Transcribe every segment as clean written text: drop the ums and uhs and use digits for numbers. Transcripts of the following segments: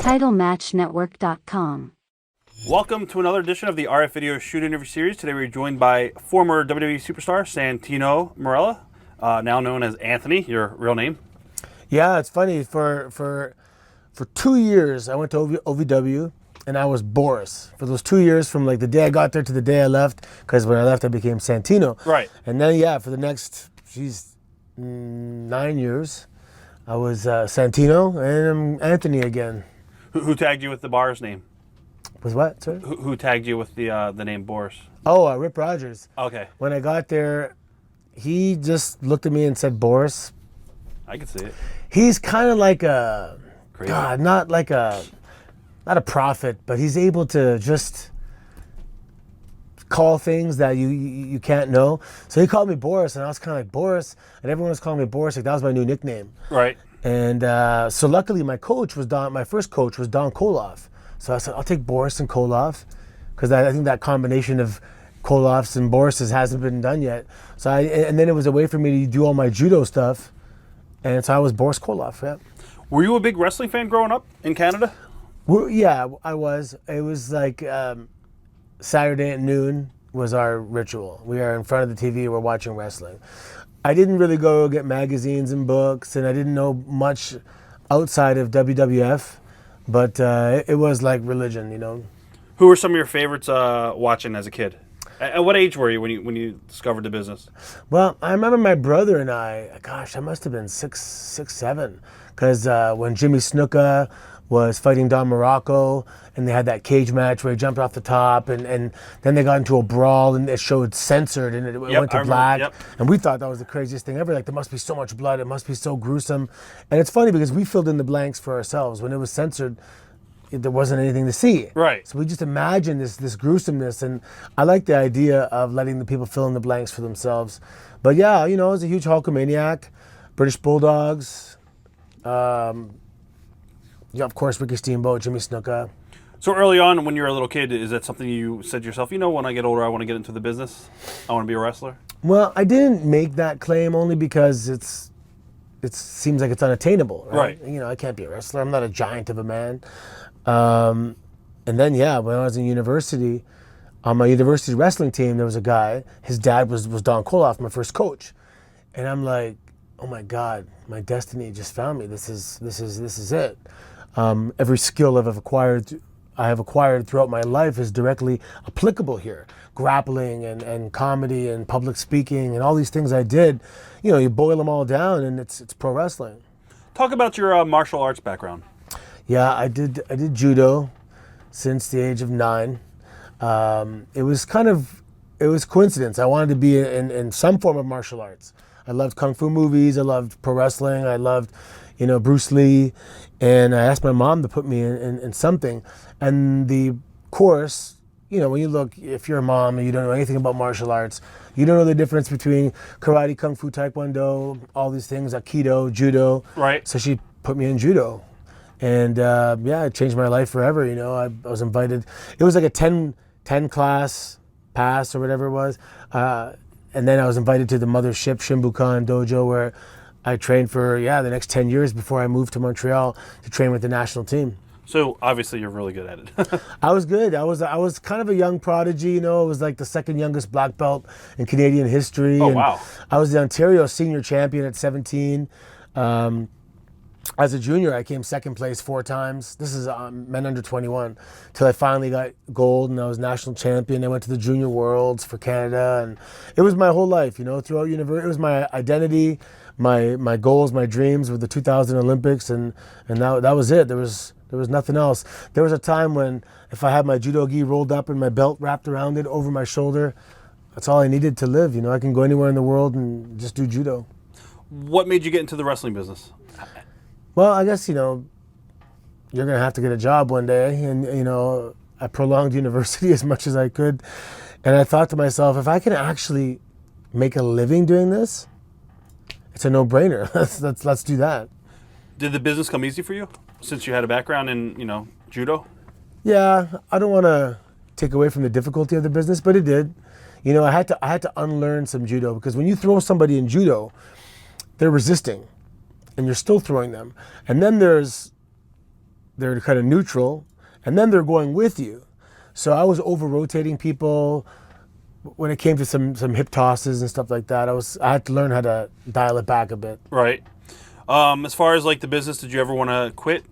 TitleMatchNetwork.com. Welcome to another edition of the RF Video Shoot Interview Series. Today we're joined by former WWE superstar Santino Marella, now known as Anthony, your real name. Yeah, it's funny. For 2 years, I went to OVW, and I was Boris. For those 2 years, from like the day I got there to the day I left, because when I left, I became Santino. Right. And then, yeah, for the next, 9 years, I was Santino, and I'm Anthony again. Who tagged you with the Boris name? Was what, sir? Who tagged you with the name Boris? Oh, Rip Rogers. Okay. When I got there, he just looked at me and said, Boris. I can see it. He's kind of like a, Crazy. God, not a prophet, but he's able to just call things that you can't know. So he called me Boris, and I was kind of like, Boris, and everyone was calling me Boris, like that was my new nickname. Right. And so luckily my first coach was Don Kozlov. So I said, I'll take Boris and Kozlov, because I think that combination of Kozlovs and Borises hasn't been done yet. So and then it was a way for me to do all my judo stuff, and so I was Boris Kozlov. Yeah. Were you a big wrestling fan growing up in Canada? Well, yeah, I was. It was like Saturday at noon was our ritual. We are in front of the TV, we're watching wrestling. I didn't really go get magazines and books, and I didn't know much outside of WWF, but it was like religion, you know. Who were some of your favorites watching as a kid? At what age were you when you discovered the business? Well, I remember my brother and I, gosh, I must have been six, 7, because when Jimmy Snuka was fighting Don Morocco, and they had that cage match where he jumped off the top, and then they got into a brawl, and it showed censored, and it went to black, and we thought that was the craziest thing ever. Like, there must be so much blood, it must be so gruesome. And it's funny because we filled in the blanks for ourselves. When it was censored, there wasn't anything to see. Right. So we just imagined this gruesomeness, and I like the idea of letting the people fill in the blanks for themselves. But yeah, you know, I was a huge Hulkamaniac, British Bulldogs, yeah, of course, Ricky Steamboat, Jimmy Snuka. So early on, when you were a little kid, is that something you said to yourself, you know, when I get older, I want to get into the business? I want to be a wrestler? Well, I didn't make that claim only because it seems like it's unattainable, right? You know, I can't be a wrestler. I'm not a giant of a man. And then, yeah, when I was in university, on my university wrestling team, there was a guy. His dad was Don Kozlov, my first coach. And I'm like, oh my God, my destiny just found me. This is it. Every skill I have acquired throughout my life is directly applicable here. Grappling and comedy and public speaking and all these things I did, you know, you boil them all down and it's pro wrestling. Talk about your martial arts background. Yeah, I did judo since the age of 9. It was coincidence. I wanted to be in some form of martial arts. I loved kung fu movies. I loved pro wrestling. I loved, you know, Bruce Lee. And I asked my mom to put me in something. And the course, you know, when you look, if you're a mom and you don't know anything about martial arts, you don't know the difference between karate, kung fu, taekwondo, all these things, aikido, judo. Right. So she put me in judo. And yeah, it changed my life forever, you know. I was invited. It was like a 10 class pass or whatever it was. And then I was invited to the mothership Shimbukan dojo, where I trained for, the next 10 years before I moved to Montreal to train with the national team. So obviously you're really good at it. I was good. I was kind of a young prodigy, you know. I was like the second youngest black belt in Canadian history. Oh, and wow. I was the Ontario senior champion at 17. As a junior, I came second place 4 times. This is men under 21, till I finally got gold and I was national champion. I went to the Junior Worlds for Canada, and it was my whole life, you know, throughout university. It was my identity, my goals, my dreams were the 2000 Olympics, and that was it. There was nothing else. There was a time when if I had my judo gi rolled up and my belt wrapped around it over my shoulder, that's all I needed to live. You know, I can go anywhere in the world and just do judo. What made you get into the wrestling business? Well, I guess, you know, you're going to have to get a job one day. And, you know, I prolonged university as much as I could. And I thought to myself, if I can actually make a living doing this, it's a no-brainer. Let's do that. Did the business come easy for you since you had a background in, you know, judo? Yeah, I don't want to take away from the difficulty of the business, but it did. You know, I had to unlearn some judo, because when you throw somebody in judo, they're resisting. And you're still throwing them. And then there's they're kind of neutral, and then they're going with you. So I was over-rotating people. When it came to some hip tosses and stuff like that, I had to learn how to dial it back a bit. Right. As far as like the business, did you ever want to quit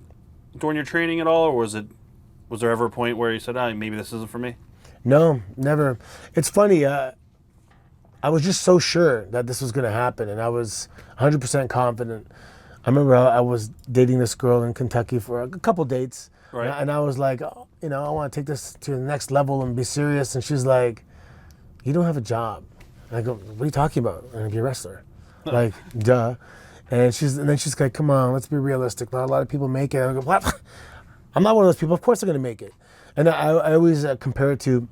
during your training at all, or was there ever a point where you said, maybe this isn't for me? No, never. It's funny. I was just so sure that this was going to happen, and I was 100% confident. I remember I was dating this girl in Kentucky for a couple dates, Right. and I was like, oh, I want to take this to the next level and be serious. And she's like, you don't have a job. And I go, what are you talking about? I'm going to be a wrestler. Like, duh. And then she's like, come on, let's be realistic. Not a lot of people make it. And I go, what? I'm not one of those people. Of course they're going to make it. And I always compare it to,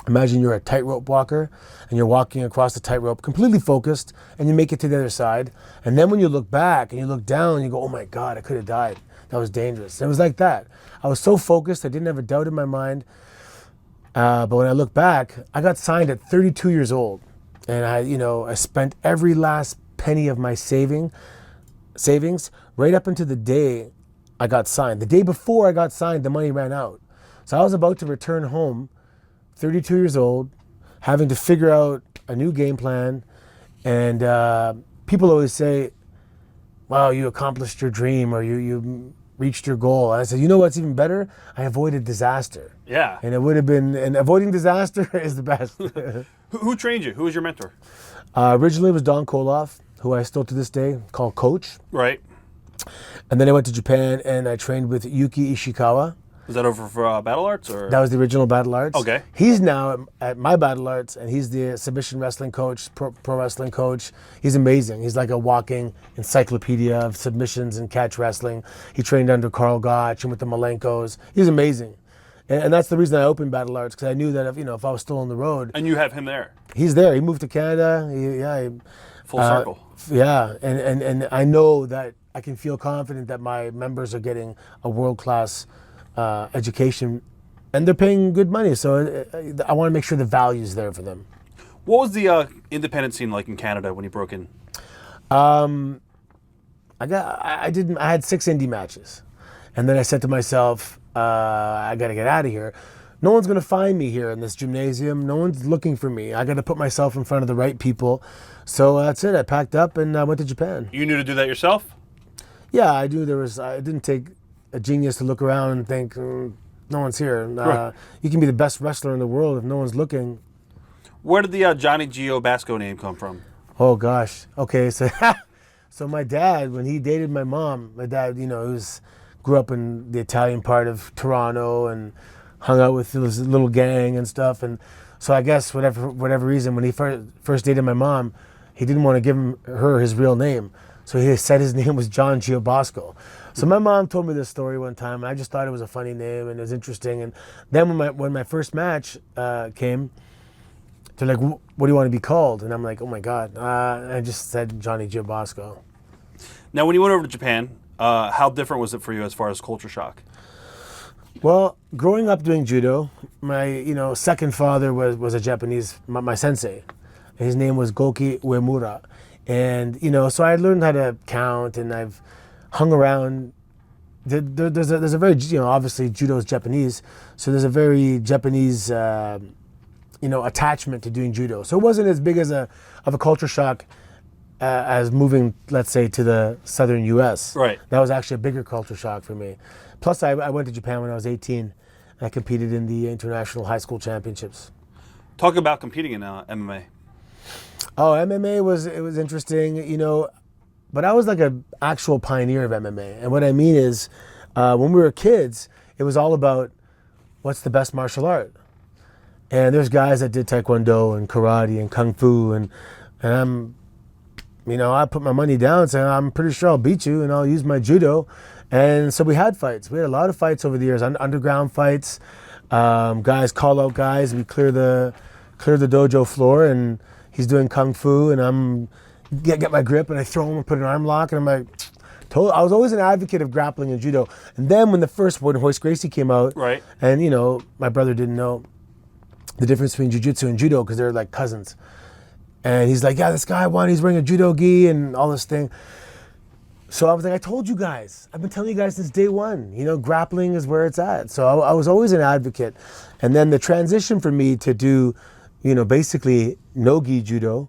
imagine you're a tightrope walker and you're walking across the tightrope completely focused and you make it to the other side. And then when you look back and you look down, you go, oh my God, I could have died. That was dangerous. It was like that. I was so focused. I didn't have a doubt in my mind. But when I look back, I got signed at 32 years old. And I spent every last penny of my savings right up until the day I got signed. The day before I got signed, the money ran out. So I was about to return home, 32 years old, having to figure out a new game plan. And people always say, wow, you accomplished your dream, or you reached your goal. And I said, you know what's even better? I avoided disaster. Yeah. And avoiding disaster is the best. Who trained you? Who was your mentor? Originally it was Don Kozlov, who I still to this day call coach. Right. And then I went to Japan and I trained with Yuki Ishikawa. Was that over for Battle Arts, or? That was the original Battle Arts. Okay. He's now at my Battle Arts, and he's the submission wrestling coach, pro wrestling coach. He's amazing. He's like a walking encyclopedia of submissions and catch wrestling. He trained under Karl Gotch and with the Malenkos. He's amazing. And that's the reason I opened Battle Arts, because I knew that if I was still on the road. And you have him there. He's there. He moved to Canada. Full circle. Yeah, and I know that I can feel confident that my members are getting a world-class education, and they're paying good money. So I want to make sure the value's there for them. What was the independent scene like in Canada when you broke in? I had 6 indie matches, and then I said to myself, I got to get out of here. No one's going to find me here in this gymnasium. No one's looking for me. I got to put myself in front of the right people. So that's it. I packed up and I went to Japan. You knew to do that yourself? Yeah, I do. It didn't take a genius to look around and think, no one's here. Right. You can be the best wrestler in the world if no one's looking. Where did the Johnny Gio Basco name come from? Oh gosh. Okay, so so my dad, when he dated my mom, grew up in the Italian part of Toronto and hung out with his little gang and stuff. And so I guess whatever reason, when he first dated my mom, he didn't want to give her his real name. So he said his name was John Gio Bosco. So my mom told me this story one time, and I just thought it was a funny name and it was interesting. And then when my first match came, they're like, "What do you want to be called?" And I'm like, "Oh my God!" I just said Johnny Gio Bosco. Now, when you went over to Japan, how different was it for you as far as culture shock? Well, growing up doing judo, my second father was a Japanese, my sensei. His name was Goki Uemura. And, so I learned how to count, and I've hung around. There's a very, obviously judo is Japanese, so there's a very Japanese, attachment to doing judo. So it wasn't as big of a culture shock as moving, let's say, to the southern U.S. Right. That was actually a bigger culture shock for me. Plus, I went to Japan when I was 18, and I competed in the International High School Championships. Talk about competing in MMA. Oh, MMA was interesting, but I was like an actual pioneer of MMA. And what I mean is, when we were kids, it was all about what's the best martial art. And there's guys that did Taekwondo and karate and Kung Fu, and I'm, I put my money down saying, I'm pretty sure I'll beat you and I'll use my judo. And so we had fights. We had a lot of fights over the years, underground fights. Guys call out guys. We clear the dojo floor, and he's doing Kung Fu, and I'm get my grip, and I throw him and put an arm lock, and I'm like, I was always an advocate of grappling and judo. And then when Hoist Gracie came out, right, and my brother didn't know the difference between jiu-jitsu and judo because they're like cousins. And he's like, yeah, this guy he's wearing a judo gi and all this thing. So I was like, I told you guys. I've been telling you guys since day one. You know, grappling is where it's at. So I was always an advocate. And then the transition for me to do, you know, basically no-gi judo,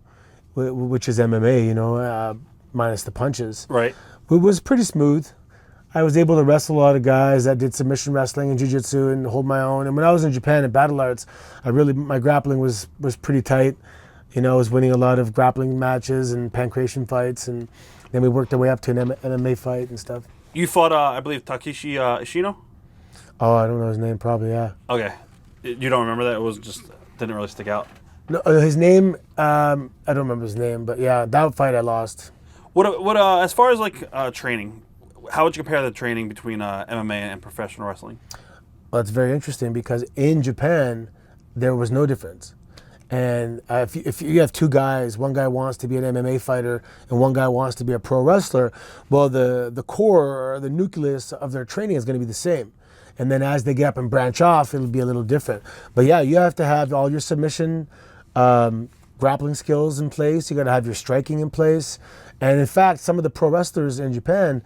which is MMA, you know, minus the punches. Right. It was pretty smooth. I was able to wrestle a lot of guys that did submission wrestling and jiu-jitsu and hold my own. And when I was in Japan at Battle Arts, my grappling was pretty tight. You know, I was winning a lot of grappling matches and pancration fights, and then we worked our way up to an MMA fight and stuff. You fought, I believe, Takeshi Ishino? Oh, I don't know his name, probably, yeah. Okay. You don't remember that? It was just, didn't really stick out. No, his name, I don't remember his name, but yeah, that fight I lost. What as far as like training, how would you compare the training between MMA and professional wrestling? Well, it's very interesting because in Japan, there was no difference. And if you have two guys, one guy wants to be an MMA fighter and one guy wants to be a pro wrestler, well, the core or the nucleus of their training is going to be the same. And then as they get up and branch off, it'll be a little different. But yeah, you have to have all your submission, grappling skills in place. You got to have your striking in place. And in fact, some of the pro wrestlers in Japan,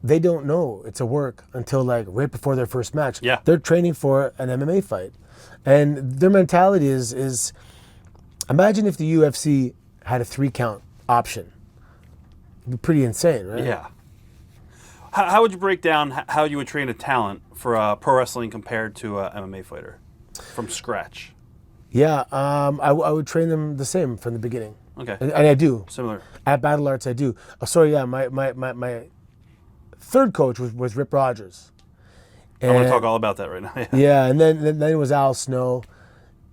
they don't know it's a work until like right before their first match. Yeah. They're training for an MMA fight. And their mentality is imagine if the UFC had a 3-count option. It'd be pretty insane, right? Yeah. How would you break down how you would train a talent for pro wrestling compared to an MMA fighter from scratch? Yeah, I would train them the same from the beginning. Okay. And I do. Similar. At Battle Arts, I do. Oh, sorry, yeah, my third coach was Rip Rogers. I want to talk all about that right now. Yeah. Yeah, and then it was Al Snow.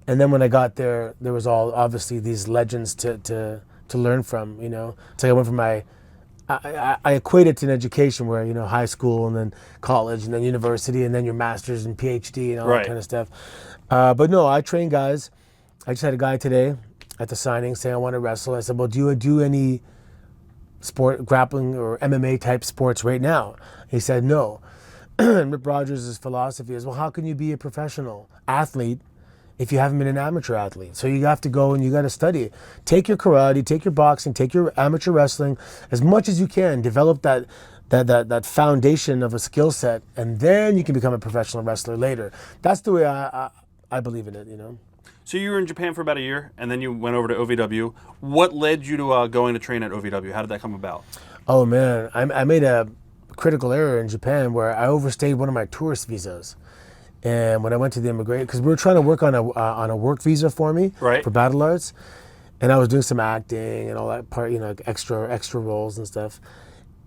And then when I got there was all obviously these legends to learn from, you know. So I went from I equate it to an education where, you know, high school and then college and then university and then your master's and PhD and all that kind of stuff. But no, I train guys. I just had a guy today at the signing saying I want to wrestle. I said, well, do you do any sport, grappling or MMA type sports right now? He said no. And Rip Rogers' philosophy is, well, how can you be a professional athlete if you haven't been an amateur athlete? So you have to go and you got to study. Take your karate, take your boxing, take your amateur wrestling as much as you can. Develop that foundation of a skill set, and then you can become a professional wrestler later. That's the way I believe in it, you know. So you were in Japan for about a year, and then you went over to OVW. What led you to going to train at OVW? How did that come about? Oh man, I made a critical error in Japan where I overstayed one of my tourist visas. And when I went to the immigration, because we were trying to work on a work visa for me for Battle Arts, and I was doing some acting and all that part, you know, like extra roles and stuff.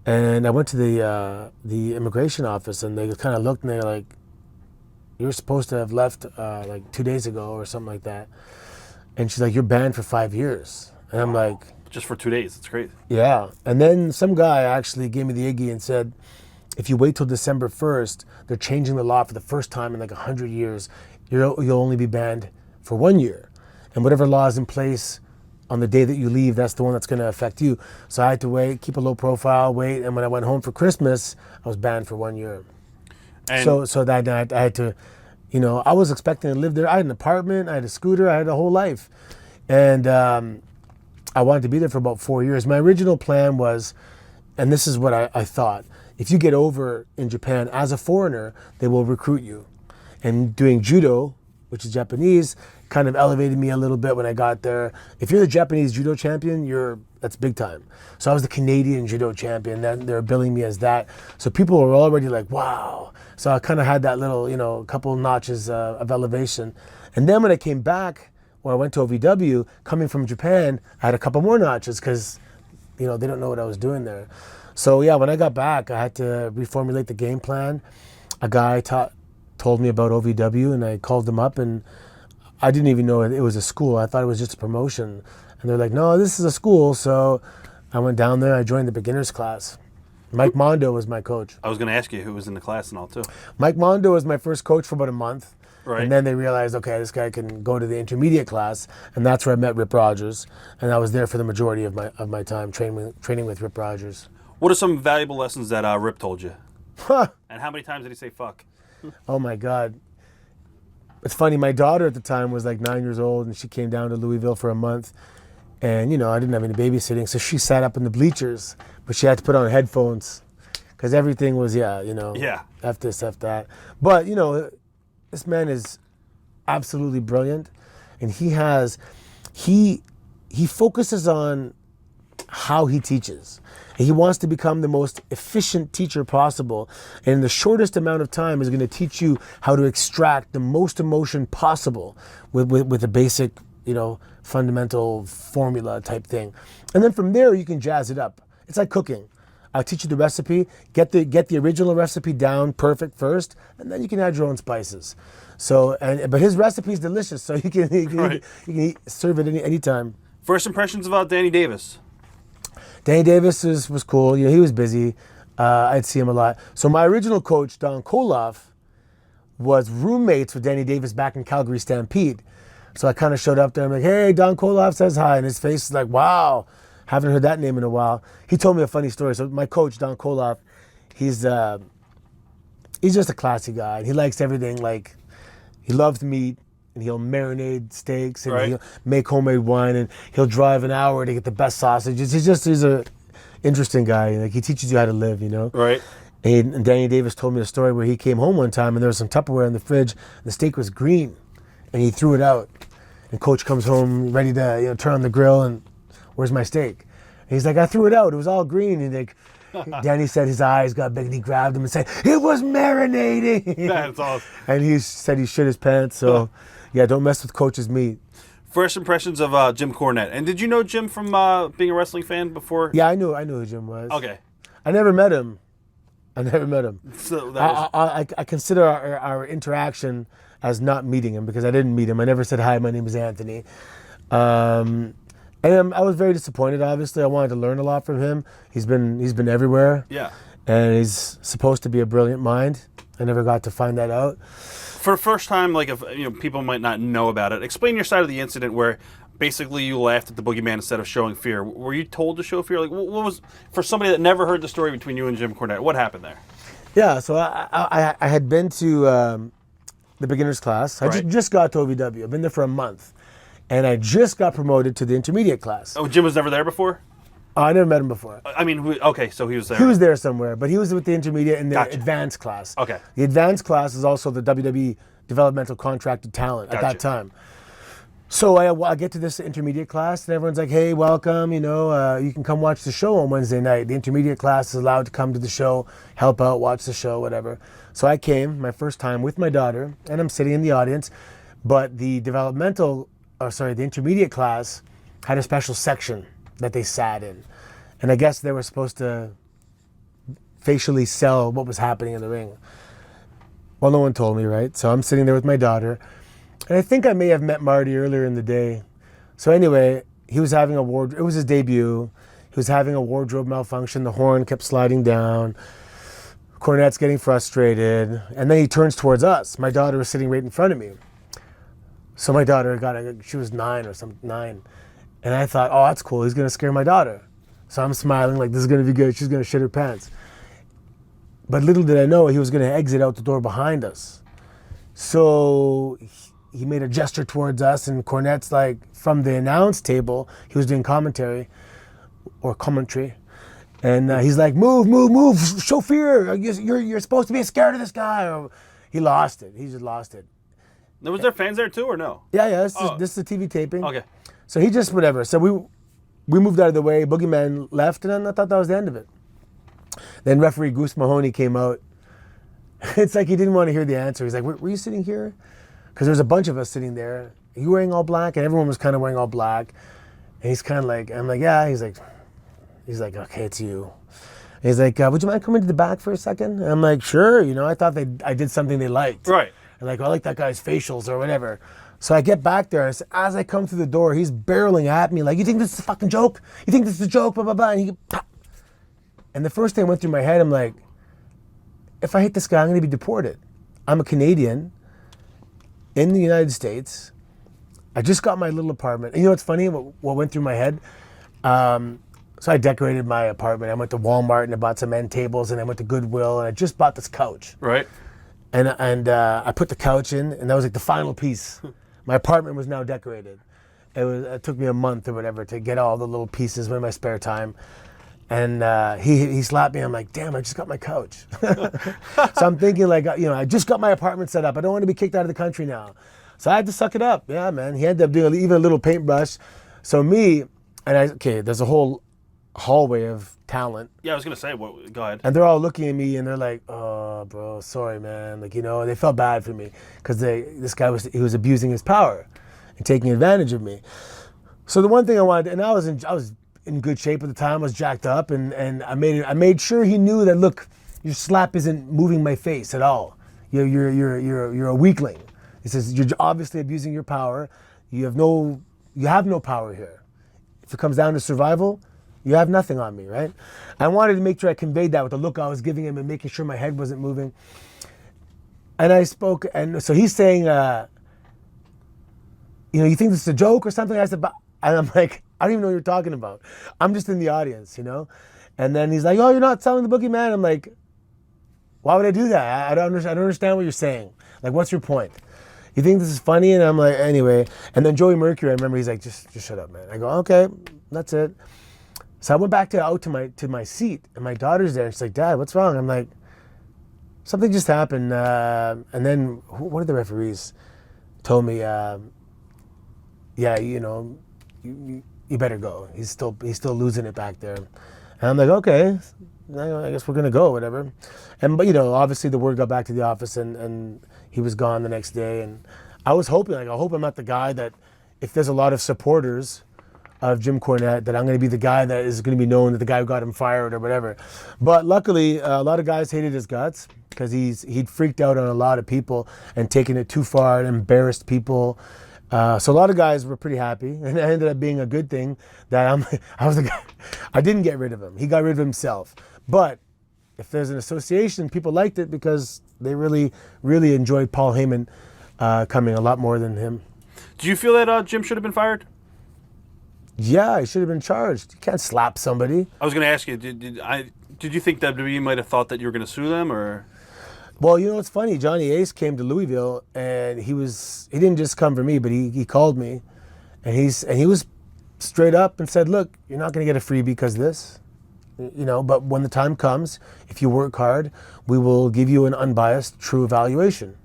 And I went to the immigration office, and they kind of looked and they're like, "You're supposed to have left like 2 days ago or something like that." And she's like, "You're banned for 5 years." And I'm like, just for 2 days? It's crazy. Yeah. And then some guy actually gave me the Iggy and said, if you wait till December 1st, they're changing the law for the first time in like 100 years. You'll only be banned for 1 year. And whatever law is in place on the day that you leave, that's the one that's going to affect you. So I had to wait, keep a low profile, wait. And when I went home for Christmas, I was banned for 1 year. And so that night I had to, you know, I was expecting to live there. I had an apartment, I had a scooter, I had a whole life. And I wanted to be there for about 4 years. My original plan was, and this is what I thought, if you get over in Japan as a foreigner, they will recruit you. And doing judo, which is Japanese, kind of elevated me a little bit when I got there. If you're the Japanese judo champion, that's big time. So I was the Canadian judo champion, then they're billing me as that. So people were already like, wow. So I kind of had that little, you know, couple notches of elevation. And then when I came back, when I went to OVW, coming from Japan, I had a couple more notches because, you know, they don't know what I was doing there. So yeah, when I got back, I had to reformulate the game plan. A guy told me about OVW, and I called them up, and I didn't even know it was a school. I thought it was just a promotion. And they're like, no, this is a school. So I went down there, I joined the beginners class. Mike Mondo was my coach. I was going to ask you who was in the class and all too. Mike Mondo was my first coach for about a month. Right. And then they realized, okay, this guy can go to the intermediate class, and that's where I met Rip Rogers. And I was there for the majority of my time training with Rip Rogers. What are some valuable lessons that Rip told you? And how many times did he say fuck? Oh my God. It's funny, my daughter at the time was like 9 years old, and she came down to Louisville for a month. And, I didn't have any babysitting, so she sat up in the bleachers, but she had to put on headphones because everything was, F this, F that. But, this man is absolutely brilliant, and he focuses on how he teaches. And he wants to become the most efficient teacher possible, and in the shortest amount of time is going to teach you how to extract the most emotion possible with a basic, fundamental formula type thing. And then from there you can jazz it up. It's like cooking. I'll teach you the recipe, get the original recipe down perfect first, and then you can add your own spices. So, but his recipe is delicious, so you can serve it any time. First impressions about Danny Davis? Danny Davis was cool. He was busy. I'd see him a lot. So my original coach, Don Kozlov, was roommates with Danny Davis back in Calgary Stampede. So I kind of showed up there. I'm like, hey, Don Kozlov says hi. And his face is like, wow, haven't heard that name in a while. He told me a funny story. So my coach, Don Kozlov, he's just a classy guy. He likes everything. Like, he loves meat, and he'll marinate steaks, and he'll make homemade wine, and he'll drive an hour to get the best sausages. He's a interesting guy. Like, he teaches you how to live, Right. And Danny Davis told me a story where he came home one time, and there was some Tupperware in the fridge, and the steak was green, and he threw it out. And Coach comes home ready to turn on the grill, and where's my steak? And he's like, I threw it out. It was all green. And like, Danny said his eyes got big, and he grabbed him and said, it was marinating. That's awesome. And he said he shit his pants. So, yeah, don't mess with Coach's meat. First impressions of Jim Cornette. And did you know Jim from being a wrestling fan before? Yeah, I knew who Jim was. Okay. I never met him. So that was... I consider our interaction as not meeting him, because I didn't meet him. I never said, hi, my name is Anthony. And I was very disappointed, obviously. I wanted to learn a lot from him. He's been everywhere. Yeah. And he's supposed to be a brilliant mind. I never got to find that out. For the first time, like, if people might not know about it, explain your side of the incident where basically you laughed at the Boogeyman instead of showing fear. Were you told to show fear? Like, what was, for somebody that never heard the story between you and Jim Cornette, what happened there? Yeah, so I had been to the beginner's class. I just got to OVW. I've been there for a month. And I just got promoted to the intermediate class. Oh, Jim was never there before? I never met him before. I mean, okay, so he was there. He was there somewhere, but he was with the intermediate and the advanced class. Okay. The advanced class is also the WWE developmental contracted talent at that time. So I get to this intermediate class, and everyone's like, hey, welcome, you can come watch the show on Wednesday night. The intermediate class is allowed to come to the show, help out, watch the show, whatever. So I came my first time with my daughter, and I'm sitting in the audience, but the the intermediate class had a special section that they sat in. And I guess they were supposed to facially sell what was happening in the ring. Well, no one told me, right? So I'm sitting there with my daughter. And I think I may have met Marty earlier in the day. So anyway, he was having it was his debut. He was having a wardrobe malfunction. The horn kept sliding down. Cornette's getting frustrated. And then he turns towards us. My daughter was sitting right in front of me. So my daughter she was 9 or something, 9. And I thought, oh, that's cool. He's going to scare my daughter. So I'm smiling like, this is going to be good. She's going to shit her pants. But little did I know, he was going to exit out the door behind us. So he made a gesture towards us, and Cornette's like, from the announce table, he was doing commentary. And he's like, move, show fear. You're supposed to be scared of this guy. Or, he lost it. He just lost it. Was there fans there too, or no? Yeah. This is a TV taping. Okay. So he just, whatever. So we moved out of the way. Boogeyman left, and then I thought that was the end of it. Then referee Goose Mahoney came out. It's like he didn't want to hear the answer. He's like, were you sitting here? Because there was a bunch of us sitting there. You wearing all black? And everyone was kind of wearing all black. And he's kind of like, I'm like, yeah. He's like, okay, it's you. And he's like, would you mind coming to the back for a second? And I'm like, sure. I thought I did something they liked. Right. And like, I like that guy's facials or whatever. So I get back there, and as I come through the door, he's barreling at me like, you think this is a fucking joke? You think this is a joke? Blah, blah, blah. And and the first thing went through my head, I'm like, if I hit this guy, I'm going to be deported. I'm a Canadian in the United States. I just got my little apartment. And you know what's funny? What went through my head? So I decorated my apartment. I went to Walmart and I bought some end tables, and I went to Goodwill, and I just bought this couch. Right. And I put the couch in, and that was like the final piece. My apartment was now decorated. It took me a month or whatever to get all the little pieces in my spare time. And he slapped me. I'm like, damn, I just got my couch. So I'm thinking like, I just got my apartment set up. I don't want to be kicked out of the country now. So I had to suck it up. Yeah, man. He ended up doing even a little paintbrush. So there's a whole hallway of talent. Yeah, I was going to say, go ahead. And they're all looking at me and they're like, oh, bro, sorry, man. Like, they felt bad for me because this guy was abusing his power and taking advantage of me. So the one thing I wanted, and I was in good shape at the time, I was jacked up, and I made sure he knew that, look, your slap isn't moving my face at all. You're a weakling. He says, you're obviously abusing your power. You have no power here. If it comes down to survival, you have nothing on me, right? I wanted to make sure I conveyed that with the look I was giving him and making sure my head wasn't moving. And I spoke, and so he's saying, you think this is a joke or something? I said, and I'm like, I don't even know what you're talking about. I'm just in the audience, And then he's like, oh, you're not selling the Boogeyman? I'm like, why would I do that? I don't understand what you're saying. Like, what's your point? You think this is funny? And I'm like, anyway. And then Joey Mercury, I remember, he's like, just shut up, man. I go, okay, that's it. So I went back out to my seat, and my daughter's there, and she's like, Dad, what's wrong? I'm like, something just happened. And then one of the referees told me, you better go. He's still losing it back there. And I'm like, okay, I guess we're gonna go, whatever. But obviously the word got back to the office, and he was gone the next day. And I was hoping, I hope I'm not the guy that, if there's a lot of supporters of Jim Cornette, that I'm gonna be the guy that is gonna be known that the guy who got him fired or whatever. But luckily, a lot of guys hated his guts because he'd freaked out on a lot of people and taken it too far and embarrassed people. So a lot of guys were pretty happy, and it ended up being a good thing that I was the guy. I didn't get rid of him. He got rid of himself. But if there's an association, people liked it because they really, really enjoyed Paul Heyman coming a lot more than him. Do you feel that Jim should have been fired? Yeah, he should have been charged. You can't slap somebody. I was going to ask you, did you think WWE might have thought that you were going to sue them, or? Well, it's funny. Johnny Ace came to Louisville, and he didn't just come for me, but he called me, and he was straight up and said, look, you're not going to get a freebie because of this, but when the time comes, if you work hard, we will give you an unbiased, true evaluation.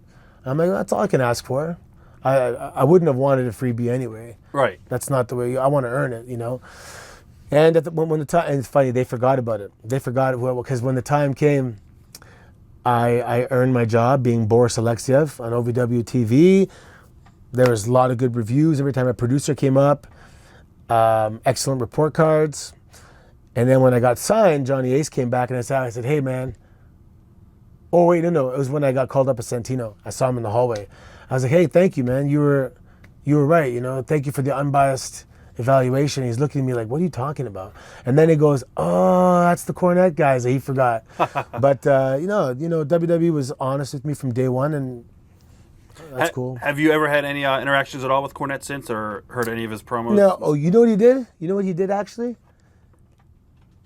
I'm like, that's all I can ask for. I wouldn't have wanted a freebie anyway. Right. That's not the way I want to earn it, And when the time, and it's funny, they forgot about it. They forgot it because when the time came, I earned my job being Boris Alexiev on OVW TV. There was a lot of good reviews every time a producer came up. Excellent report cards. And then when I got signed, Johnny Ace came back and I said, hey, man. Oh, wait, no. It was when I got called up at Santino. I saw him in the hallway. I was like, hey, thank you, man. You were right, Thank you for the unbiased evaluation. He's looking at me like, what are you talking about? And then he goes, oh, that's the Cornette guys that he forgot. But, WWE was honest with me from day one, and that's cool. Have you ever had any interactions at all with Cornette since, or heard any of his promos? No. Oh, you know what he did? You know what he did, actually?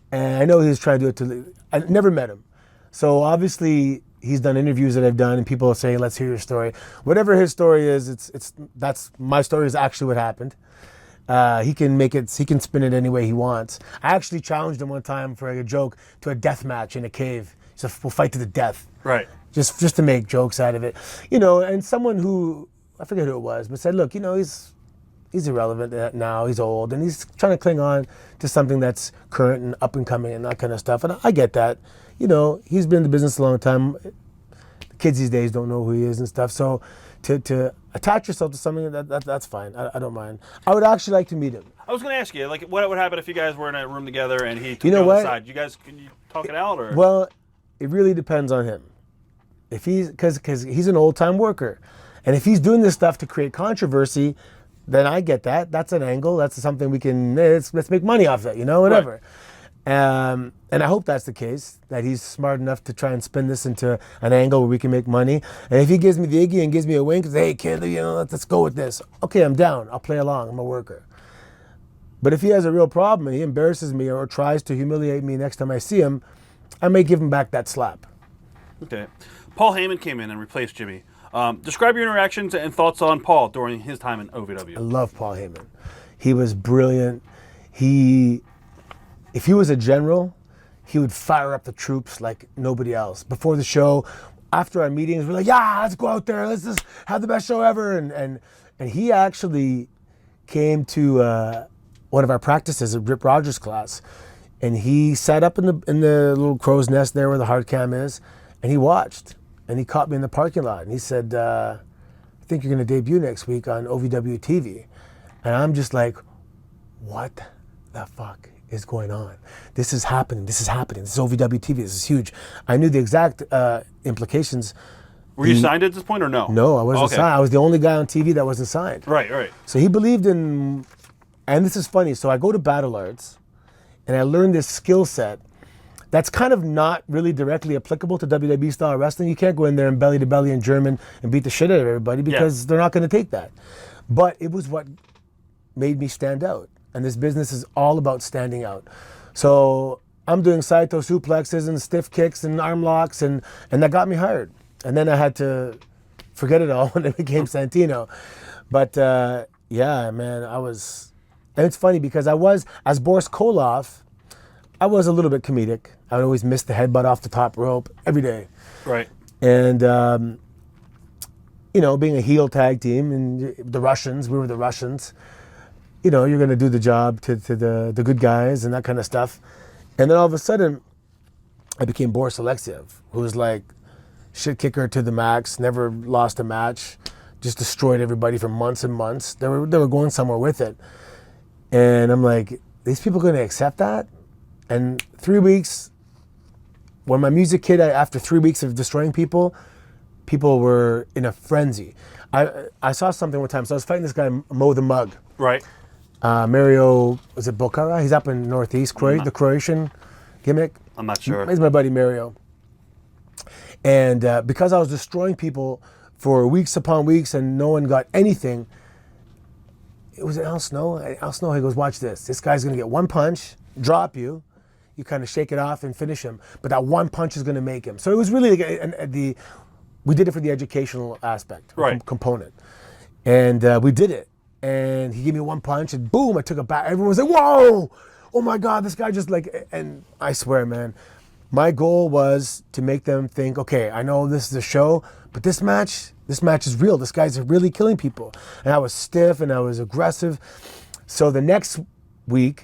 And I know he was trying to do it I never met him. So, obviously, he's done interviews that I've done, and people are saying, let's hear your story. Whatever his story is, that's my story is actually what happened. He can spin it any way he wants. I actually challenged him one time for a joke to a death match in a cave. He said, we'll fight to the death. Right. Just to make jokes out of it. And someone who, I forget who it was, but said, look, he's irrelevant now, he's old, and he's trying to cling on to something that's current and up and coming and that kind of stuff. And I get that. He's been in the business a long time. The kids these days don't know who he is and stuff. So to attach yourself to something, that's fine. I don't mind. I would actually like to meet him. I was going to ask you, like, what would happen if you guys were in a room together and he took you on the side? Can you talk it out, or? Well, it really depends on him. If because he's an old-time worker, and if he's doing this stuff to create controversy, then I get that. That's an angle. That's something we can let's make money off that. Whatever. Right. And I hope that's the case, that he's smart enough to try and spin this into an angle where we can make money. And if he gives me the Iggy and gives me a wink and says, hey, kid, let's go with this. Okay, I'm down. I'll play along. I'm a worker. But if he has a real problem and he embarrasses me or tries to humiliate me next time I see him, I may give him back that slap. Okay. Paul Heyman came in and replaced Jimmy. Describe your interactions and thoughts on Paul during his time in OVW. I love Paul Heyman. He was brilliant. If he was a general, he would fire up the troops like nobody else. Before the show, after our meetings, we're like, yeah, let's go out there. Let's just have the best show ever. And he actually came to one of our practices, a Rip Rogers class, and he sat up in the little crow's nest there where the hard cam is, and he watched. And he caught me in the parking lot, and he said, I think you're going to debut next week on OVW TV. And I'm just like, what the fuck is going on? This is happening. This is OVW TV. This is huge. I knew the exact implications. Were you signed at this point or no? No, I wasn't signed. I was the only guy on TV that wasn't signed. Right. So he believed in, and this is funny, so I go to Battle Arts, and I learned this skill set that's kind of not really directly applicable to WWE style wrestling. You can't go in there and belly to belly in German and beat the shit out of everybody because they're not going to take that. But it was what made me stand out. And this business is all about standing out. So I'm doing Saito suplexes and stiff kicks and arm locks, and that got me hired. And then I had to forget it all when I became Santino. But yeah, man, and it's funny because as Boris Koloff, I was a little bit comedic. I would always miss the headbutt off the top rope every day. Right. And, being a heel tag team and the Russians, we were the Russians, you're going to do the job to the good guys and that kind of stuff. And then all of a sudden, I became Boris Alexiev, who was like shit kicker to the max, never lost a match, just destroyed everybody for months and months. They were going somewhere with it. And I'm like, these people going to accept that? And 3 weeks, when my music hit, after 3 weeks of destroying people were in a frenzy. I saw something one time. So I was fighting this guy, Mo the Mug. Right. Mario, was it Bocara? He's up in Northeast, the Croatian gimmick. I'm not sure. He's my buddy Mario. And because I was destroying people for weeks upon weeks and no one got anything, it was Al Snow. Al Snow, he goes, watch this. This guy's going to get one punch, drop you. You kind of shake it off and finish him. But that one punch is going to make him. So it was really we did it for the educational aspect, component. And we did it. And he gave me one punch and boom, I took it back. Everyone was like, whoa, oh my God, this guy just like, and I swear, man, my goal was to make them think, okay, I know this is a show, but this match is real. This guy's really killing people. And I was stiff and I was aggressive. So the next week,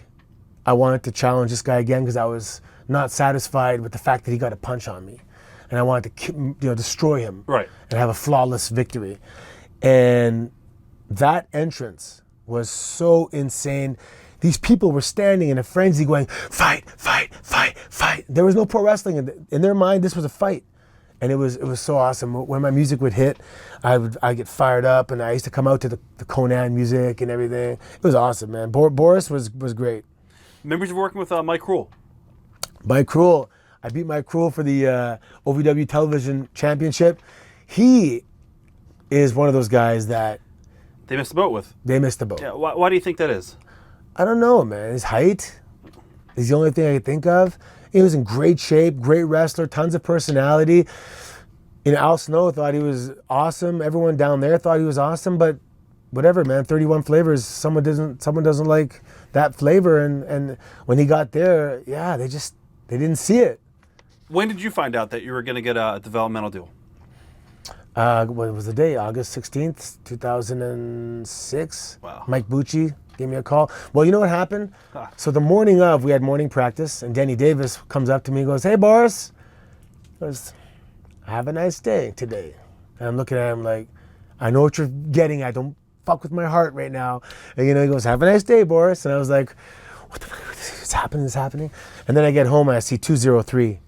I wanted to challenge this guy again because I was not satisfied with the fact that he got a punch on me. And I wanted to destroy him and have a flawless victory. And that entrance was so insane. These people were standing in a frenzy going, fight, fight, fight, fight. There was no pro wrestling. In their mind, this was a fight. And it was so awesome. When my music would hit, I'd get fired up, and I used to come out to the Conan music and everything. It was awesome, man. Boris was great. Memories of working with Mike Cruel. Mike Cruel. I beat Mike Cruel for the OVW Television Championship. He is one of those guys that they missed the boat with. They missed the boat. Yeah. Why do you think that is? I don't know, man. His height is the only thing I can think of. He was in great shape, great wrestler, tons of personality. Al Snow thought he was awesome. Everyone down there thought he was awesome, but whatever, man. 31 flavors. Someone doesn't like that flavor, and when he got there, yeah, they didn't see it. When did you find out that you were going to get a developmental deal? What was the day? August 16th, 2006. Wow. Mike Bucci gave me a call. Well, you know what happened? So the morning of, we had morning practice, and Danny Davis comes up to me and goes, hey, Boris. He goes, have a nice day today. And I'm looking at him like, I know what you're getting at. Don't fuck with my heart right now. And he goes, have a nice day, Boris. And I was like, what the fuck is happening? Is happening? And then I get home and I see 203.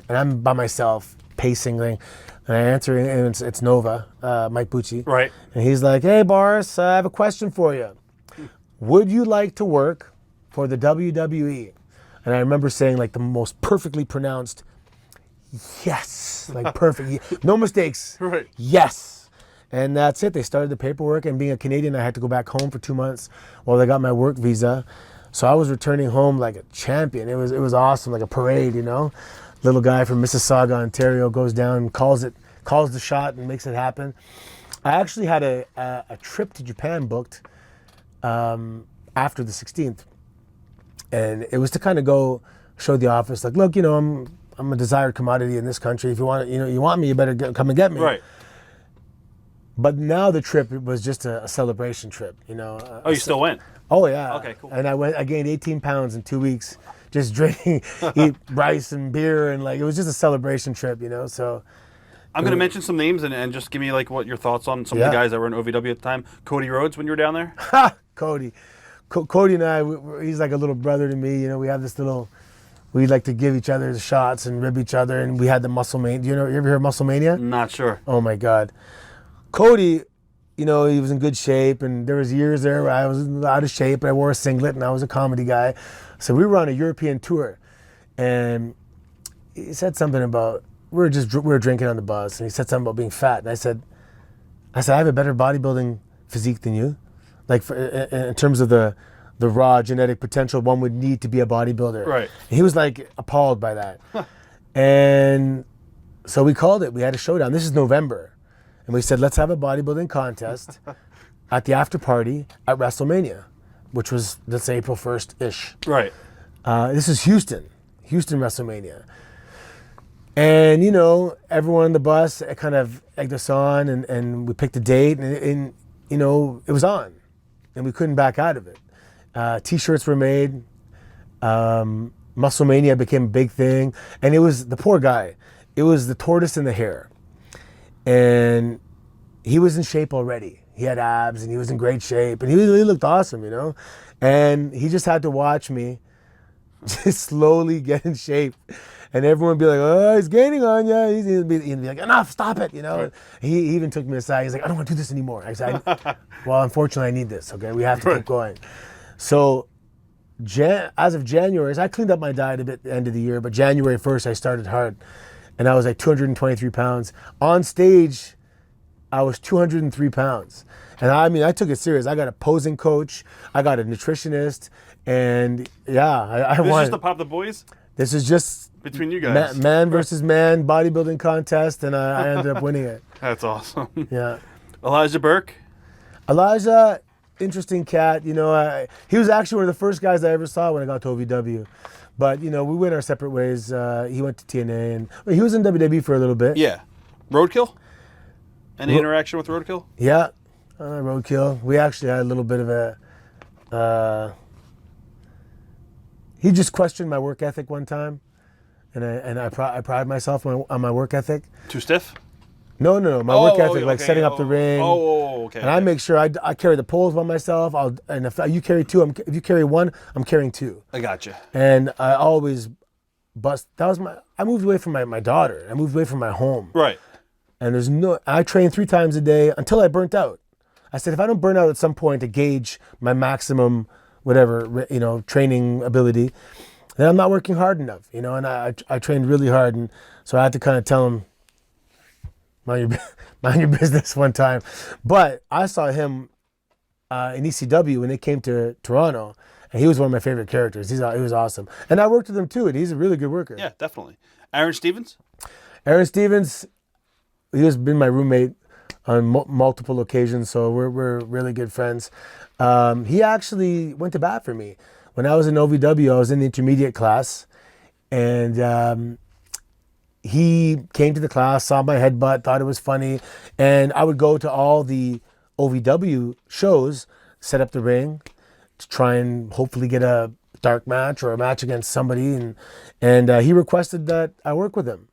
And I'm by myself, pacing. And I answer, and it's Nova, Mike Bucci. Right. And he's like, hey, Boris, I have a question for you. Would you like to work for the WWE? And I remember saying like the most perfectly pronounced, yes, like perfect, no mistakes. Right. Yes. And that's it. They started the paperwork, and being a Canadian, I had to go back home for 2 months while they got my work visa. So I was returning home like a champion. It was awesome, like a parade, Little guy from Mississauga, Ontario goes down and calls it calls the shot and makes it happen. I actually had a trip to Japan booked after the 16th, and it was to kind of go show the office, like, look, I'm a desired commodity in this country. If you want, you want me, you better come and get me. Right. But now the trip was just a celebration trip, Oh, you still went? Oh yeah. Okay, cool. And I gained 18 pounds in 2 weeks, just drinking, eat rice and beer, and like it was just a celebration trip, So I'm going to mention some names and just give me like what your thoughts on some of the guys that were in OVW at the time. Cody Rhodes, when you were down there? Ha! Cody. Cody and I, he's like a little brother to me. We have this little, we like to give each other shots and rib each other, and we had the Muscle Mania. You ever hear of Muscle Mania? Not sure. Oh my God. Cody, he was in good shape, and there was years there where I was out of shape, but I wore a singlet, and I was a comedy guy. So we were on a European tour, and he said something about, we were drinking on the bus, and he said something about being fat, and I said, I have a better bodybuilding physique than you, like in terms of the raw genetic potential one would need to be a bodybuilder. Right. And he was like appalled by that, and so we called it. We had a showdown. This is November. And we said, let's have a bodybuilding contest at the after party at WrestleMania, which was, let's say, April 1st-ish. Right. This is Houston WrestleMania. And, everyone on the bus kind of egged us on, and we picked a date, and it was on. And we couldn't back out of it. T-shirts were made. Muscle Mania became a big thing. And it was, the poor guy, it was the tortoise and the hare. And he was in shape already. He had abs, and he was in great shape, and he looked awesome, And he just had to watch me just slowly get in shape. And everyone would be like, oh, he's gaining on you. He'd be like, enough, stop it, Right. He even took me aside. He's like, I don't want to do this anymore. I said, well, unfortunately, I need this, okay? We have to keep going. So as of January, I cleaned up my diet a bit at the end of the year, but January 1st, I started hard. And I was like 223 pounds. On stage, I was 203 pounds. And I took it serious. I got a posing coach. I got a nutritionist. And I This won. is just to pop the boys? This is just between you guys. Man versus man bodybuilding contest, and I ended up winning it. That's awesome. Yeah. Elijah Burke? Elijah, interesting cat. He was actually one of the first guys I ever saw when I got to OVW. But, we went our separate ways. He went to TNA, and he was in WWE for a little bit. Yeah. Roadkill? Any interaction with Roadkill? Yeah. Roadkill. We actually had a little bit of a... he just questioned my work ethic one time, and I pride myself on my work ethic. Too stiff? No. My work ethic, like setting up the ring. Okay. And I make sure I carry the poles by myself. And if you carry two, if you carry one, I'm carrying two. I gotcha. And I always bust. I moved away from my daughter. I moved away from my home. Right. And I trained 3 times a day until I burnt out. I said, if I don't burn out at some point to gauge my maximum, whatever, training ability, then I'm not working hard enough, and I trained really hard. And so I had to kind of tell him, mind your business one time. But I saw him in ECW when they came to Toronto, and he was one of my favorite characters. He was awesome. And I worked with him too, and he's a really good worker. Yeah, definitely. Aaron Stevens? Aaron Stevens, he has been my roommate on multiple occasions, so we're really good friends. He actually went to bat for me. When I was in OVW, I was in the intermediate class, and he came to the class, saw my headbutt, thought it was funny, and I would go to all the OVW shows, set up the ring, to try and hopefully get a dark match or a match against somebody, and he requested that I work with him.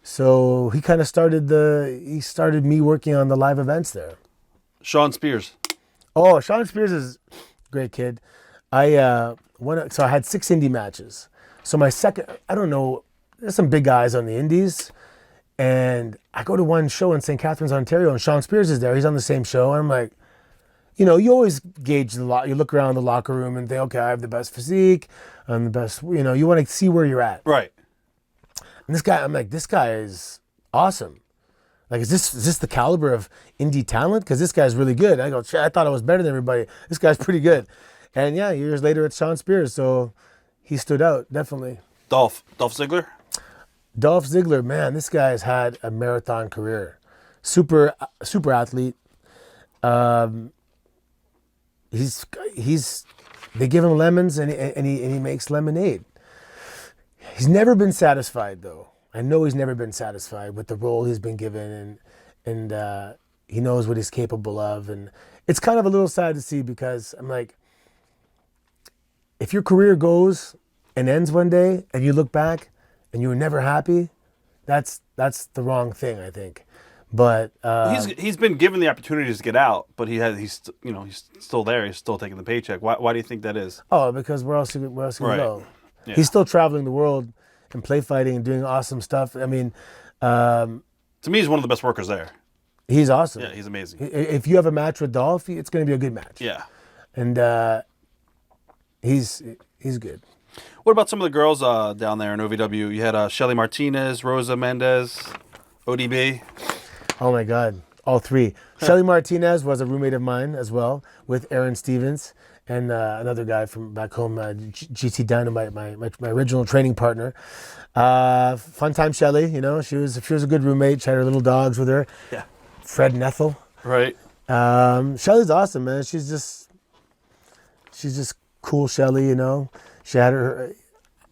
So he kind of started me working on the live events there. Sean Spears. Oh, Sean Spears is a great kid. So I had 6 indie matches. So my second, I don't know, there's some big guys on the indies, and I go to one show in St. Catharines, Ontario, and Sean Spears is there. He's on the same show, and I'm like, you always gauge you look around the locker room and think, okay, I have the best physique, I'm the best, you want to see where you're at. Right. And this guy, I'm like, this guy is awesome. Like, is this the caliber of indie talent? Because this guy's really good. I go, shit, I thought I was better than everybody. This guy's pretty good. And yeah, years later, it's Sean Spears, so he stood out, definitely. Dolph Ziggler? Dolph Ziggler, man, this guy's had a marathon career. Super athlete. He's they give him lemons and he makes lemonade. He's never been satisfied though. I know he's never been satisfied with the role he's been given, and he knows what he's capable of, and it's kind of a little sad to see because I'm like, if your career goes and ends one day and you look back and you were never happy, that's the wrong thing, I think. But he's been given the opportunities to get out, but he's still there. He's still taking the paycheck. Why do you think that is? Oh, because where else you gonna Right. go? Yeah. He's still traveling the world and play fighting and doing awesome stuff. I mean, To me, he's one of the best workers there. he's awesome. Yeah, he's amazing. If you have a match with Dolph, it's going to be a good match. Yeah. And he's good. What about some of the girls down there in OVW? You had Shelly Martinez, Rosa Mendez, ODB. Oh my God, all three. Shelly Martinez was a roommate of mine as well, with Aaron Stevens and another guy from back home, GT Dynamite, my original training partner. Fun time, Shelly. You know, she was a good roommate. She had her little dogs with her. Yeah. Fred and Ethel. Right. Shelly's awesome, man. She's just cool, Shelly. You know, she had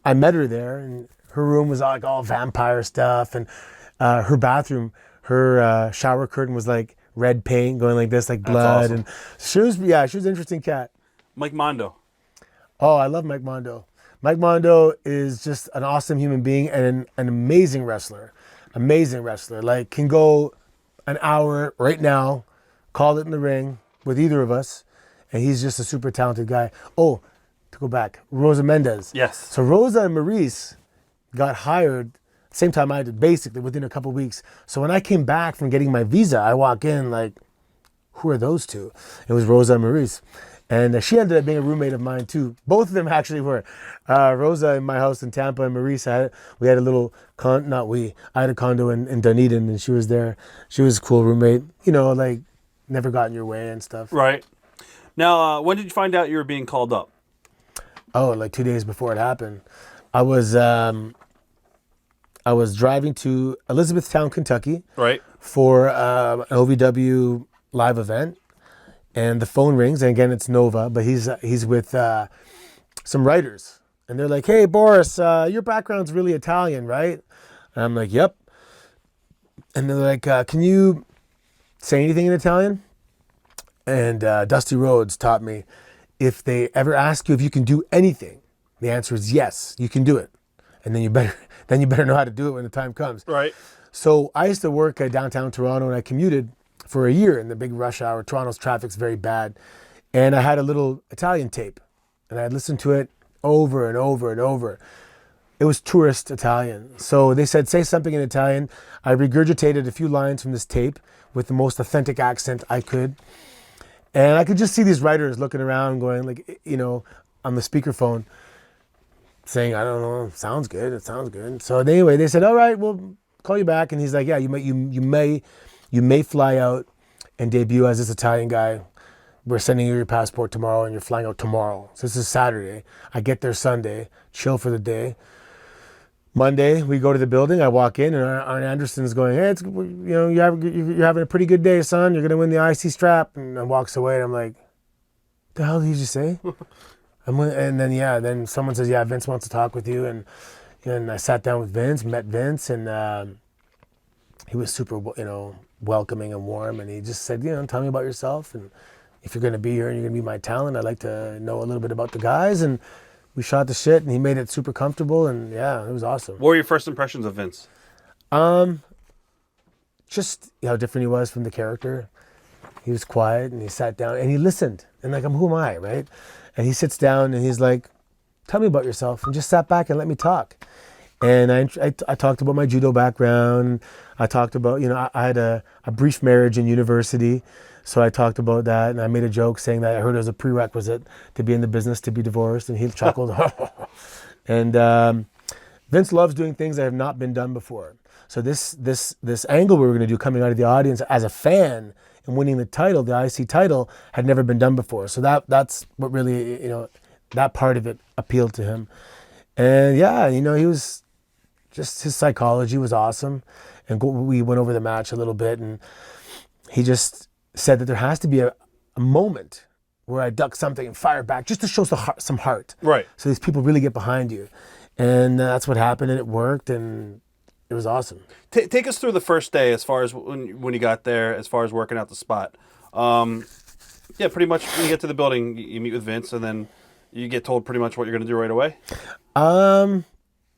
I met her there, and her room was like all vampire stuff, and her bathroom. Her shower curtain was like red paint going like this, like blood. Awesome. And she was an interesting cat. Mike Mondo. Oh, I love Mike Mondo. Mike Mondo is just an awesome human being and an amazing wrestler. Amazing wrestler. Like, can go an hour right now, call it in the ring with either of us, and he's just a super talented guy. Oh, to go back, Rosa Mendez. Yes. So Rosa and Maurice got hired same time I did, basically within a couple of weeks. So when I came back from getting my visa, I walk in like, who are those two? It was Rosa and Maurice. And she ended up being a roommate of mine too. Both of them actually were. Rosa in my house in Tampa, and Maurice, we had a little, I had a condo in Dunedin, and she was there. She was a cool roommate. You know, like, never got in your way and stuff. Right. Now, when did you find out you were being called up? Oh, like 2 days before it happened. I was driving to Elizabethtown, Kentucky, Right. for an OVW live event, and the phone rings, and again it's Nova, but he's with some writers, and they're like, "Hey, Boris, your background's really Italian, right?" And I'm like, "Yep." And they're like, "Can you say anything in Italian?" And Dusty Rhodes taught me, if they ever ask you if you can do anything, the answer is yes, you can do it, and then you better know how to do it when the time comes. Right. So I used to work at downtown Toronto, and I commuted for a year in the big rush hour. Toronto's traffic's very bad. And I had a little Italian tape, and I'd listen to it over and over and over. It was tourist Italian. So they said, say something in Italian. I regurgitated a few lines from this tape with the most authentic accent I could. And I could just see these writers looking around going, like, you know, on the speakerphone, saying, I don't know, it sounds good. So anyway, they said, all right, we'll call you back. And he's like, yeah, you may fly out and debut as this Italian guy. We're sending you your passport tomorrow, and you're flying out tomorrow. So this is Saturday. I get there Sunday, chill for the day. Monday, we go to the building. I walk in, and Arn Anderson's going, hey, you're having a pretty good day, son. You're going to win the IC strap. And I walks away, and I'm like, the hell did you just say? And then someone says, yeah, Vince wants to talk with you. And I sat down with Vince, met Vince, and he was super, welcoming and warm. And he just said, tell me about yourself. And if you're going to be here and you're going to be my talent, I'd like to know a little bit about the guys. And we shot the shit, and he made it super comfortable. And yeah, it was awesome. What were your first impressions of Vince? Just how different he was from the character. He was quiet, and he sat down, and he listened. And like, who am I, right? And he sits down, and he's like, tell me about yourself, and just sat back and let me talk. And I talked about my judo background. I talked about, I had a brief marriage in university. So I talked about that, and I made a joke saying that I heard it was a prerequisite to be in the business to be divorced, and he chuckled. And Vince loves doing things that have not been done before. So this angle we were going to do coming out of the audience as a fan and winning the title, the IC title, had never been done before. So that's what really, that part of it appealed to him. And yeah, he was just his psychology was awesome. And we went over the match a little bit, and he just said that there has to be a moment where I duck something and fire back just to show some heart. Right. So these people really get behind you. And that's what happened, and it worked, and it was awesome. Take us through the first day as far as when you got there, as far as working out the spot. Yeah, pretty much when you get to the building, you meet with Vince, and then you get told pretty much what you're going to do right away?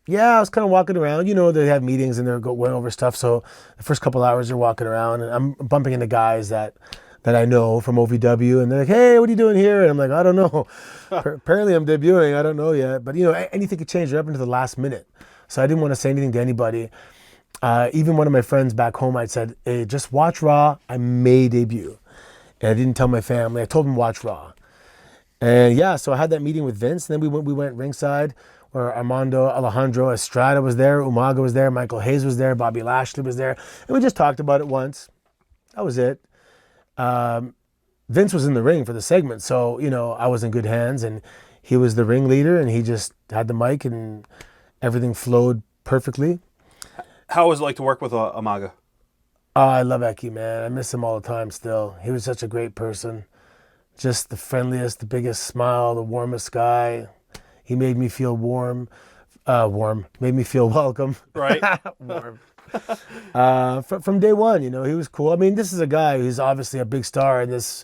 Yeah, I was kind of walking around. They have meetings and they're going over stuff. So the first couple hours they're walking around, and I'm bumping into guys that I know from OVW, and they're like, "Hey, what are you doing here?" And I'm like, "I don't know. Apparently I'm debuting. I don't know yet." But anything could change. They're up into the last minute, so I didn't want to say anything to anybody. Even one of my friends back home, I said, "Hey, just watch Raw. I may debut," and I didn't tell my family. I told them watch Raw, and yeah, so I had that meeting with Vince, and then we went ringside. Where Armando Alejandro Estrada was there, Umaga was there, Michael Hayes was there, Bobby Lashley was there, and we just talked about it once. That was it. Vince was in the ring for the segment, so I was in good hands, and he was the ringleader, and he just had the mic, and everything flowed perfectly. How was it like to work with Umaga? Oh, I love Eki, man. I miss him all the time still. He was such a great person. Just the friendliest, the biggest smile, the warmest guy. He made me feel warm, made me feel welcome. Right. Warm. From day one, he was cool. I mean, this is a guy who's obviously a big star, and this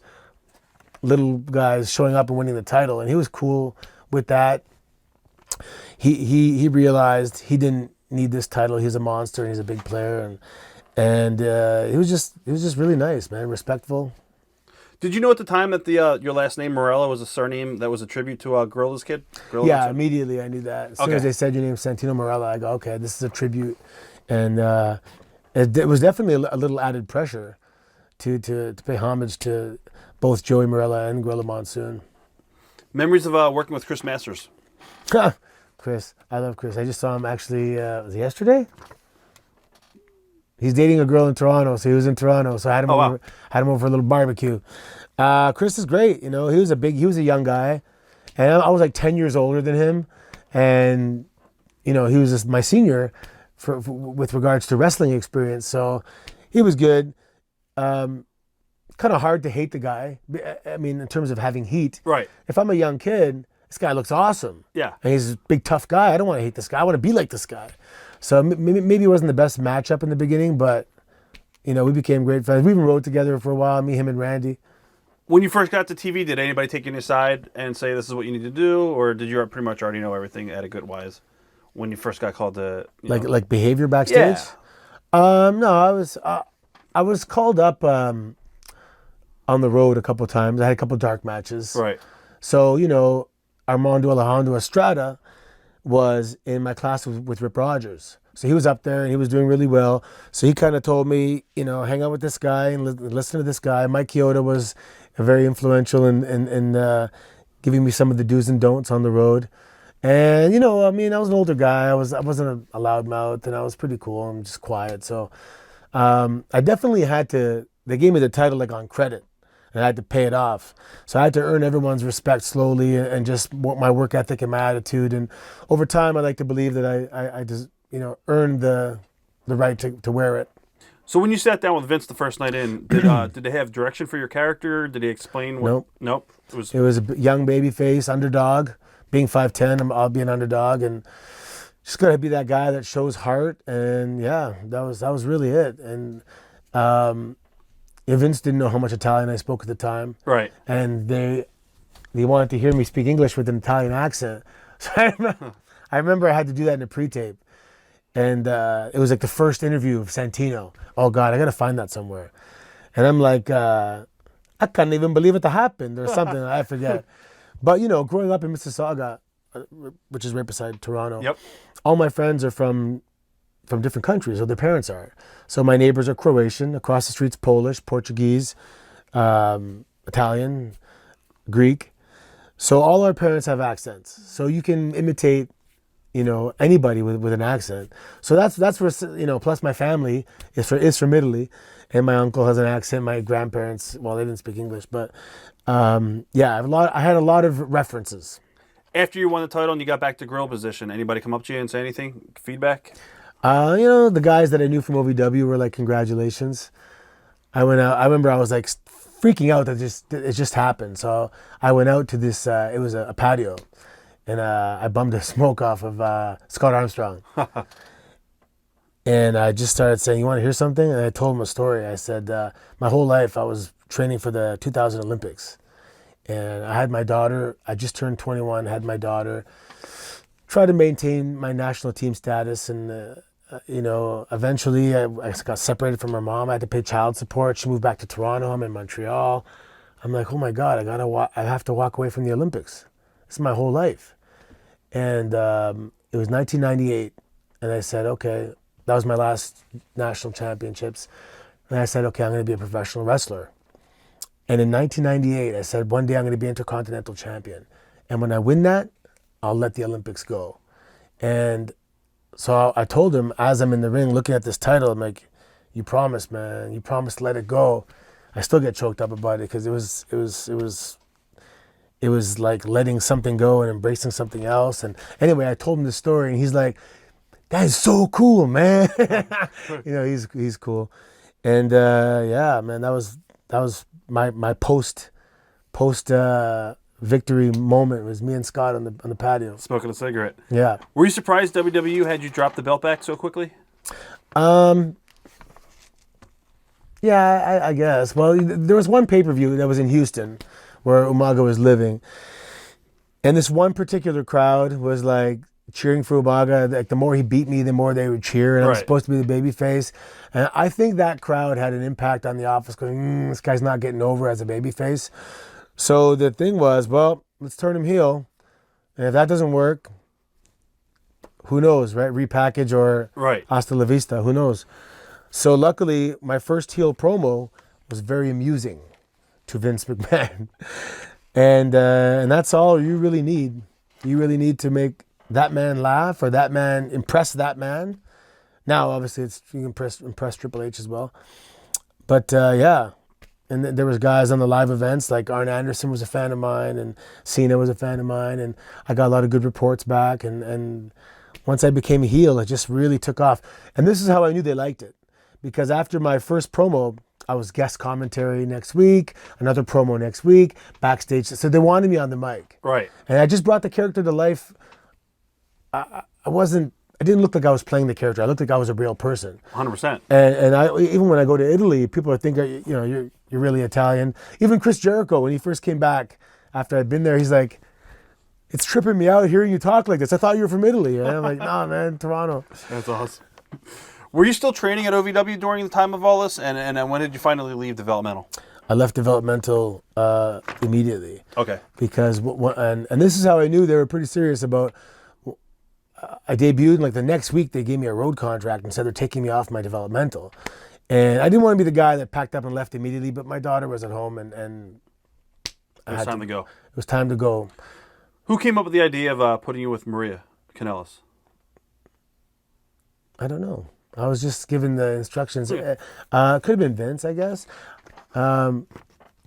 little guy is showing up and winning the title, and he was cool with that. He realized he didn't need this title. He's a monster, and he's a big player, and he was just really nice, man, respectful. Did you know at the time that your last name, Marella, was a surname that was a tribute to Gorilla's kid? Yeah, immediately I knew that. As soon as they said your name's Santino Marella, I go, okay, this is a tribute. And it was definitely a little added pressure to pay homage to both Joey Marella and Gorilla Monsoon. Memories of working with Chris Masters? Chris, I love Chris. I just saw him actually, was it yesterday? He's dating a girl in Toronto, so he was in Toronto. So I had him over for a little barbecue. Chris is great. He was a young guy, and I was like 10 years older than him, and he was just my senior with regards to wrestling experience. So he was good. Kind of hard to hate the guy. I mean, in terms of having heat. Right. If I'm a young kid, this guy looks awesome. Yeah. And he's a big tough guy. I don't want to hate this guy. I want to be like this guy. So maybe it wasn't the best matchup in the beginning, but, we became great friends. We even rode together for a while, me, him, and Randy. When you first got to TV, did anybody take you aside and say this is what you need to do, or did you pretty much already know everything at a good wise when you first got called to... Like behavior backstage? Yeah. No, I was called up on the road a couple of times. I had a couple of dark matches. Right. So, Armando Alejandro Estrada was in my class with Rip Rogers. So he was up there and he was doing really well. So he kind of told me, hang out with this guy and listen to this guy. Mike Chioda was very influential in giving me some of the do's and don'ts on the road. And, I was an older guy. I wasn't a loudmouth, and I was pretty cool. I'm just quiet. So I definitely they gave me the title like on credit. And I had to pay it off. So I had to earn everyone's respect slowly, and just my work ethic and my attitude. And over time, I like to believe that I just, earned the right to wear it. So when you sat down with Vince the first night in, did they have direction for your character? Did he explain what... Nope. It was a young baby face, underdog. Being 5'10", I'll be an underdog. And just got to be that guy that shows heart. And yeah, that was really it. And... Vince didn't know how much Italian I spoke at the time. Right. And they wanted to hear me speak English with an Italian accent. So I remember I had to do that in a pre-tape. And it was like the first interview of Santino. Oh, God, I got to find that somewhere. And I'm like, I can't even believe it happened or something. I forget. But, growing up in Mississauga, which is right beside Toronto, yep. All my friends are from different countries, or their parents are. So my neighbors are Croatian, across the street's Polish, Portuguese, Italian, Greek. So all our parents have accents. So you can imitate, anybody with an accent. So that's where, plus my family is from Italy, and my uncle has an accent. My grandparents, well, they didn't speak English, but I had a lot of references. After you won the title and you got back to grill position, anybody come up to you and say anything? Feedback? The guys that I knew from OVW were like, congratulations. I went out. I remember I was like freaking out that it just happened. So I went out to this. It was a patio, and I bummed a smoke off of Scott Armstrong. And I just started saying, "You want to hear something?" And I told him a story. I said, "My whole life I was training for the 2000 Olympics, and I had my daughter. I just turned 21. Had my daughter. Tried to maintain my national team status, and eventually I got separated from her mom. I had to pay child support. She moved back to Toronto. I'm in Montreal. I'm like, oh my God, I have to walk away from the Olympics. This is my whole life." And it was 1998, and I said, okay. That was my last national championships. And I said, okay, I'm going to be a professional wrestler. And in 1998, I said, one day I'm going to be Intercontinental champion. And when I win that, I'll let the Olympics go. And so I told him, as I'm in the ring looking at this title, I'm like, you promised, man. You promised to let it go. I still get choked up about it because it was like letting something go and embracing something else. And anyway, I told him the story, and he's like, that is so cool, man. He's cool. And man, that was my post victory moment. It was me and Scott on the patio Smoking a cigarette. Yeah. Were you surprised WWE had you drop the belt back so quickly? Yeah, I guess. Well, there was one pay-per-view that was in Houston where Umaga was living, and this one particular crowd was like cheering for Umaga. Like, the more he beat me, the more they would cheer, and I'm supposed to be the baby face. And I think that crowd had an impact on the office, going, this guy's not getting over as a baby face. So the thing was, well, let's turn him heel. And if that doesn't work, who knows, right? Repackage or hasta la vista, who knows? So luckily, my first heel promo was very amusing to Vince McMahon. And that's all you really need. You really need to make that man laugh, or that man impress that man. Now, obviously, you can impress Triple H as well. But yeah, and there was guys on the live events, like Arn Anderson was a fan of mine, and Cena was a fan of mine, and I got a lot of good reports back. And once I became a heel, it just really took off. And this is how I knew they liked it, because after my first promo, I was guest commentary next week, another promo next week, backstage. So they wanted me on the mic. Right. And I just brought the character to life. I didn't look like I was playing the character. I looked like I was a real person. 100%. And I, even when I go to Italy, people think, you're really Italian. Even Chris Jericho, when he first came back after I'd been there, he's like, it's tripping me out hearing you talk like this. I thought you were from Italy. And I'm like, nah, man, Toronto. That's awesome. Were you still training at OVW during the time of all this? And when did you finally leave developmental? I left developmental immediately. Okay. Because, and this is how I knew they were pretty serious about. I debuted, and like the next week they gave me a road contract and said they're taking me off my developmental. And I didn't want to be the guy that packed up and left immediately, but my daughter was at home, and it was time to go. It was time to go. Who came up with the idea of putting you with Maria Kanellis? I don't know. I was just given the instructions. Could have been Vince, I guess. Yeah,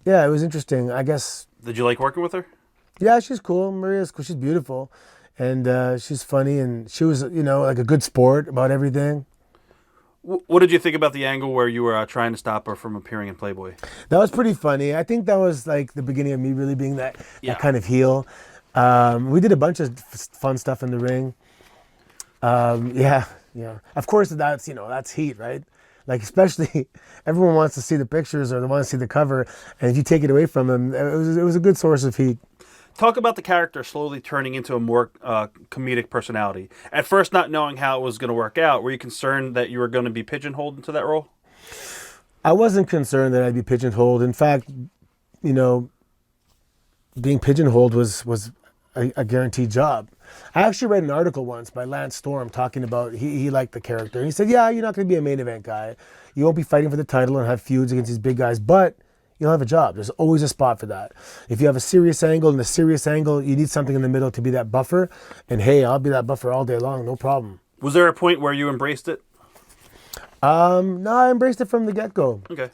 it was interesting, I guess. Did you like working with her? Yeah, she's cool. Maria's cool. She's beautiful. And she's funny, and she was, like a good sport about everything. What did you think about the angle where you were trying to stop her from appearing in Playboy? That was pretty funny. I think that was like the beginning of me really being that kind of heel. We did a bunch of fun stuff in the ring. Yeah. Of course, that's heat, right? Like, especially, everyone wants to see the pictures or they want to see the cover, and if you take it away from them, it was a good source of heat. Talk about the character slowly turning into a more comedic personality. At first, not knowing how it was going to work out, were you concerned that you were going to be pigeonholed into that role? I wasn't concerned that I'd be pigeonholed. In fact, being pigeonholed was a guaranteed job. I actually read an article once by Lance Storm talking about he liked the character. And he said, yeah, you're not going to be a main event guy. You won't be fighting for the title and have feuds against these big guys, but you'll have a job. There's always a spot for that. If you have a serious angle, you need something in the middle to be that buffer. And hey, I'll be that buffer all day long, no problem. Was there a point where you embraced it? No, I embraced it from the get-go. Okay.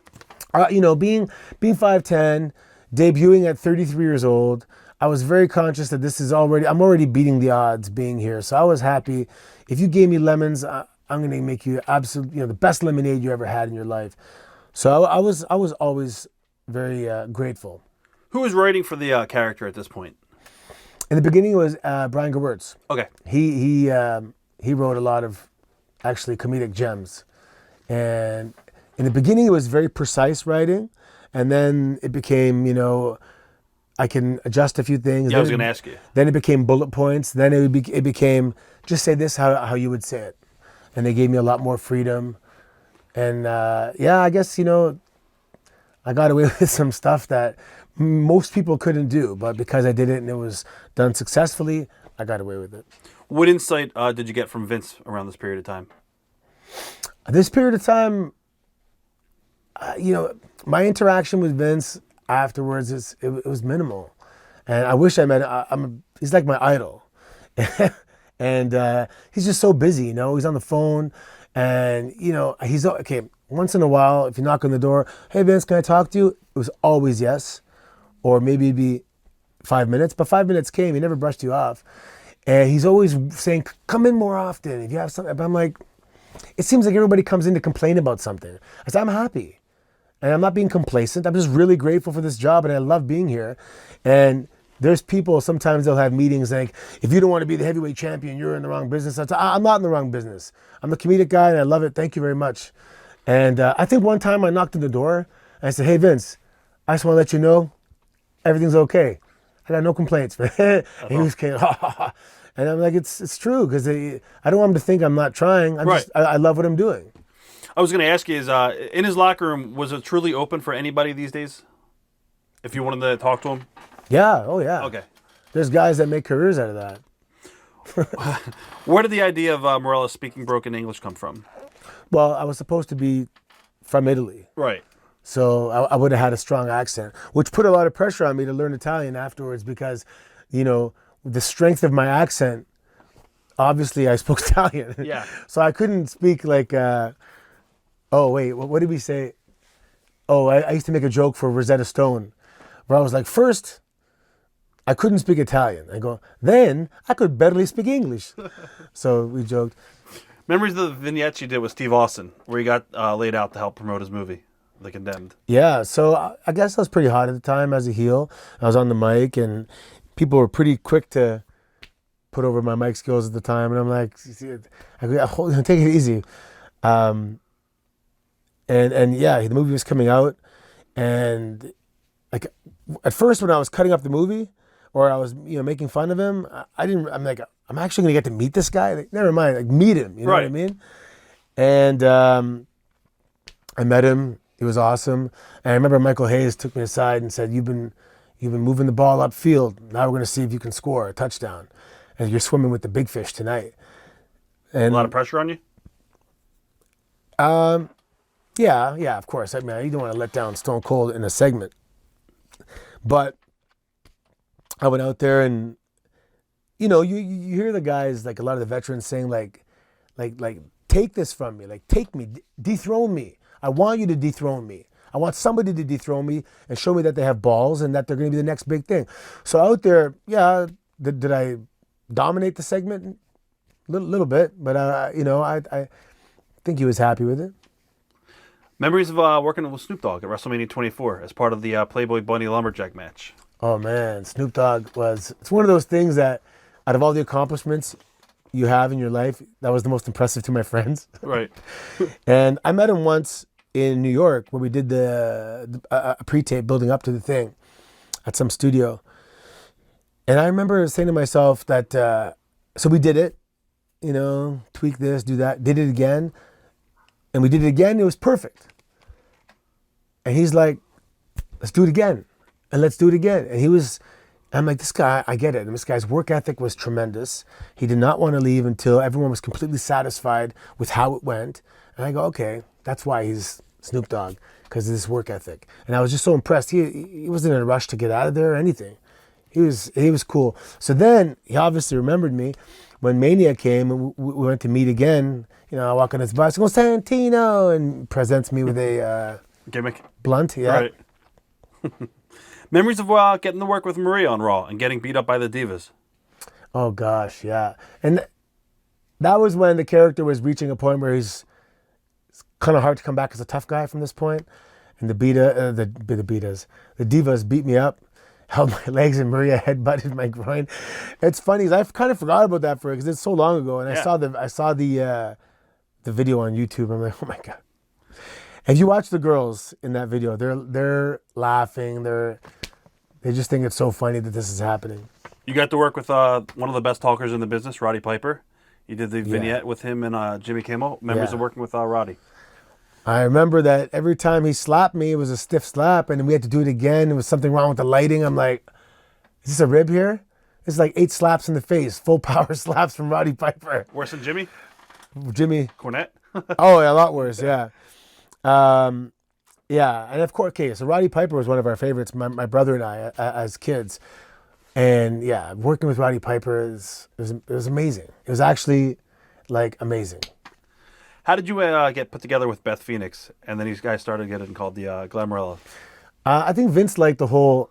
Being 5'10", debuting at 33 years old, I was very conscious that I'm already beating the odds being here. So I was happy. If you gave me lemons, I'm gonna make you absolute, the best lemonade you ever had in your life. So I was always very grateful. Who was writing for the character at this point? In the beginning, it was Brian Gewirtz. Okay. He wrote a lot of actually comedic gems, and in the beginning it was very precise writing, and then it became I can adjust a few things. Yeah, I was going to ask you. Then it became bullet points. Then it became just say this how you would say it, and they gave me a lot more freedom. And I guess I got away with some stuff that most people couldn't do, but because I did it and it was done successfully, I got away with it. What insight did you get from Vince around this period of time? This period of time, my interaction with Vince afterwards it was minimal, and I wish I met. He's like my idol, and he's just so busy. He's on the phone, and he's okay. Once in a while, if you knock on the door, hey Vince, can I talk to you? It was always yes, or maybe it'd be 5 minutes. But 5 minutes came, he never brushed you off, and he's always saying, "Come in more often if you have something." But I'm like, it seems like everybody comes in to complain about something. I said, I'm happy. And I'm not being complacent. I'm just really grateful for this job, and I love being here. And there's people, sometimes they'll have meetings like, if you don't want to be the heavyweight champion, you're in the wrong business. I'm not in the wrong business. I'm a comedic guy, and I love it. Thank you very much. And I think one time I knocked on the door, and I said, hey, Vince, I just want to let you know everything's okay. I got no complaints. And he was kidding. And I'm like, it's true, because I don't want him to think I'm not trying. I love what I'm doing. I was going to ask you, in his locker room, was it truly open for anybody these days? If you wanted to talk to him? Yeah, oh yeah. Okay. There's guys that make careers out of that. Where did the idea of Marella speaking broken English come from? Well, I was supposed to be from Italy. Right. So I would have had a strong accent, which put a lot of pressure on me to learn Italian afterwards because, the strength of my accent, obviously I spoke Italian. Yeah. So I couldn't speak like, what did we say? Oh, I used to make a joke for Rosetta Stone where I was like, first, I couldn't speak Italian. I go, then I could barely speak English. So we joked. Memories of the vignettes you did with Steve Austin, where he got laid out to help promote his movie, The Condemned. Yeah, so I guess I was pretty hot at the time as a heel. I was on the mic, and people were pretty quick to put over my mic skills at the time. And I'm like, take it easy. And yeah, the movie was coming out, and like at first when I was cutting up the movie, or I was making fun of him, I'm like, I'm actually gonna get to meet this guy. Like, never mind, like meet him. You know what I mean? And I met him. He was awesome. And I remember Michael Hayes took me aside and said, "You've been moving the ball upfield. Now we're gonna see if you can score a touchdown. And you're swimming with the big fish tonight." And a lot of pressure on you? Yeah, of course. I mean, you don't want to let down Stone Cold in a segment. But I went out there, and you hear the guys, like a lot of the veterans saying like take this from me, like take me, dethrone me. I want you to dethrone me. I want somebody to dethrone me and show me that they have balls and that they're going to be the next big thing. So out there, yeah, did I dominate the segment? Little bit, but I think he was happy with it. Memories of working with Snoop Dogg at WrestleMania 24 as part of the Playboy Bunny Lumberjack match. Oh man, Snoop Dogg it's one of those things that out of all the accomplishments you have in your life, that was the most impressive to my friends. Right. And I met him once in New York where we did the pre-tape building up to the thing at some studio. And I remember saying to myself that, so we did it, tweak this, do that, did it again. And we did it again, it was perfect. And he's like, let's do it again. And let's do it again. And I'm like, this guy, I get it. And this guy's work ethic was tremendous. He did not want to leave until everyone was completely satisfied with how it went. And I go, okay, that's why he's Snoop Dogg, because of this work ethic. And I was just so impressed. He wasn't in a rush to get out of there or anything. He was cool. So then he obviously remembered me. When Mania came and we went to meet again, I walk on his bus, I go, Santino, and presents me with a gimmick blunt. Yeah. Right. Memories of getting to work with Maria on Raw and getting beat up by the Divas. Oh gosh, yeah. And that was when the character was reaching a point where it's kind of hard to come back as a tough guy from this point. And the divas beat me up, held my legs, and Maria headbutted my groin. It's funny, 'cause I've kind of forgot about that because it's so long ago. And I saw the video on YouTube. I'm like, oh my God. If you watch the girls in that video, they're laughing. They just think it's so funny that this is happening. You got to work with one of the best talkers in the business, Roddy Piper. You did the vignette with him and Jimmy Kimmel. Members of working with Roddy. I remember that every time he slapped me, it was a stiff slap, and we had to do it again. There was something wrong with the lighting. I'm like, is this a rib here? It's like 8 slaps in the face, full power slaps from Roddy Piper. Worse than Jimmy? Jimmy. Cornette? Oh, yeah, a lot worse, yeah. And of course, so Roddy Piper was one of our favorites, my brother and I, as kids. And yeah, working with Roddy Piper it was amazing. It was actually like amazing. How did you get put together with Beth Phoenix, and then these guys started getting called the Glamarella? I think Vince liked the whole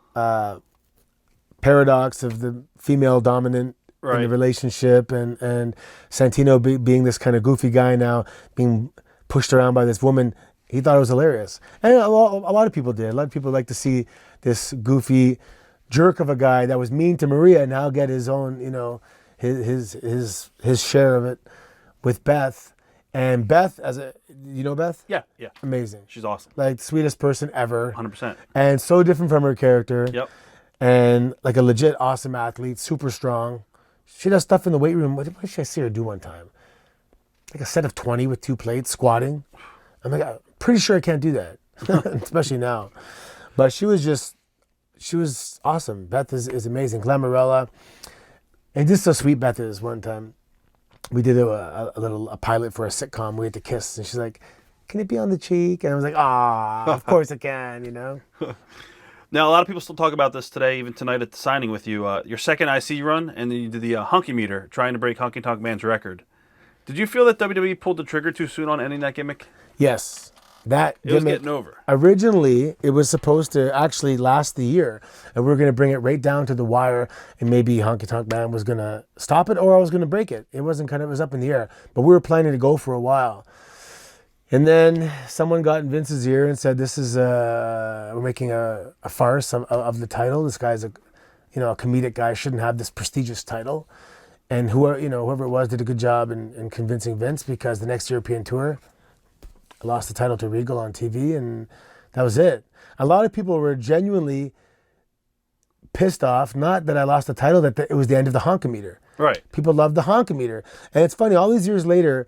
paradox of the female dominant in the relationship, and Santino being this kind of goofy guy now, being pushed around by this woman. He thought it was hilarious, and a lot of people did. A lot of people like to see this goofy jerk of a guy that was mean to Maria now get his own, his share of it with Beth. And Beth, Beth? Yeah. Amazing. She's awesome. Like, the sweetest person ever. 100%. And so different from her character. Yep. And like a legit awesome athlete, super strong. She does stuff in the weight room. What did I see her do one time? Like a set of 20 with 2 plates, squatting. I'm like, I'm pretty sure I can't do that, especially now. But she was awesome. Beth is amazing. Glamarella. And just so sweet Beth is one time. We did a pilot for a sitcom. We had to kiss, and she's like, "Can it be on the cheek?" And I was like, of course it can, Now, a lot of people still talk about this today, even tonight at the signing with you. Your second IC run, and then you did the Hunky Meter, trying to break Honky Tonk Man's record. Did you feel that WWE pulled the trigger too soon on ending that gimmick? Yes. It was getting over. Originally, it was supposed to actually last the year, and we were going to bring it right down to the wire, and maybe Honky Tonk Man was going to stop it, or I was going to break it. It was up in the air, but we were planning to go for a while. And then someone got in Vince's ear and said, "This is we're making a farce of the title. This guy's a comedic guy, shouldn't have this prestigious title." And whoever it was did a good job in convincing Vince, because the next European tour, I lost the title to Regal on TV, and that was it. A lot of people were genuinely pissed off, not that I lost the title, that it was the end of the Honkometer. Right. People loved the Honkometer. And it's funny, all these years later,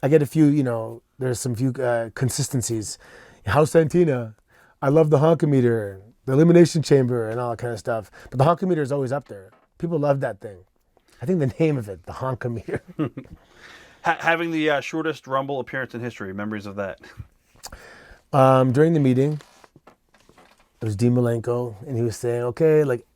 I get a few, there's some few consistencies. House Santina, I love the Honkometer, the Elimination Chamber, and all that kind of stuff. But the Honkometer is always up there. People love that thing. I think the name of it, the Honkometer. Having the shortest Rumble appearance in history, memories of that? During the meeting, it was Dean Malenko, and he was saying, okay, like,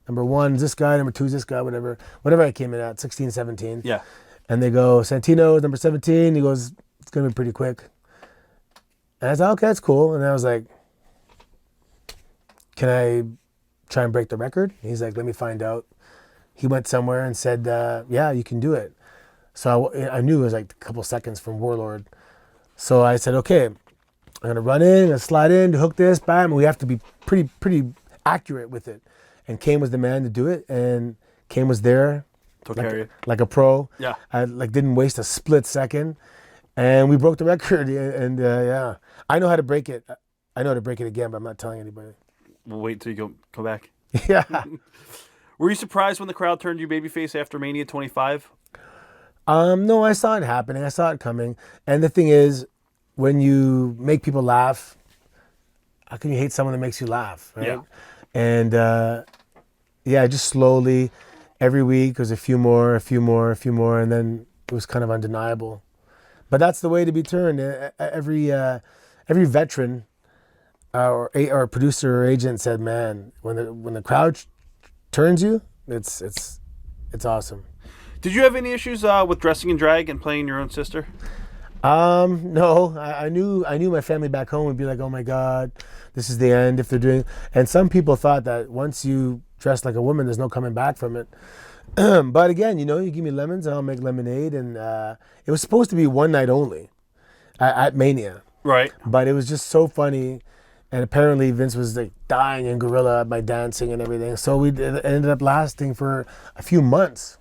number 1 is this guy, number 2 is this guy, whatever I came in at, 16, 17. Yeah. And they go, Santino, number 17. He goes, it's going to be pretty quick. And I said, okay, that's cool. And I was like, can I try and break the record? And he's like, let me find out. He went somewhere and said, yeah, you can do it. So I knew it was like a couple seconds from Warlord. So I said, okay, I'm going to run in, slide in, hook this, bam. And we have to be pretty accurate with it. And Kane was the man to do it. And Kane was there. Took care of you. Like a pro. Yeah. I didn't waste a split second. And we broke the record. And yeah, I know how to break it. I know how to break it again, but I'm not telling anybody. We'll wait until you go back. Yeah. Were you surprised when the crowd turned you babyface after Mania 25? No, I saw it happening. I saw it coming. And the thing is, when you make people laugh, how can you hate someone that makes you laugh, right? Yeah. And just slowly, every week, there was a few more, and then it was kind of undeniable. But that's the way to be turned. Every veteran or producer or agent said, "Man, when the crowd turns you, it's awesome." Did you have any issues with dressing in drag and playing your own sister? No. I knew my family back home would be like, "Oh my God, this is the end." If they're doing, and some people thought that once you dress like a woman, there's no coming back from it. But again, you give me lemons, and I'll make lemonade. And it was supposed to be one night only at Mania, Right. but it was just so funny. And apparently Vince was like dying in Gorilla at my dancing and everything. So it ended up lasting for a few months.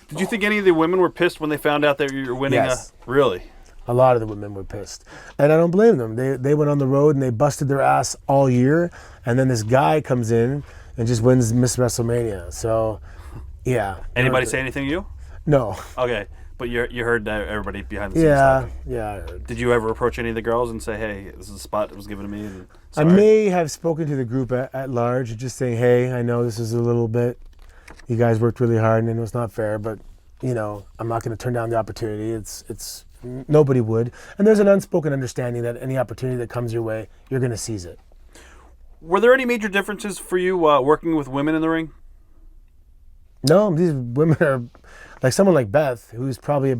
Did you think any of the women were pissed when they found out that you were winning? Yes. Really? A lot of the women were pissed. And I don't blame them. They went on the road and they busted their ass all year. And then this guy comes in and just wins Miss WrestleMania. So, yeah. Anybody say anything to you? No. Okay. But you heard everybody behind the scenes Yeah, talking. yeah, I heard. Did you ever approach any of the girls and say, hey, this is a spot that was given to me? And I may have spoken to the group at large, just saying, hey, I know this is a little bit, you guys worked really hard and it was not fair, but, I'm not going to turn down the opportunity. It's nobody would. And there's an unspoken understanding that any opportunity that comes your way, you're going to seize it. Were there any major differences for you working with women in the ring? No, these women are like someone like Beth, who's probably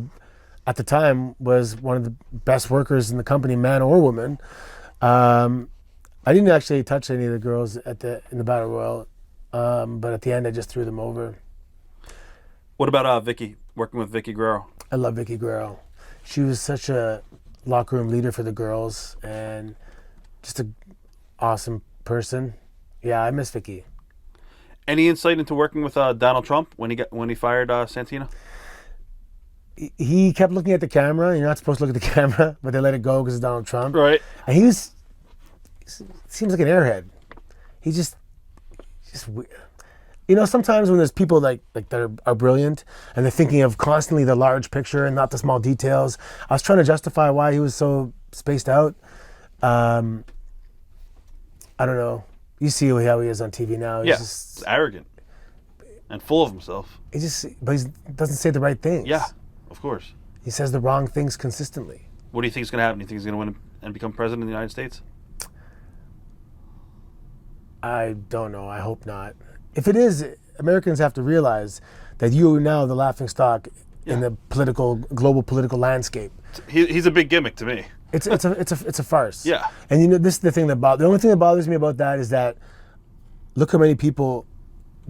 at the time was one of the best workers in the company, man or woman. I didn't actually touch any of the girls in the Battle Royal, but at the end I just threw them over. What about Vicky, working with Vicky Guerrero? I love Vicky Guerrero. She was such a locker room leader for the girls and just an awesome person. Yeah, I miss Vicky. Any insight into working with Donald Trump when he fired Santino? He kept looking at the camera. You're not supposed to look at the camera, but they let it go because it's Donald Trump. Right. And he seems like an airhead. He just sometimes when there's people like that are brilliant and they're thinking of constantly the large picture and not the small details. I was trying to justify why he was so spaced out. I don't know. You see how he is on TV now. He's just arrogant and full of himself. But he doesn't say the right things. Yeah, of course. He says the wrong things consistently. What do you think is going to happen? Do you think he's going to win and become president of the United States? I don't know. I hope not. If it is, Americans have to realize that you are now the laughingstock in the global political landscape. He's a big gimmick to me. It's a farce. Yeah. And this is the thing the only thing that bothers me about that is that look how many people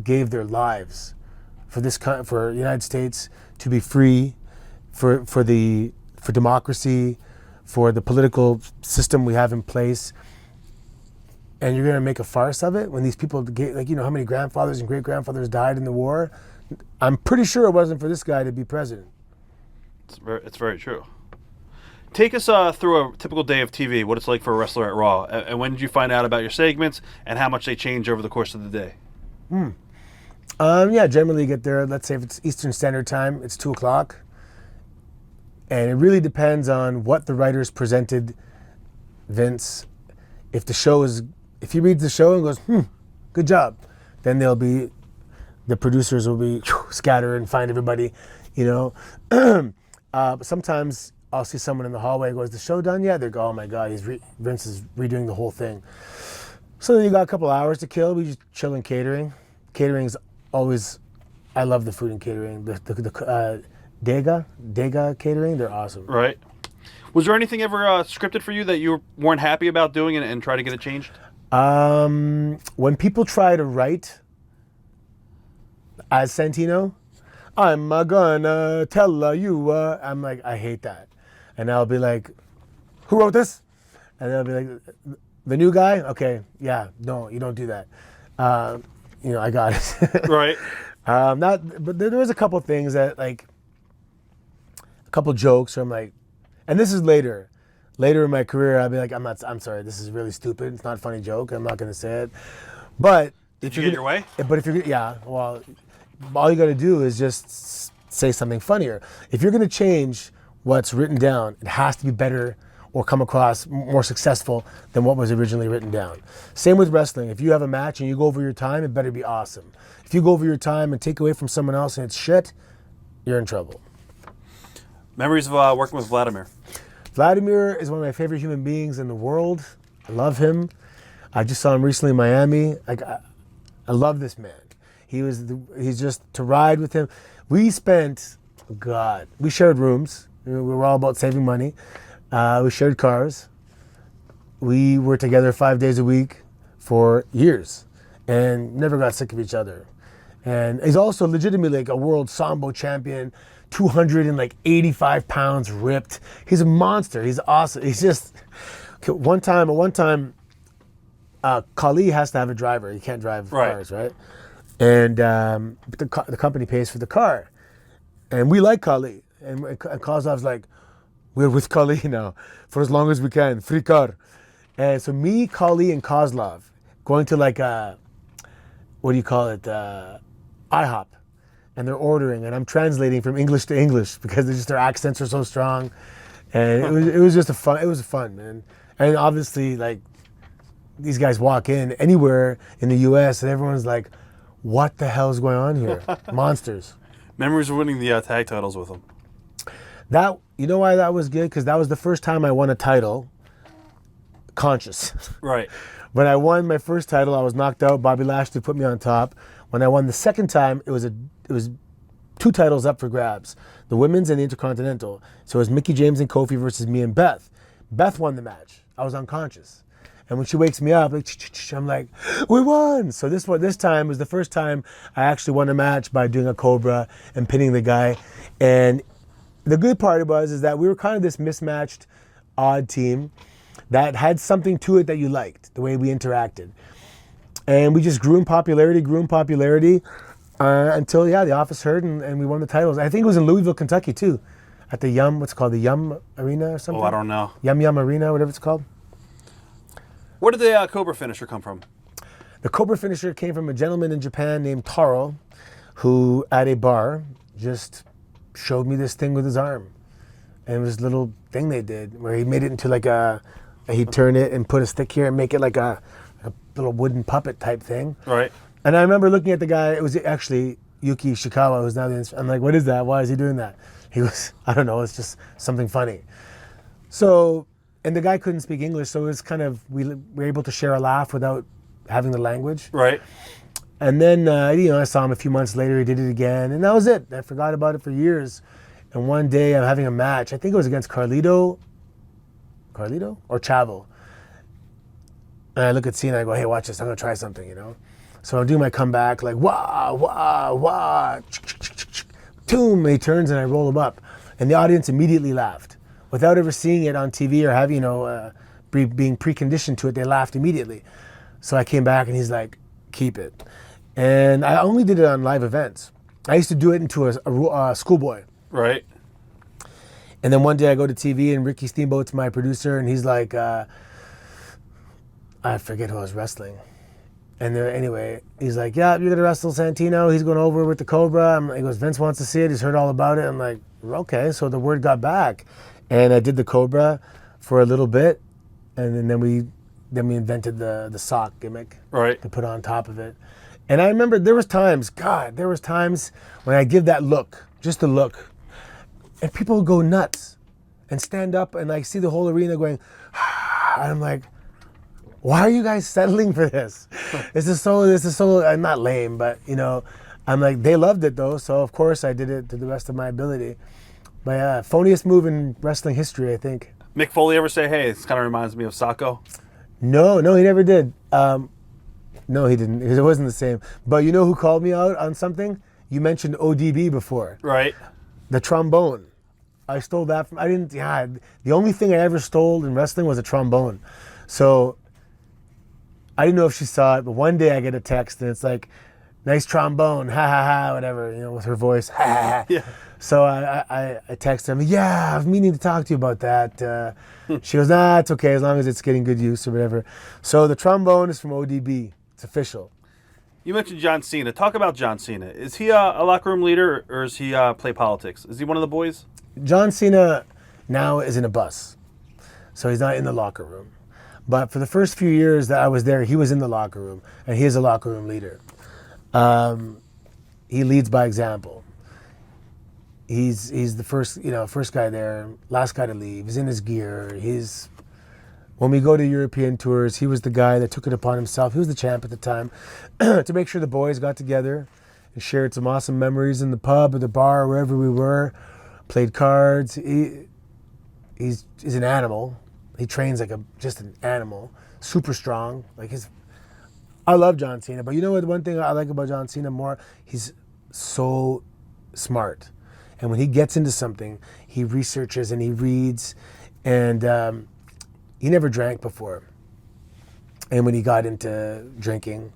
gave their lives for the United States to be free, for democracy, for the political system we have in place. And you're going to make a farce of it when these people how many grandfathers and great grandfathers died in the war? I'm pretty sure it wasn't for this guy to be president. It's very true. Take us through a typical day of TV, what it's like for a wrestler at Raw, and when did you find out about your segments and how much they change over the course of the day? Generally you get there, let's say if it's Eastern Standard Time, it's 2 o'clock. And it really depends on what the writers presented Vince. If he reads the show and goes, good job, then the producers will be scatter and find everybody, But sometimes I'll see someone in the hallway who goes, the show done yet? They go, oh my God, Vince is redoing the whole thing. So then you got a couple hours to kill. We just chill in catering. Catering's always, I love the food and catering. The Dega catering, they're awesome. Right. Was there anything ever scripted for you that you weren't happy about doing and try to get it changed? When people try to write as Santino, I'm gonna tell you, I'm like, I hate that. And I'll be like, who wrote this? And they'll be like, the new guy? Okay, yeah, no, you don't do that. I got it. Right. But there was a couple things that a couple jokes where I'm like, and this is later in my career, I'll be like, I'm sorry, this is really stupid. It's not a funny joke. I'm not going to say it. But did you get your way? But if you're, well, all you got to do is just say something funnier. If you're going to change what's written down, it has to be better or come across more successful than what was originally written down. Same with wrestling. If you have a match and you go over your time, it better be awesome. If you go over your time and take away from someone else and it's shit, you're in trouble. Memories of working with Vladimir. Vladimir is one of my favorite human beings in the world. I love him. I just saw him recently in Miami. I love this man. He's just to ride with him. We shared rooms. We were all about saving money. We shared cars. We were together 5 days a week for years and never got sick of each other. And he's also legitimately like a world Sambo champion, 285 pounds ripped. He's a monster. He's awesome. He's just, one time, Khali has to have a driver. He can't drive cars, right? And the company pays for the car. And we like Khali. And Kozlov's like, we're with Khali now for as long as we can. Free car. And so me, Khali, and Kozlov going to like what do you call it? IHOP. And they're ordering, and I'm translating from English to English because their accents are so strong. And it was fun, man. And obviously, like, these guys walk in anywhere in the U.S. and everyone's like, what the hell's going on here? Monsters. Memories of winning the tag titles with them. You know why that was good? Because that was the first time I won a title conscious. Right. When I won my first title, I was knocked out. Bobby Lashley put me on top. When I won the second time, it was 2 titles up for grabs, the women's and the Intercontinental. So it was Mickie James and Kofi versus me and Beth. Beth won the match. I was unconscious. And when she wakes me up, I'm like, we won! So this time was the first time I actually won a match by doing a Cobra and pinning the guy. And the good part is that we were kind of this mismatched, odd team that had something to it that you liked, the way we interacted. And we just grew in popularity, until, the office heard and we won the titles. I think it was in Louisville, Kentucky, too, at the what's it called, the Yum Arena or something? Oh, I don't know. Yum Arena, whatever it's called. Where did the Cobra finisher come from? The Cobra finisher came from a gentleman in Japan named Taro, who at a bar just showed me this thing with his arm. And it was this little thing they did where he made it into like he'd turn it and put a stick here and make it like a little wooden puppet type thing. Right. And I remember looking at the guy, it was actually Yuki Shikawa, who's now I'm like, what is that? Why is he doing that? He was, I don't know, it's just something funny. So, and the guy couldn't speak English, so it was kind of, we were able to share a laugh without having the language. Right. And then, I saw him a few months later, he did it again, and that was it. I forgot about it for years. And one day I'm having a match, I think it was against Carlito or Chavo. And I look at Cena, I go, hey, watch this, I'm gonna try something, So I'm doing my comeback, like, wah, wah, wah, toom, and he turns and I roll him up. And the audience immediately laughed. Without ever seeing it on TV or having, being preconditioned to it, they laughed immediately. So I came back and he's like, keep it. And I only did it on live events. I used to do it into a schoolboy. Right. And then one day I go to TV and Ricky Steamboat's my producer and he's like, I forget who I was wrestling. And anyway, he's like, yeah, you're going to wrestle Santino. He's going over with the Cobra. He goes, Vince wants to see it. He's heard all about it. I'm like, okay. So the word got back. And I did the Cobra for a little bit. And then we invented the sock gimmick. Right. To put on top of it. And I remember there was times when I give that look, just the look, and people would go nuts and stand up and like see the whole arena going, and I'm like, why are you guys settling for this? This is so, I'm not lame, but I'm like, they loved it though, so of course I did it to the best of my ability. But yeah, phoniest move in wrestling history, I think. Mick Foley ever say, hey, this kind of reminds me of Sacco? No, he never did. No, he didn't, because it wasn't the same. But you know who called me out on something? You mentioned ODB before. Right. The trombone. I stole that the only thing I ever stole in wrestling was a trombone. So I didn't know if she saw it, but one day I get a text and it's like, nice trombone, ha ha ha, whatever, with her voice, ha ha ha. Yeah. So I text her, yeah, I'm meaning to talk to you about that. She goes, nah, it's okay, as long as it's getting good use or whatever. So the trombone is from ODB. It's official. You mentioned John Cena. Talk about John Cena. Is he a locker room leader or does he play politics? Is he one of the boys? John Cena now is in a bus, so he's not in the locker room. But for the first few years that I was there, he was in the locker room, and he is a locker room leader. He leads by example. He's the first guy there, last guy to leave. He's in his gear. When we go to European tours, he was the guy that took it upon himself. He was the champ at the time to make sure the boys got together and shared some awesome memories in the pub or the bar, or wherever we were. Played cards. He's an animal. He trains like just an animal. Super strong. I love John Cena, but you know what? One thing I like about John Cena more, he's so smart. And when he gets into something, he researches and he reads. And he never drank before. And when he got into drinking,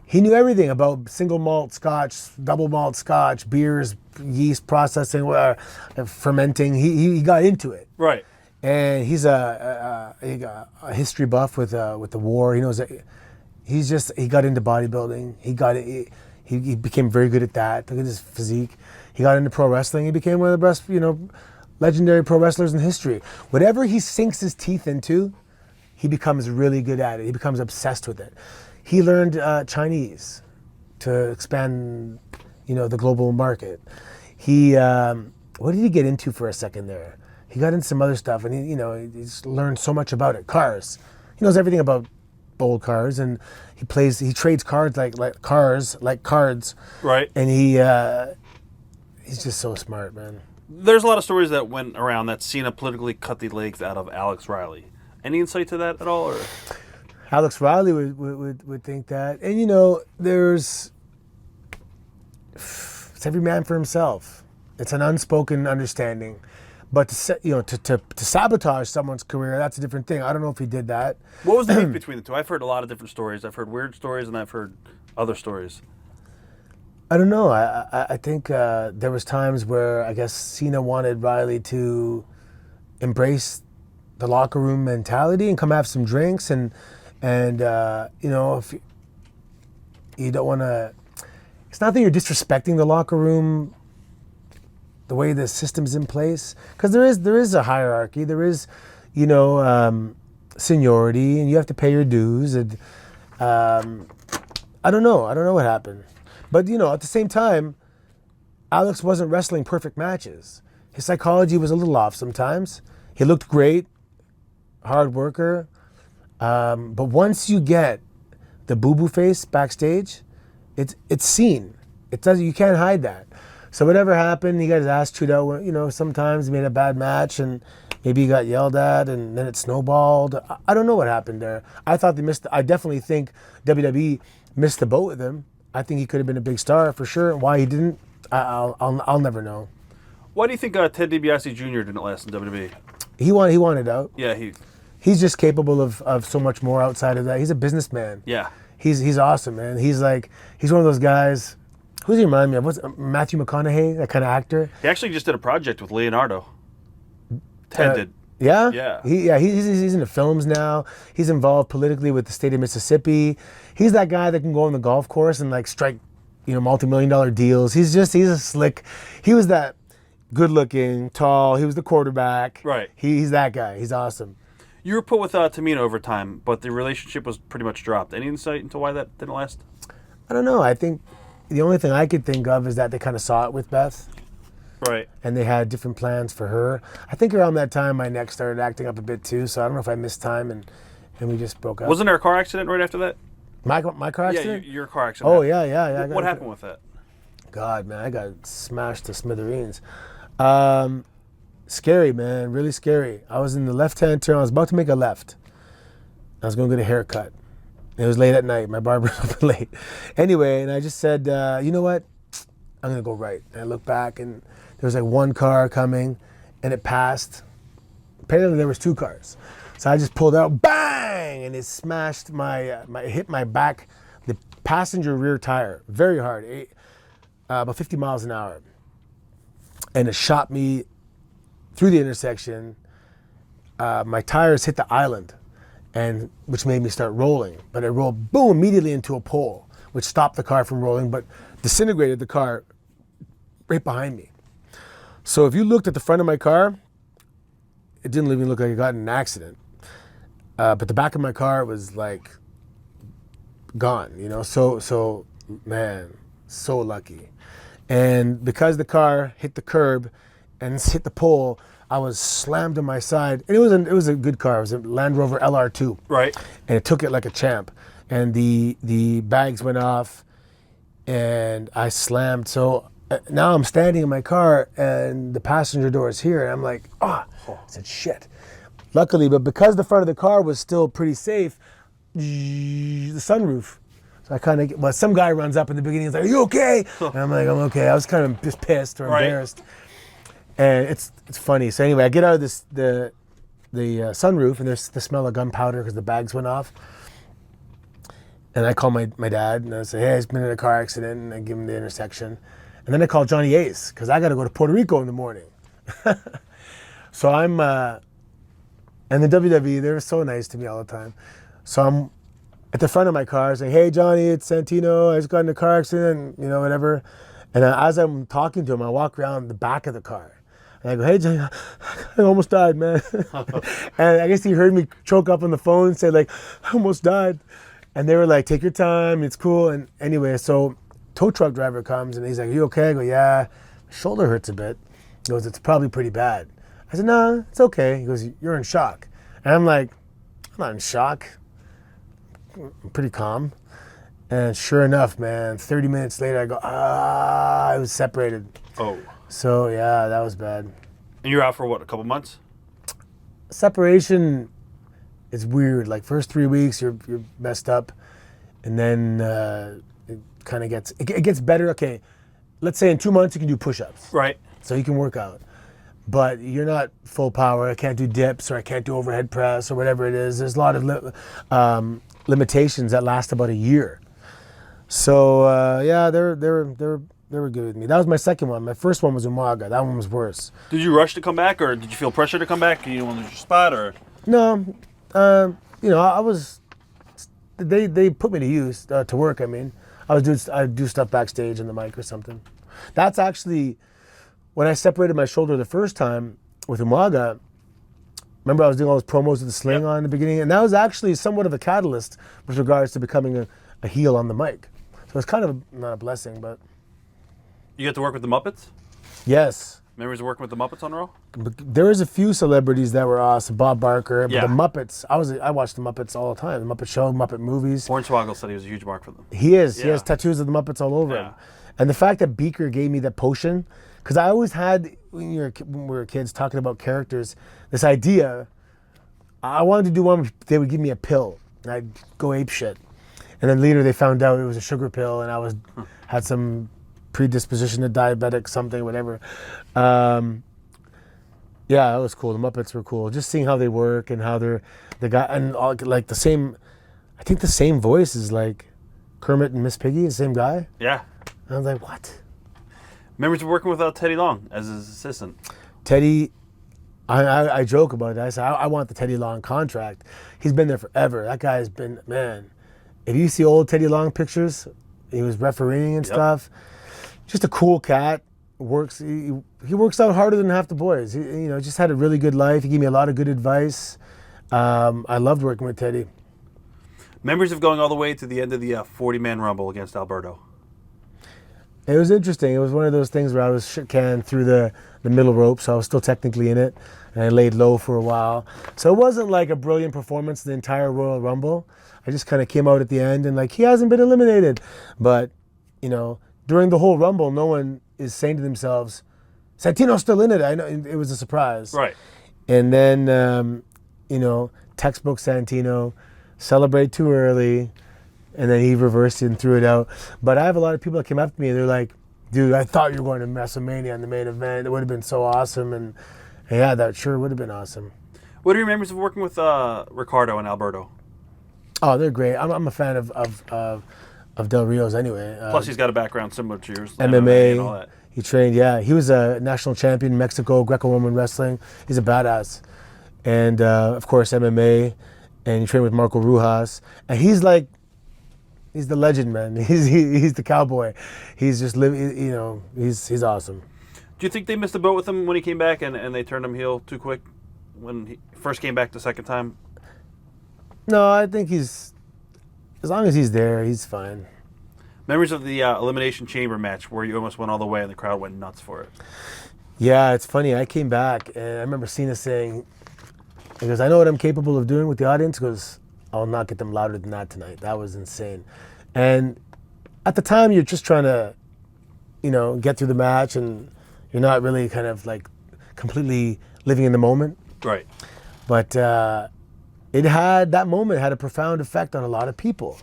he knew everything about single malt scotch, double malt scotch, beers, yeast processing, fermenting. He got into it. Right. And he's a history buff with the war. He knows that. He got into bodybuilding. He became very good at that. Look at his physique. He got into pro wrestling. He became one of the best, legendary pro wrestlers in history. Whatever he sinks his teeth into, he becomes really good at it. He becomes obsessed with it. He learned Chinese to expand, the global market. What did he get into for a second there? He got into some other stuff, and he's learned so much about it. Cars. He knows everything about old cars, and he trades cards like cards. Right. And he's just so smart, man. There's a lot of stories that went around that Cena politically cut the legs out of Alex Riley. Any insight to that at all? Or? Alex Riley would think that. And, it's every man for himself. It's an unspoken understanding. But to sabotage someone's career, that's a different thing. I don't know if he did that. What was the beef between the two? I've heard a lot of different stories. I've heard weird stories, and I've heard other stories. I don't know. I think there was times where I guess Cena wanted Riley to embrace the locker room mentality and come have some drinks and if you don't want to, it's not that you're disrespecting the locker room, the way the system's in place, because there is a hierarchy. There is, seniority, and you have to pay your dues. And I don't know what happened. But, at the same time, Alex wasn't wrestling perfect matches. His psychology was a little off sometimes. He looked great, hard worker. But once you get the boo-boo face backstage, it's seen. You can't hide that. So whatever happened, he got his ass chewed out. Sometimes he made a bad match, and maybe he got yelled at, and then it snowballed. I don't know what happened there. I definitely think WWE missed the boat with him. I think he could have been a big star for sure. Why he didn't, I'll never know. Why do you think Ted DiBiase Jr. didn't last in WWE? He wanted out. Yeah, he's just capable of so much more outside of that. He's a businessman. Yeah. He's awesome, man. He's one of those guys. Who does he remind me of? What's Matthew McConaughey, that kind of actor? He actually just did a project with Leonardo. Ted did. Yeah? Yeah. He's into films now. He's involved politically with the state of Mississippi. He's that guy that can go on the golf course and strike, multi-million-dollar deals. He's a slick. He was that good-looking, tall. He was the quarterback. Right. He's that guy. He's awesome. You were put with Tamina over time, but the relationship was pretty much dropped. Any insight into why that didn't last? I don't know. I think the only thing I could think of is that they kind of saw it with Beth. Right. And they had different plans for her. I think around that time my neck started acting up a bit too, so I don't know if I missed time and we just broke up. Wasn't there a car accident right after that? My car accident? Yeah, your car accident. Oh, yeah. What happened with that? God, man, I got smashed to smithereens. Scary, man, really scary. I was in the left-hand turn. I was about to make a left. I was going to get a haircut. It was late at night. My barber was open late. Anyway, and I just said, you know what? I'm going to go right. And I looked back, and there was one car coming, and it passed. Apparently, there was two cars. So I just pulled out, bang, and it smashed hit my back, the passenger rear tire, very hard, about 50 miles an hour. And it shot me through the intersection. My tires hit the island, which made me start rolling. But it rolled, boom, immediately into a pole, which stopped the car from rolling, but disintegrated the car right behind me. So if you looked at the front of my car, it didn't even look like I got in an accident. But the back of my car was gone, So man, so lucky. And because the car hit the curb and hit the pole, I was slammed on my side. And it was a good car. It was a Land Rover LR2. Right. And it took it like a champ. And the bags went off, and I slammed. So now I'm standing in my car, and the passenger door is here, and I'm like, I said, shit. Luckily, but because the front of the car was still pretty safe, the sunroof. So I kind of, some guy runs up in the beginning and is like, "Are you okay?" And I'm like, "I'm okay." I was kind of just pissed or embarrassed. And it's funny. So anyway, I get out of the sunroof, and there's the smell of gunpowder because the bags went off. And I call my dad, and I say, "Hey, I've been in a car accident," and I give him the intersection. And then I call Johnny Ace because I got to go to Puerto Rico in the morning. So I'm, and the WWE, they're so nice to me all the time. So I'm at the front of my car saying, "Hey, Johnny, it's Santino. I just got in a car accident," whatever. And as I'm talking to him, I walk around the back of the car. And I go, "Hey, Johnny, I almost died, man." And I guess he heard me choke up on the phone and say, like, "I almost died." And they were like, "Take your time. It's cool." And anyway, so tow truck driver comes, and he's like, "You okay?" I go, "Yeah, my shoulder hurts a bit." He goes, "It's probably pretty bad." I said, "No, it's okay." He goes, "You're in shock." And I'm like, "I'm not in shock. I'm pretty calm." And sure enough, man, 30 minutes later, I go, I was separated. Oh. So, yeah, that was bad. And you're out for what, a couple months? Separation is weird. Like, first 3 weeks, you're messed up. And then it kind of gets better. Okay, let's say in 2 months, you can do push-ups. Right. So you can work out. But you're not full power. I can't do dips, or I can't do overhead press, or whatever it is. There's a lot of limitations that last about a year. So yeah, they were good with me. That was my second one. My first one was Umaga. That one was worse. Did you rush to come back, or did you feel pressure to come back? You didn't want to lose your spot, or? No, I was. They put me to use to work. I mean, I'd do stuff backstage on the mic or something. That's actually when I separated my shoulder the first time with Umaga. Remember, I was doing all those promos with the sling on in the beginning, and that was actually somewhat of a catalyst with regards to becoming a heel on the mic. So it's kind of not a blessing, but. You get to work with the Muppets? Yes. Memories of working with the Muppets on Raw? There was a few celebrities that were awesome. Bob Barker, but Yeah. the Muppets. I watched the Muppets all the time. The Muppet Show, Muppet movies. Hornswoggle said he was a huge mark for them. He is. He Yeah. has tattoos of the Muppets all over Yeah. him. And the fact that Beaker gave me that potion, because I always had, when we were kids talking about characters, this idea, I wanted to do one where they would give me a pill, and I'd go ape shit. And then later they found out it was a sugar pill, and I had some predisposition to diabetic something, whatever. Yeah, that was cool. The Muppets were cool. Just seeing how they work and how the guy, and all, like the same, I think the same voice is like Kermit and Miss Piggy, the same guy. Yeah. And I was like, what? Memories of working with Teddy Long as his assistant. Teddy, I joke about it. I say, I want the Teddy Long contract. He's been there forever. That guy's been, man, if you see old Teddy Long pictures, he was refereeing and stuff. Just a cool cat. Works. He works out harder than half the boys. He, just had a really good life. He gave me a lot of good advice. I loved working with Teddy. Memories of going all the way to the end of the 40-man Rumble against Alberto. It was interesting. It was one of those things where I was shit canned through the middle rope, so I was still technically in it, and I laid low for a while. So it wasn't like a brilliant performance the entire Royal Rumble. I just kind of came out at the end and like, he hasn't been eliminated. But, during the whole Rumble, no one is saying to themselves, Santino's still in it. I know it was a surprise. Right. And then, textbook Santino, celebrate too early. And then he reversed it and threw it out. But I have a lot of people that came up to me and they're like, dude, I thought you were going to WrestleMania in the main event. It would have been so awesome. And yeah, that sure would have been awesome. What are your memories of working with Ricardo and Alberto? Oh, they're great. I'm a fan of Del Rio's anyway. Plus, he's got a background similar to yours. MMA. And all that. He trained, he was a national champion in Mexico, Greco-Roman wrestling. He's a badass. And, of course, MMA. And he trained with Marco Rujas. And he's the legend, man. He's the cowboy. He's just living, he's awesome. Do you think they missed the boat with him when he came back and they turned him heel too quick when he first came back the second time? No, I think as long as he's there, he's fine. Memories of the Elimination Chamber match where you almost went all the way and the crowd went nuts for it. Yeah, it's funny. I came back and I remember Cena saying, he goes, I know what I'm capable of doing with the audience. He goes, I'll not get them louder than that tonight. That was insane. And at the time, you're just trying to, get through the match and you're not really kind of like completely living in the moment. Right. But that moment had a profound effect on a lot of people.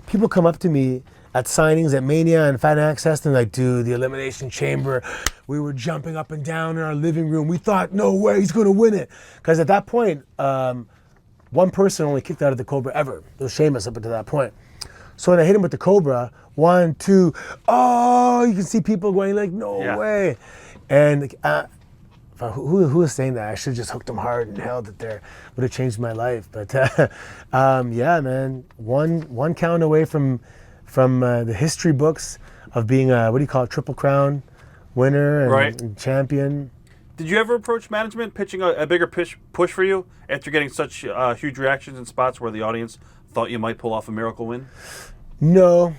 People come up to me at signings at Mania and Fan Access, and they're like, dude, the Elimination Chamber, we were jumping up and down in our living room. We thought, no way, he's going to win it. Because at that point, one person only kicked out of the Cobra ever. It was Sheamus up until that point. So when I hit him with the Cobra, 1, 2, oh, you can see people going like, no way. And who was saying that? I should have just hooked him hard and held it there. Would have changed my life. But yeah, man, one count away from the history books of being a Triple Crown winner and champion. Did you ever approach management pitching a bigger push for you after getting such huge reactions in spots where the audience thought you might pull off a miracle win? No,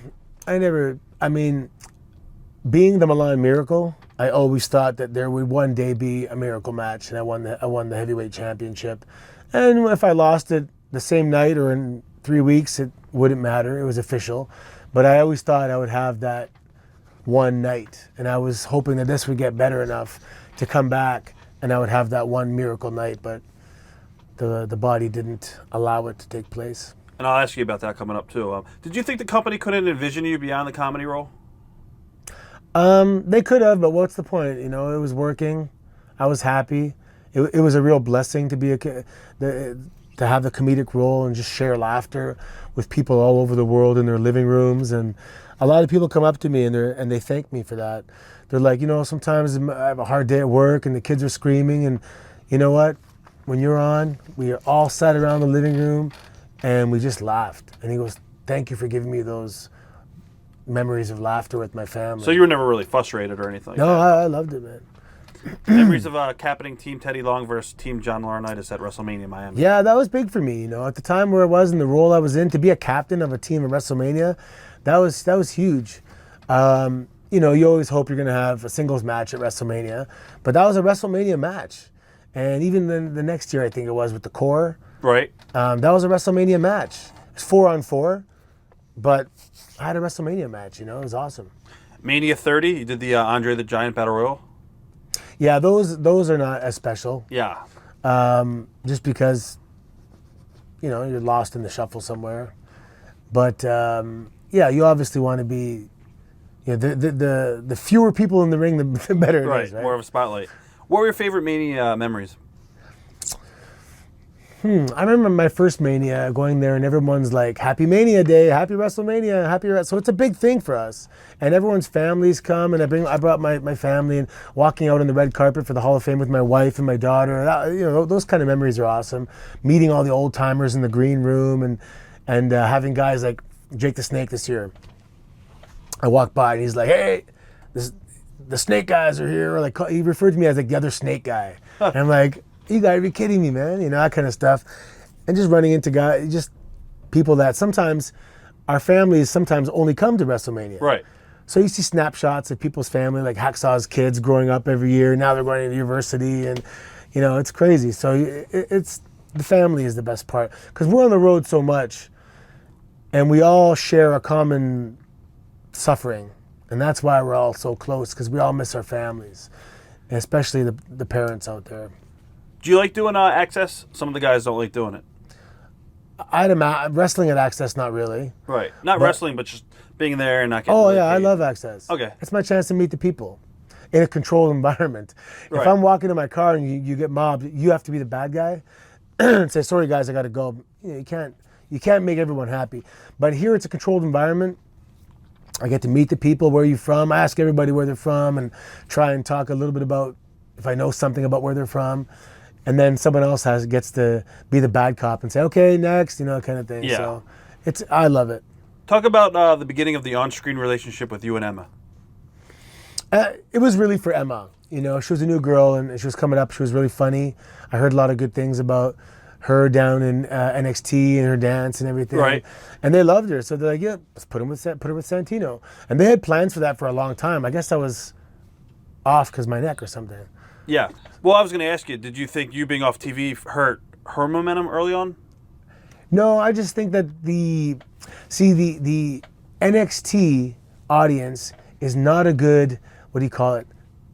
I never. I mean, being the Milan Miracle, I always thought that there would one day be a miracle match, and I won the heavyweight championship. And if I lost it the same night or in 3 weeks, it wouldn't matter. It was official. But I always thought I would have that one night, and I was hoping that this would get better enough to come back, and I would have that one miracle night. But the body didn't allow it to take place. And I'll ask you about that coming up too. Did you think the company couldn't envision you beyond the comedy role? They could have, but what's the point? You know, it was working. I was happy. It was a real blessing to be to have the comedic role and just share laughter with people all over the world in their living rooms. And a lot of people come up to me and they thank me for that. They're like, you know, sometimes I have a hard day at work and the kids are screaming, and you know what? When you're on, we are all sat around the living room and we just laughed. And he goes, thank you for giving me those memories of laughter with my family. So you were never really frustrated or anything? No, I loved it, man. Memories of captaining Team Teddy Long versus Team John Laurinaitis at WrestleMania Miami. Yeah, that was big for me. You know, at the time where I was in the role I was in, to be a captain of a team at WrestleMania, that was huge. You know, you always hope you're going to have a singles match at WrestleMania, but that was a WrestleMania match. And even the next year, I think it was, with the Core. Right. That was a WrestleMania match. It's 4-on-4, but I had a WrestleMania match, you know, it was awesome. Mania 30, you did the Andre the Giant Battle Royal? Yeah, those are not as special. Yeah. Just because, you know, you're lost in the shuffle somewhere. But yeah, you obviously want to be, you know, the fewer people in the ring, the better it is, right? More of a spotlight. What were your favorite Mania memories? I remember my first Mania, going there and everyone's like, Happy Mania Day, Happy WrestleMania, so it's a big thing for us. And everyone's families come, and I brought my family, and walking out on the red carpet for the Hall of Fame with my wife and my daughter. You know, those kind of memories are awesome. Meeting all the old timers in the green room, and having guys like Jake the Snake this year. I walked by and he's like, hey, the Snake guys are here. Or like, he referred to me as like the other Snake guy. And I'm like, you gotta be kidding me, man. You know, that kind of stuff. And just running into guys, just people that sometimes, our families sometimes only come to WrestleMania. Right. So you see snapshots of people's family, like Hacksaw's kids growing up every year. Now they're going to university, and you know, it's crazy. So it's the family is the best part, because we're on the road so much, and we all share a common suffering, and that's why we're all so close, because we all miss our families, and especially the parents out there. Do you like doing Access? Some of the guys don't like doing it. Wrestling at Access, not really. Right. Not wrestling, but just being there and not getting Oh, yeah, I love Access. Okay. It's my chance to meet the people in a controlled environment. Right. If I'm walking in my car and you get mobbed, you have to be the bad guy and say, sorry, guys, I got to go. You know, you can't make everyone happy. But here it's a controlled environment. I get to meet the people. Where are you from? I ask everybody where they're from and try and talk a little bit about, if I know something about where they're from. And then someone else gets to be the bad cop and say, okay, next, you know, kind of thing. Yeah. So I love it. Talk about the beginning of the on-screen relationship with you and Emma. It was really for Emma. You know, she was a new girl and she was coming up. She was really funny. I heard a lot of good things about her down in NXT and her dance and everything. Right. And they loved her. So they're like, yeah, let's put her with Santino. And they had plans for that for a long time. I guess I was off because my neck or something. Yeah. Well, I was going to ask you, did you think you being off TV hurt her momentum early on? No, I just think that the NXT audience is not a good, what do you call it,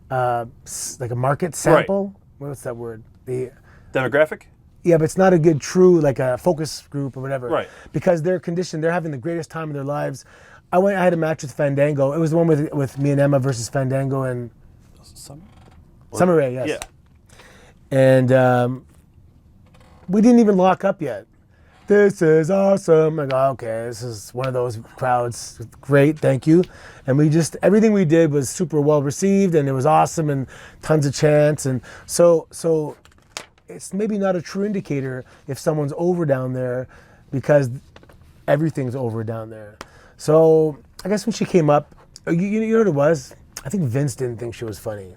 like a market sample? Right. What's that word? The demographic? Yeah, but it's not a good true, like a focus group or whatever. Right. Because they're conditioned, they're having the greatest time of their lives. I had a match with Fandango. It was the one with me and Emma versus Fandango and Summer Rae, yes. Yeah. And we didn't even lock up yet. This is awesome. I go, okay, this is one of those crowds. Great, thank you. And everything we did was super well received, and it was awesome, and tons of chants. And so it's maybe not a true indicator if someone's over down there, because everything's over down there. So I guess when she came up, you know what it was? I think Vince didn't think she was funny.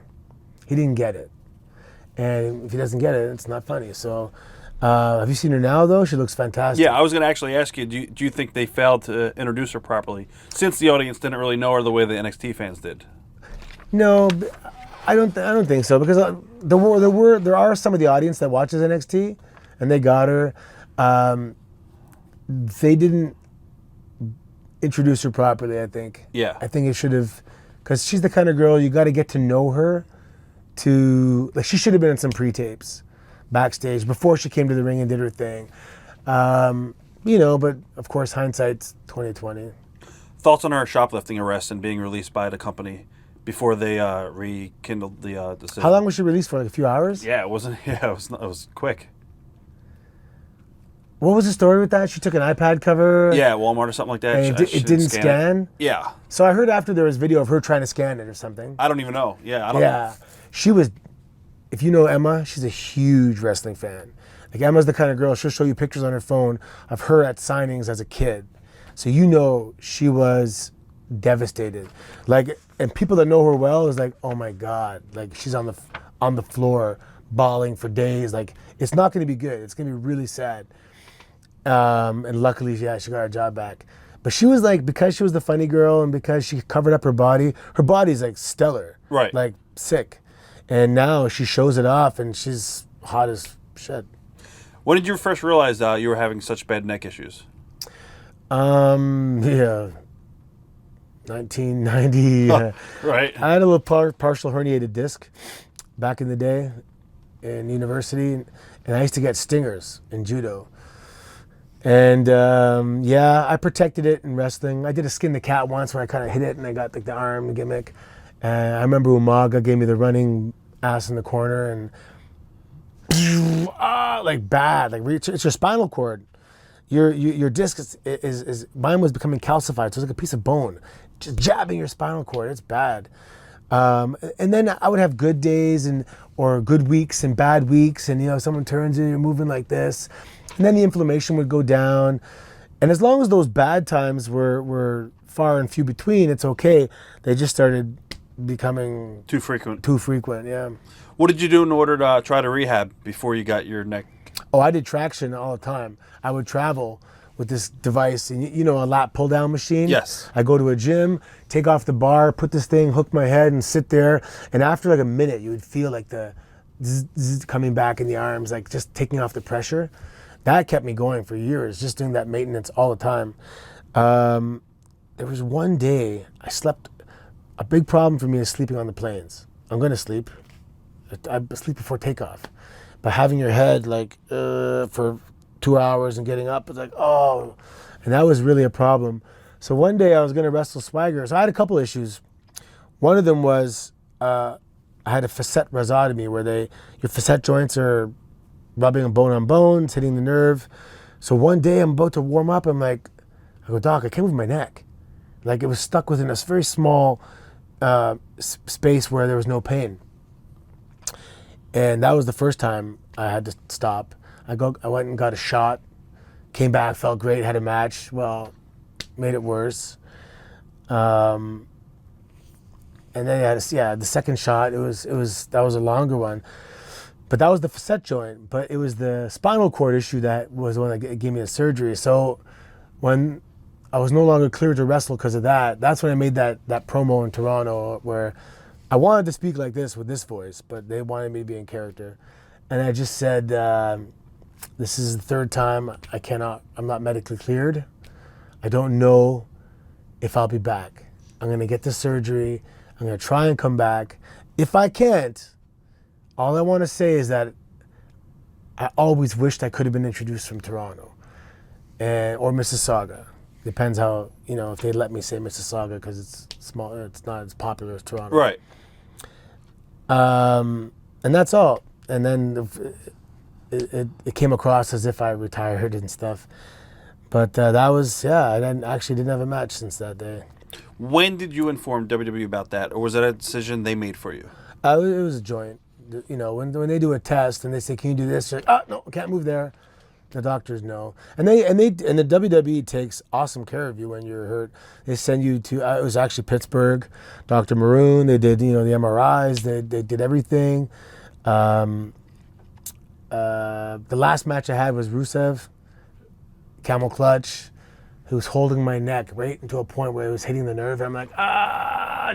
He didn't get it. And if he doesn't get it, it's not funny. So have you seen her now, though? She looks fantastic. Yeah, I was going to actually ask you, do you think they failed to introduce her properly, since the audience didn't really know her the way the NXT fans did? No, I don't think so, because there are some of the audience that watches NXT, and they got her. They didn't introduce her properly, I think. Yeah. I think it should have, because she's the kind of girl you got to get to know her. She should have been in some pre-tapes backstage before she came to the ring and did her thing. But of course hindsight's 2020. Thoughts on her shoplifting arrest and being released by the company before they rekindled the decision? How long was she released for? Like a few hours? Yeah, it wasn't. Yeah, it was quick. What was the story with that? She took an iPad cover. Yeah, Walmart or something like that. And it didn't scan. Yeah. So I heard after there was video of her trying to scan it or something. I don't even know. Yeah, I don't know. She was, if you know Emma, she's a huge wrestling fan. Like, Emma's the kind of girl, she'll show you pictures on her phone of her at signings as a kid. So you know she was devastated. Like, and people that know her well is like, oh my God. Like, she's on the floor bawling for days. Like, it's not going to be good. It's going to be really sad. And luckily, she got her job back. But she was like, because she was the funny girl and because she covered up her body's like stellar. Right. Like, sick. And now she shows it off, and she's hot as shit. When did you first realize you were having such bad neck issues? 1990. Right. I had a little partial herniated disc back in the day in university, and I used to get stingers in judo. And I protected it in wrestling. I did a skin the cat once when I kind of hit it, and I got like the arm gimmick. I remember Umaga gave me the running ass in the corner, and like bad. Like, it's your spinal cord. Your disc is mine was becoming calcified, so it's like a piece of bone, just jabbing your spinal cord. It's bad. And then I would have good days or good weeks and bad weeks, and someone turns you, you're moving like this, and then the inflammation would go down. And as long as those bad times were far and few between, it's okay. They just started becoming too frequent. Yeah. What did you do in order to try to rehab before you got your neck? Oh, I did traction all the time. I would travel with this device, and a lat pull down machine. Yes. I go to a gym, take off the bar, put this thing, hook my head, and sit there. And after like a minute, you would feel like the zzz coming back in the arms, like just taking off the pressure. That kept me going for years, just doing that maintenance all the time. There was one day I slept. A big problem for me is sleeping on the planes. I'm going to sleep. I sleep before takeoff. But having your head like for 2 hours and getting up, it's like, oh. And that was really a problem. So one day I was going to wrestle Swagger. So I had a couple issues. One of them was I had a facet rhizotomy where your facet joints are rubbing bone on bones, hitting the nerve. So one day I'm about to warm up. I go, Doc, I can't move my neck. Like, it was stuck within a very small space where there was no pain. And that was the first time I had to stop. I went and got a shot, came back, felt great, had a match. Well, made it worse. And then the second shot. That was a longer one, but that was the facet joint. But it was the spinal cord issue that was the one that gave me the surgery. So when I was no longer cleared to wrestle because of that, that's when I made that promo in Toronto where I wanted to speak like this with this voice, but they wanted me to be in character. And I just said, this is the third time I'm not medically cleared. I don't know if I'll be back. I'm going to get the surgery. I'm going to try and come back. If I can't, all I want to say is that I always wished I could have been introduced from Toronto or Mississauga. Depends how, if they let me say Mississauga because it's small, it's not as popular as Toronto. Right. And that's all. And then it came across as if I retired and stuff. But that was, I actually didn't have a match since that day. When did you inform WWE about that, or was that a decision they made for you? It was a joint. When they do a test and they say, "Can you do this?" You're like, "No, can't move there." The doctors know, and the WWE takes awesome care of you when you're hurt. They send you to. It was actually Pittsburgh, Dr. Maroon. They did the MRIs. They did everything. The last match I had was Rusev, camel clutch. He was holding my neck right into a point where it was hitting the nerve. I'm like,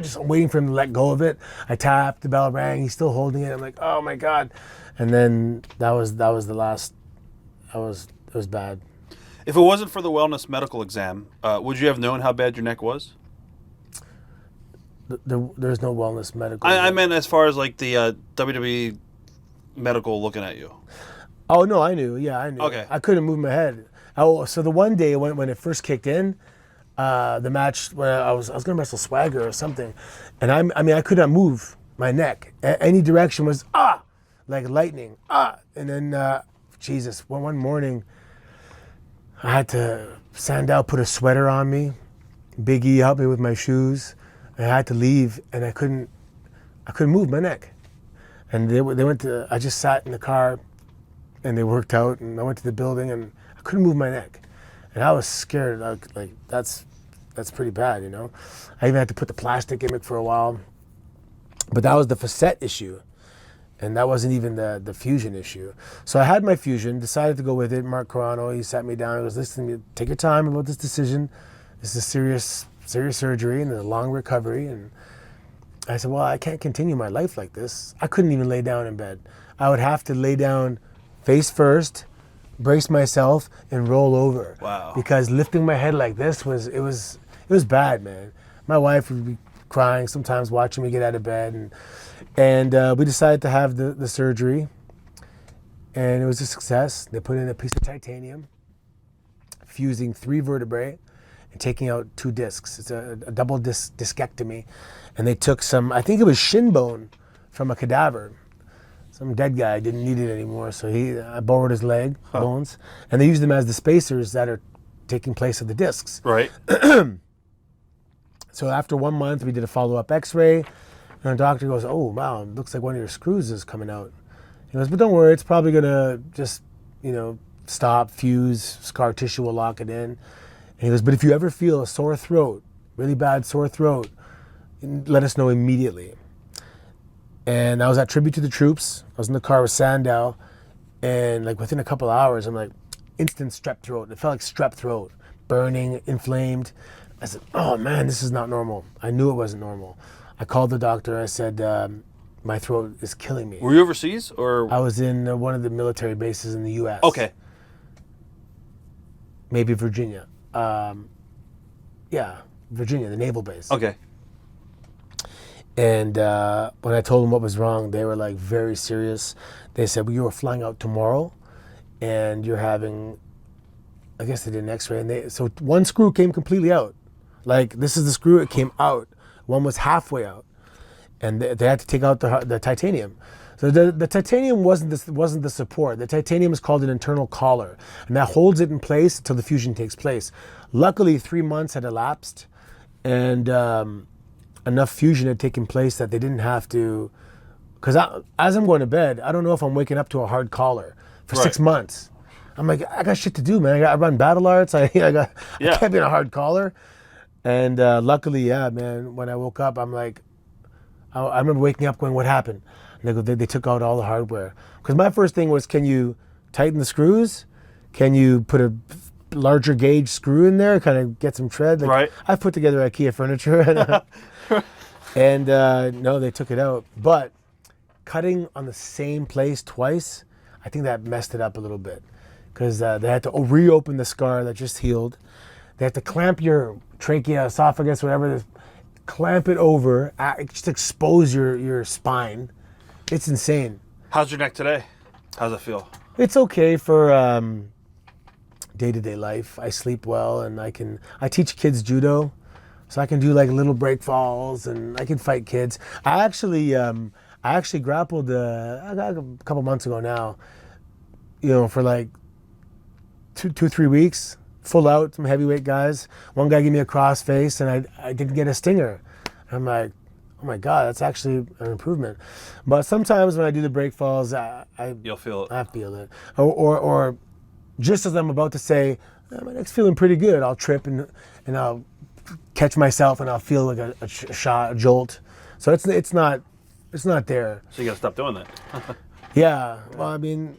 just waiting for him to let go of it. I tapped, the bell rang, he's still holding it. I'm like, oh my God. And then that was the last, it was bad. If it wasn't for the wellness medical exam, would you have known how bad your neck was? There's no wellness medical. I meant as far as like the WWE medical looking at you. Oh no, I knew. Yeah, I knew. Okay. I couldn't move my head. Oh, so the one day when it first kicked in, the match where I was gonna wrestle Swagger or something, and I could not move my neck. Any direction was like lightning. And then Jesus, one morning, I had to Sandow put a sweater on me. Big E helped me with my shoes. I had to leave, and I couldn't move my neck. And they went to. I just sat in the car, and they worked out. And I went to the building, and I couldn't move my neck, and I was scared. Like that's pretty bad, I even had to put the plastic gimmick for a while, but that was the facet issue, and that wasn't even the fusion issue. So I had my fusion, decided to go with it. Mark Carano, he sat me down. He goes, "Listen, take your time about this decision. This is serious surgery and a long recovery." And I said, "Well, I can't continue my life like this." I couldn't even lay down in bed. I would have to lay down face first, brace myself, and roll over. Wow. Because lifting my head like this was bad, man. My wife would be crying sometimes watching me get out of bed, and we decided to have the surgery, and it was a success. They put in a piece of titanium, fusing 3 vertebrae, and taking out 2 discs. It's a double discectomy, and they took some, I think it was shin bone from a cadaver. Some dead guy didn't need it anymore, so I borrowed his leg bones, and they used them as the spacers that are taking place of the discs. Right. So after 1 month, we did a follow-up X-ray, and the doctor goes, "Oh wow, it looks like one of your screws is coming out." He goes, "But don't worry, it's probably gonna just, stop, fuse, scar tissue will lock it in." And he goes, "But if you ever feel a sore throat, really bad sore throat, let us know immediately." And I was at Tribute to the Troops. I was in the car with Sandow, and like within a couple hours, I'm like, instant strep throat. It felt like strep throat, burning, inflamed. I said, "Oh man, this is not normal." I knew it wasn't normal. I called the doctor. I said, "My throat is killing me." Were you overseas or? I was in one of the military bases in the U.S. Okay. Maybe Virginia. Yeah, Virginia, the naval base. Okay. And when I told them what was wrong, they were like very serious. They said, "Well, you were flying out tomorrow, and you're having," I guess they did an X-ray, and so one screw came completely out. Like, this is the screw, it came out. One was halfway out, and they had to take out the titanium. So the titanium wasn't the support. The titanium is called an internal collar, and that holds it in place until the fusion takes place. Luckily, 3 months had elapsed, and enough fusion had taken place that they didn't have to, because as I'm going to bed, I don't know if I'm waking up to a hard collar for 6 months. I'm like, I got shit to do, man. I run battle arts. I can't be in a hard collar. And luckily, yeah, man, when I woke up, I'm like, I remember waking up going, "What happened?" And they took out all the hardware. Because my first thing was, can you tighten the screws? Can you put a larger gauge screw in there, kind of get some tread? Like, right. I've put together IKEA furniture. And no, they took it out. But cutting on the same place twice, I think that messed it up a little bit. Because they had to reopen the scar that just healed. They had to clamp your trachea, esophagus, whatever, clamp it over, just expose your spine. It's insane. How's your neck today? How's it feel? It's okay for day-to-day life. I sleep well, and I teach kids judo, so I can do like little break falls, and I can fight kids. I actually grappled a couple months ago now, for like 3 weeks, full out, some heavyweight guys. One guy gave me a cross face, and I didn't get a stinger. I'm like, oh my God, that's actually an improvement. But sometimes when I do the break falls, You'll feel it. I feel it. Or just as I'm about to say, my neck's feeling pretty good, I'll trip and I'll catch myself and I'll feel like a shot, a jolt. So it's not there. So you got to stop doing that. Yeah. Well, I mean,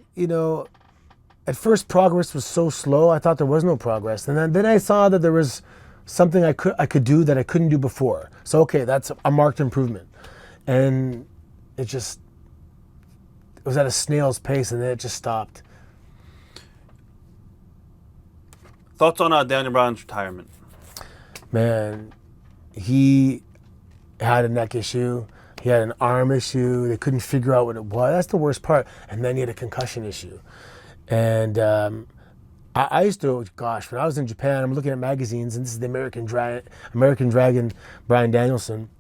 at first progress was so slow, I thought there was no progress. And then I saw that there was something I could do that I couldn't do before. So okay, that's a marked improvement. And it was at a snail's pace, and then it just stopped. Thoughts on Daniel Bryan's retirement? Man, he had a neck issue. He had an arm issue. They couldn't figure out what it was. That's the worst part. And then he had a concussion issue. And I used to, gosh, when I was in Japan, I'm looking at magazines, and this is the American Dragon, Bryan Danielson.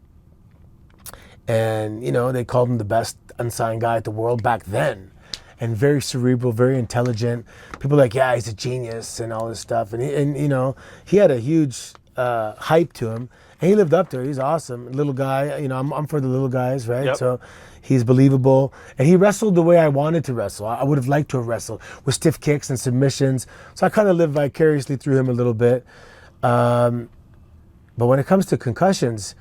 And, they called him the best unsigned guy at the world back then. And very cerebral, very intelligent. People were like, yeah, he's a genius and all this stuff. And he had a huge hype to him. And he lived up to it. He's awesome. Little guy, I'm for the little guys, right? Yep. So he's believable. And he wrestled the way I wanted to wrestle. I would have liked to have wrestled with stiff kicks and submissions. So I kind of lived vicariously through him a little bit. But when it comes to concussions,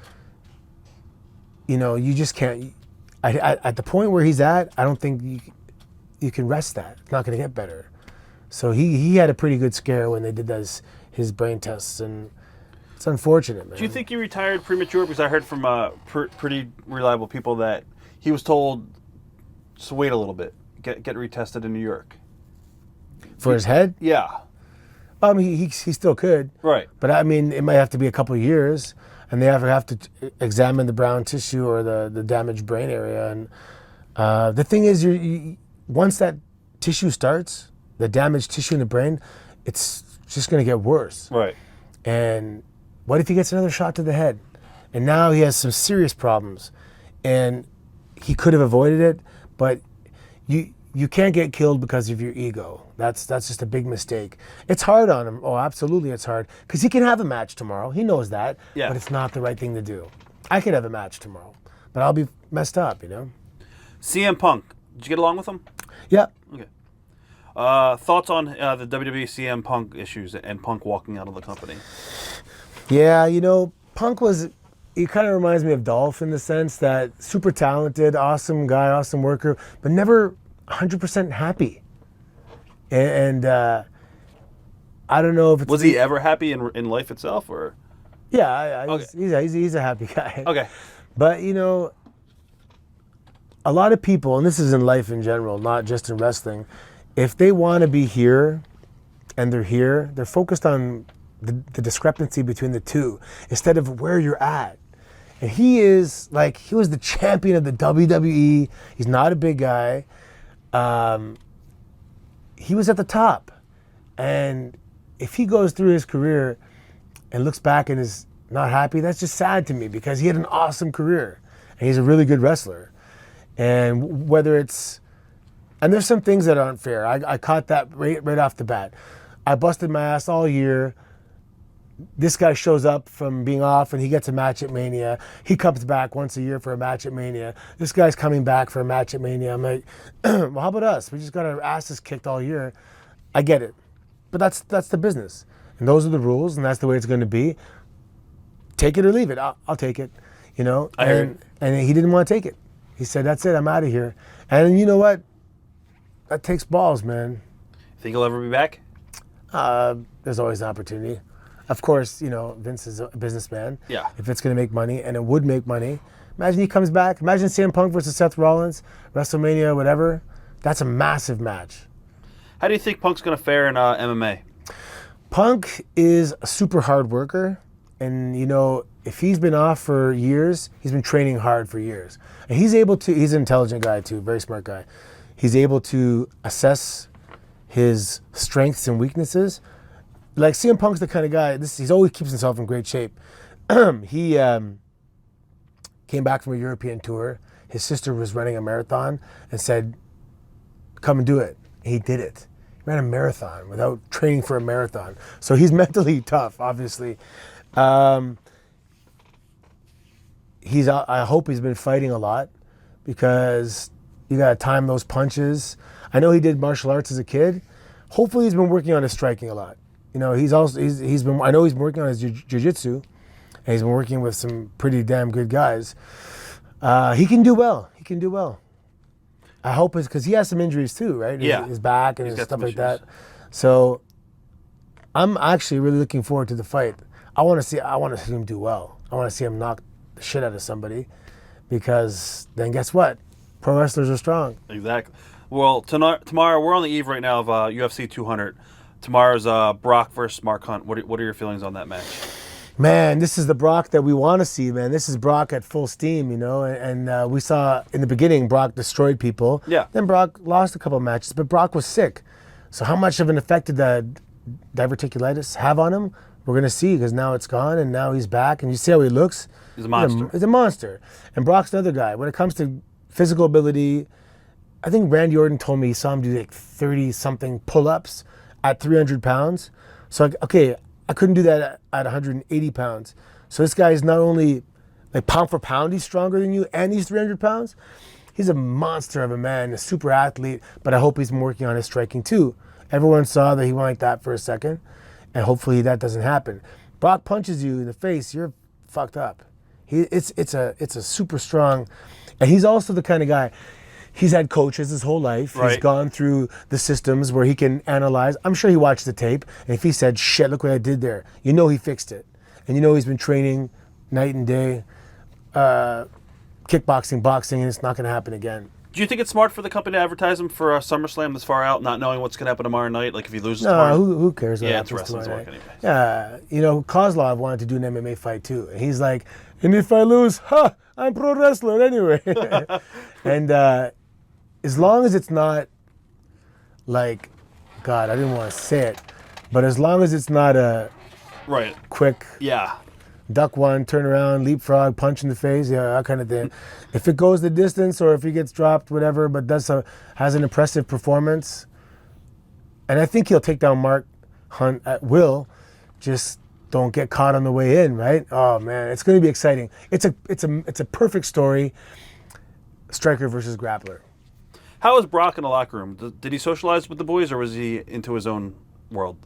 you just can't. At the point where he's at, I don't think you can rest that. It's not going to get better. So he had a pretty good scare when they did his brain tests, and it's unfortunate, man. Do you think he retired premature? Because I heard from pretty reliable people that he was told, just wait a little bit, get retested in New York. For his head? Yeah. I mean, he still could. Right. But I mean, it might have to be a couple of years, and they have to examine the brown tissue or the damaged brain area. And the thing is, once that tissue starts, the damaged tissue in the brain, it's just going to get worse. Right. And what if he gets another shot to the head? And now he has some serious problems. And he could have avoided it, but you can't get killed because of your ego. That's just a big mistake. It's hard on him. Oh, absolutely it's hard. Because he can have a match tomorrow. He knows that. Yeah. But it's not the right thing to do. I could have a match tomorrow, but I'll be messed up, CM Punk, did you get along with him? Yeah. Okay. Thoughts on the WWE CM Punk issues and Punk walking out of the company? Yeah, Punk he kind of reminds me of Dolph in the sense that super talented, awesome guy, awesome worker, but never 100% happy. And I don't know if it's... Was he ever happy in life itself, or? Yeah, Okay. he's a happy guy. Okay. But, a lot of people, and this is in life in general, not just in wrestling, if they want to be here and they're here, they're focused on the discrepancy between the two instead of where you're at. And he was the champion of the WWE. He's not a big guy. He was at the top. And if he goes through his career and looks back and is not happy, that's just sad to me because he had an awesome career and he's a really good wrestler. And and there's some things that aren't fair. I caught that right off the bat. I busted my ass all year. This guy shows up from being off and he gets a match at Mania. He comes back once a year for a match at Mania. This guy's coming back for a match at Mania. I'm like, well, how about us? We just got our asses kicked all year. I get it. But that's the business. And those are the rules, and that's the way it's going to be. Take it or leave it. I'll take it. And he didn't want to take it. He said, that's it, I'm out of here. And you know what? That takes balls, man. Think he'll ever be back? There's always an opportunity. Of course, Vince is a businessman. Yeah. If it's going to make money, and it would make money. Imagine he comes back. Imagine CM Punk versus Seth Rollins, WrestleMania, whatever. That's a massive match. How do you think Punk's going to fare in MMA? Punk is a super hard worker. And, if he's been off for years, he's been training hard for years. And he's an intelligent guy too, very smart guy. He's able to assess his strengths and weaknesses. Like CM Punk's the kind of guy. He's always keeps himself in great shape. He came back from a European tour. His sister was running a marathon and said, "Come and do it." He did it. He ran a marathon without training for a marathon. So he's mentally tough, obviously. I hope he's been fighting a lot because you got to time those punches. I know he did martial arts as a kid. Hopefully he's been working on his striking a lot. You know, he's been working on his jiu-jitsu, and he's been working with some pretty damn good guys. He can do well. I hope it's because he has some injuries too, right? Yeah. His back and his stuff like that. So I'm actually really looking forward to the fight. I want to see him do well. I want to see him knock the shit out of somebody, because then guess what? Pro wrestlers are strong. Exactly. Well, tomorrow we're on the eve right now of UFC 200. Tomorrow's Brock versus Mark Hunt. What are your feelings on that match? Man, this is the Brock that we want to see, man. This is Brock at full steam, you know. And we saw in the beginning Brock destroyed people. Yeah. Then Brock lost a couple of matches, but Brock was sick. So how much of an effect did the diverticulitis have on him? We're going to see, because now it's gone and now he's back. And you see how he looks? He's a monster. He's a monster. And Brock's another guy. When it comes to physical ability, I think Randy Orton told me he saw him do like 30-something pull-ups at 300 pounds. So, okay, I couldn't do that at 180 pounds. So this guy is not only, like, pound for pound, he's stronger than you, and he's 300 pounds. He's a monster of a man, a super athlete, but I hope he's been working on his striking too. Everyone saw that he went like that for a second, and hopefully that doesn't happen. Brock punches you in the face, you're fucked up. It's a super strong, and he's also the kind of guy, he's had coaches his whole life. Right. He's gone through the systems where he can analyze. I'm sure he watched the tape, and if he said, "Shit, look what I did there," you know he fixed it. And you know he's been training night and day, kickboxing, boxing, and it's not going to happen again. Do you think it's smart for the company to advertise him for SummerSlam this far out, not knowing what's going to happen tomorrow night? Like if he loses tomorrow? No, who cares? Yeah, it's wrestling's work anyway. Yeah, you know, Kozlov wanted to do an MMA fight too. And he's like, and if I lose, I'm pro wrestler anyway. And as long as it's not like, God, I didn't want to say it, but as long as it's not a right quick duck one, turn around, leapfrog, punch in the face, yeah, that kind of thing. If it goes the distance or if he gets dropped, whatever, but has an impressive performance, and I think he'll take down Mark Hunt at will, just don't get caught on the way in, right? Oh man, it's going to be exciting. It's a perfect story. Striker versus grappler. How was Brock in the locker room? Did he socialize with the boys, or was he into his own world?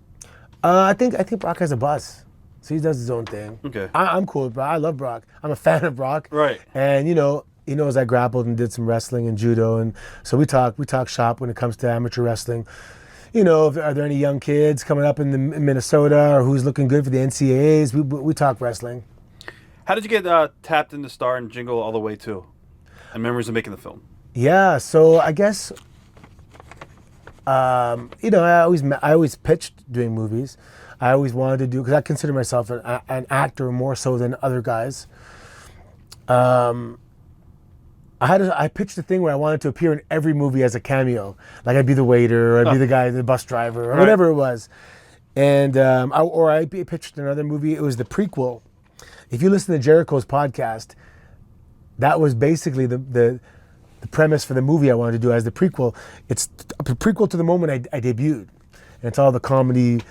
I think Brock has a boss, so he does his own thing. Okay. I'm cool with Brock. I love Brock. I'm a fan of Brock. Right. And you know, he knows I grappled and did some wrestling and judo, and so we talk shop when it comes to amateur wrestling. You know, are there any young kids coming up in Minnesota, or who's looking good for the NCAAs? We talk wrestling. How did you get tapped into Star and Jingle All the Way too, and memories of making the film? Yeah, so I guess, you know, I always pitched doing movies. I always wanted to do, because I consider myself an actor more so than other guys. I pitched a thing where I wanted to appear in every movie as a cameo. Like I'd be the waiter, or I'd be the guy, the bus driver, or whatever it was. And I pitched another movie. It was the prequel. If you listen to Jericho's podcast, that was basically the premise for the movie I wanted to do as the prequel. It's a prequel to the moment I debuted. And it's all the comedy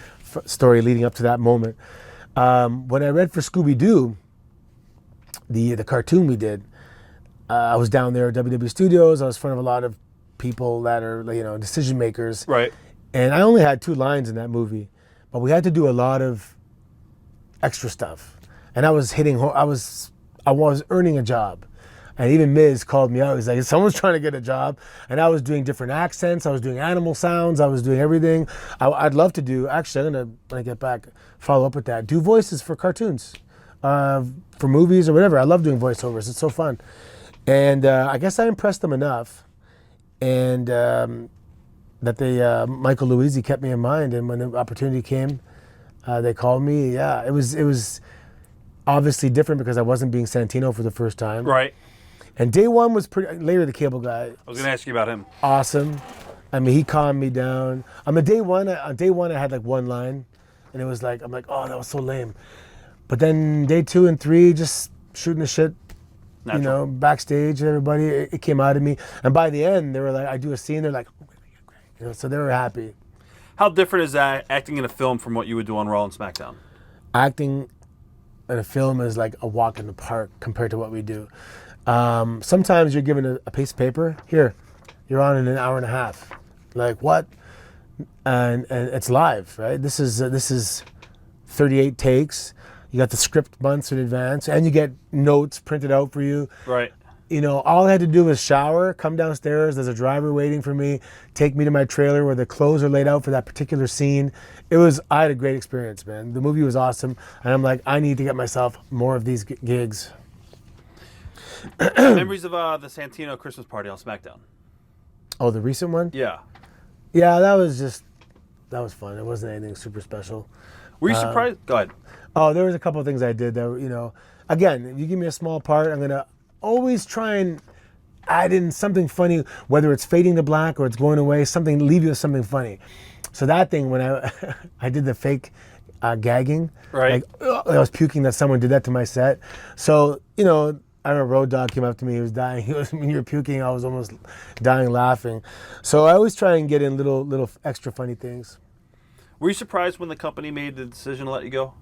story leading up to that moment. When I read for Scooby-Doo, the cartoon we did, I was down there at WWE Studios. I was in front of a lot of people that are, you know, decision makers. Right. And I only had 2 lines in that movie, but we had to do a lot of extra stuff. And I was earning a job. And even Miz called me out. He's like, someone's trying to get a job. And I was doing different accents. I was doing animal sounds. I was doing everything. I'd love to do, actually, I'm going to, when I get back, follow up with that. Do voices for cartoons, for movies or whatever. I love doing voiceovers. It's so fun. And I guess I impressed them enough. And that Michael Luizzi kept me in mind. And when the opportunity came, they called me. Yeah, it was obviously different because I wasn't being Santino for the first time. Right. And day one was pretty. Later, the cable guy. I was going to ask you about him. Awesome. I mean, he calmed me down. On day one, I had like one line, and it was like, I'm like, oh, that was so lame. But then day 2 and 3, just shooting the shit, Natural. you know, backstage, everybody, it came out of me. And by the end, they were like, I do a scene, they're like, oh, great, you know, so they were happy. How different is that acting in a film from what you would do on Raw and SmackDown? Acting in a film is like a walk in the park compared to what we do. Sometimes you're given a piece of paper. Here, you're on in an hour and a half. Like, what? And it's live, right? This is 38 takes. You got the script months in advance, and you get notes printed out for you. Right. You know, all I had to do was shower, come downstairs, there's a driver waiting for me, take me to my trailer where the clothes are laid out for that particular scene. I had a great experience, man. The movie was awesome, and I'm like, I need to get myself more of these gigs. Memories of the Santino Christmas party on SmackDown. Oh, the recent one? Yeah. Yeah, that was fun. It wasn't anything super special. Were you surprised? Go ahead. Oh, there was a couple of things I did that were, you know, again, if you give me a small part, I'm going to always try and add in something funny, whether it's fading to black or it's going away, leave you with something funny. So that thing, when I did the fake gagging, right? Like, I was puking that someone did that to my set. So, you know, I remember Road Dogg came up to me, he was dying. When you were puking, I was almost dying laughing. So I always try and get in little extra funny things. Were you surprised when the company made the decision to let you go?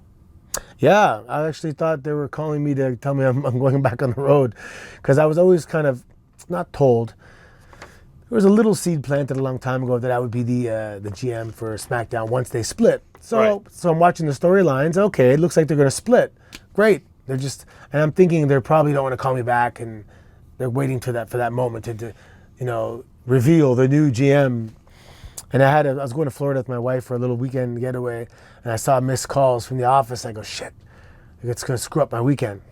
Yeah, I actually thought they were calling me to tell me I'm going back on the road, because I was always kind of not told. There was a little seed planted a long time ago that I would be the GM for SmackDown once they split. So I'm watching the storylines. Okay, it looks like they're going to split. Great. And I'm thinking they probably don't want to call me back, and they're waiting for that moment to you know, reveal the new GM. And I was going to Florida with my wife for a little weekend getaway, and I saw missed calls from the office. I go, shit, it's going to screw up my weekend.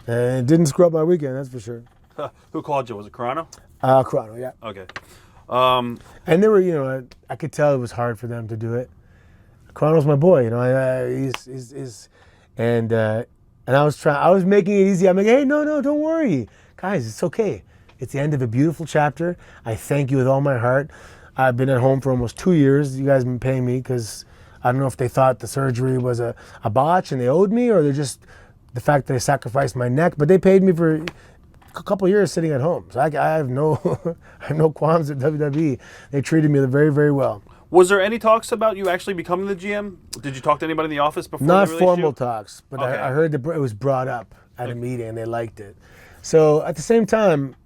And it didn't screw up my weekend, that's for sure. Who called you? Was it Carano? Carano, yeah. Okay. And they were, you know, I could tell it was hard for them to do it. Carano's my boy, you know. And I was making it easy. I'm like, hey, no, don't worry, guys, it's okay. It's the end of a beautiful chapter. I thank you with all my heart. I've been at home for almost 2 years. You guys have been paying me because I don't know if they thought the surgery was a botch and they owed me, or they're just the fact that I sacrificed my neck. But they paid me for a couple of years sitting at home. So I have no I have no qualms at WWE. They treated me very, very well. Was there any talks about you actually becoming the GM? Did you talk to anybody in the office before? Not they released formal you? talks, but Okay. I heard that it was brought up at a meeting and they liked it. So at the same time,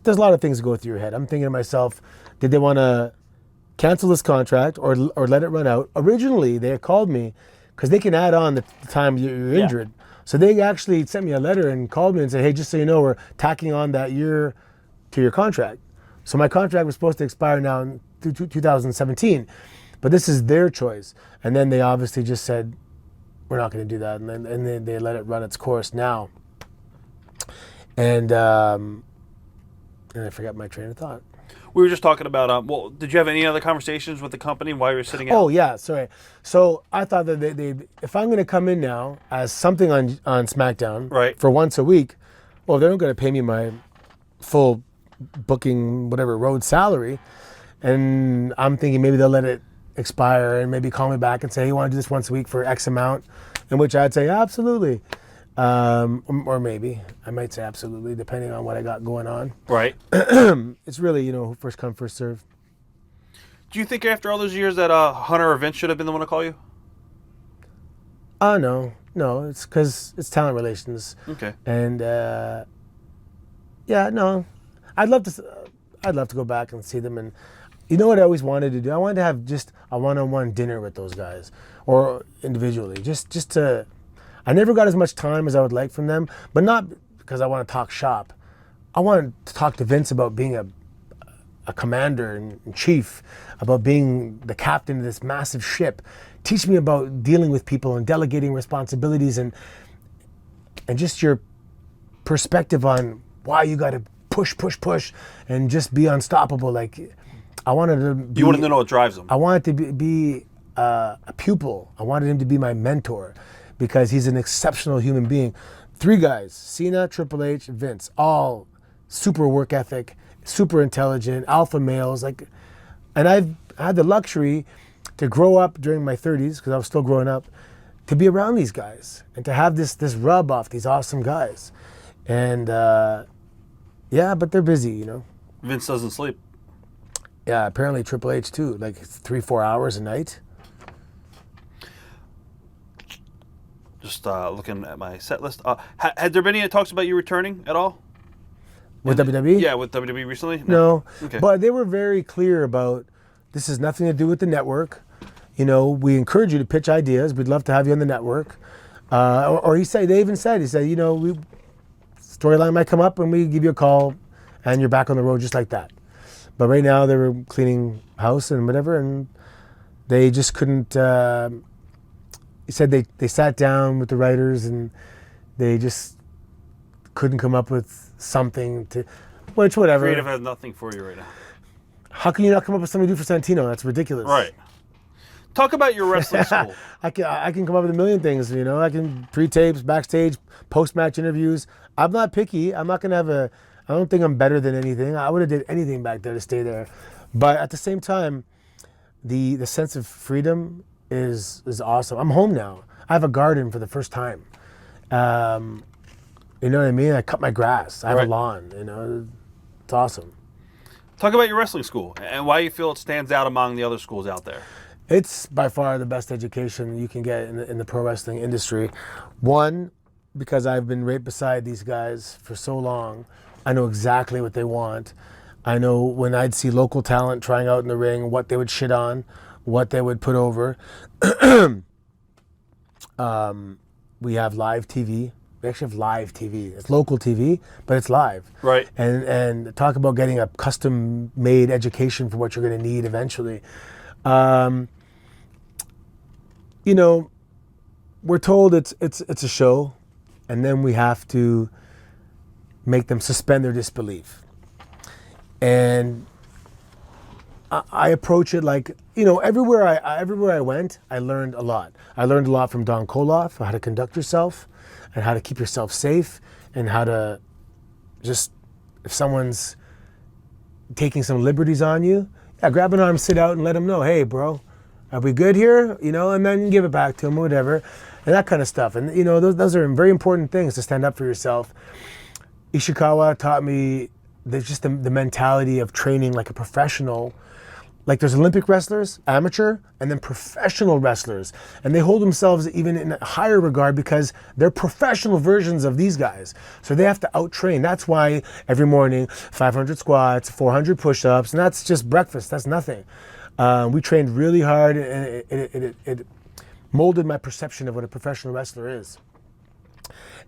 there's a lot of things that go through your head. I'm thinking to myself, did they want to cancel this contract or let it run out? Originally, they had called me because they can add on the time you're injured. So they actually sent me a letter and called me and said, hey, just so you know, we're tacking on that year to your contract. So my contract was supposed to expire now in 2017, but this is their choice. And then they obviously just said, we're not going to do that. And then they let it run its course now. And I forgot my train of thought. We were just talking about, well, did you have any other conversations with the company while you were sitting out? Oh, yeah, sorry. So I thought that if I'm going to come in now as something on SmackDown for once a week, well, they're not going to pay me my full booking, whatever, road salary. And I'm thinking maybe they'll let it expire and maybe call me back and say, hey, you want to do this once a week for X amount? In which I'd say, absolutely. Or maybe I might say absolutely, depending on what I got going on. Right. It's really, you know, first come, first serve. Do you think after all those years that Hunter or Vince should have been the one to call you? No, it's because it's talent relations. Okay. And yeah, no, I'd love to go back and see them. And you know what I always wanted to do? I wanted to have just a one-on-one dinner with those guys, or individually, just to. I never got as much time as I would like from them, but not because I want to talk shop. I want to talk to Vince about being a commander and chief, about being the captain of this massive ship. Teach me about dealing with people and delegating responsibilities and just your perspective on why you got to push, and just be unstoppable. Like, I wanted to be... You wanted to know what drives them. I wanted to be a pupil. I wanted him to be my mentor, because he's an exceptional human being. 3 guys, Cena, Triple H, Vince, all super work ethic, super intelligent, alpha males. Like, and I've had the luxury to grow up during my 30s, because I was still growing up, to be around these guys and to have this rub off these awesome guys. And yeah, but they're busy, you know. Vince doesn't sleep. Yeah, apparently Triple H too, like 3-4 hours a night. Just looking at my set list. Had there been any talks about you returning at all? With WWE? Yeah, with WWE recently? No. Okay. But they were very clear about, this has nothing to do with the network. You know, we encourage you to pitch ideas. We'd love to have you on the network. Or he said, they even said, you know, storyline might come up and we give you a call and you're back on the road just like that. But right now they were cleaning house and whatever, and they just couldn't, he said they sat down with the writers and they just couldn't come up with something to, which whatever. Creative has nothing for you right now. How can you not come up with something to do for Santino? That's ridiculous. Right. Talk about your wrestling school. I can come up with a million things, you know. I can pre-tapes, backstage, post-match interviews. I'm not picky. I'm not going to have I don't think I'm better than anything. I would have did anything back there to stay there. But at the same time, the sense of freedom is awesome. I'm home now. I have a garden for the first time. You know what I mean? I cut my grass. I have a lawn, you know. It's awesome. Talk about your wrestling school and why you feel it stands out among the other schools out there. It's by far the best education you can get in the pro wrestling industry. One, because I've been right beside these guys for so long. I know exactly what they want. I know when I'd see local talent trying out in the ring, what they would shit on, what they would put over. We have live TV. We actually have live TV. It's local TV, but it's live. Right. And talk about getting a custom-made education for what you're going to need eventually. You know, we're told it's a show, and then we have to make them suspend their disbelief. And I approach it like, you know, everywhere I went, I learned a lot. I learned a lot from Don Kozlov, how to conduct yourself, and how to keep yourself safe, and how to just, if someone's taking some liberties on you, grab an arm, sit out, and let them know, hey, bro, are we good here? You know, and then give it back to them or whatever, and that kind of stuff. And, you know, those are very important things to stand up for yourself. Ishikawa taught me there's just the mentality of training like a professional. Like there's Olympic wrestlers, amateur, and then professional wrestlers. And they hold themselves even in a higher regard because they're professional versions of these guys. So they have to out-train. That's why every morning, 500 squats, 400 push-ups, and that's just breakfast. That's nothing. We trained really hard, and it molded my perception of what a professional wrestler is.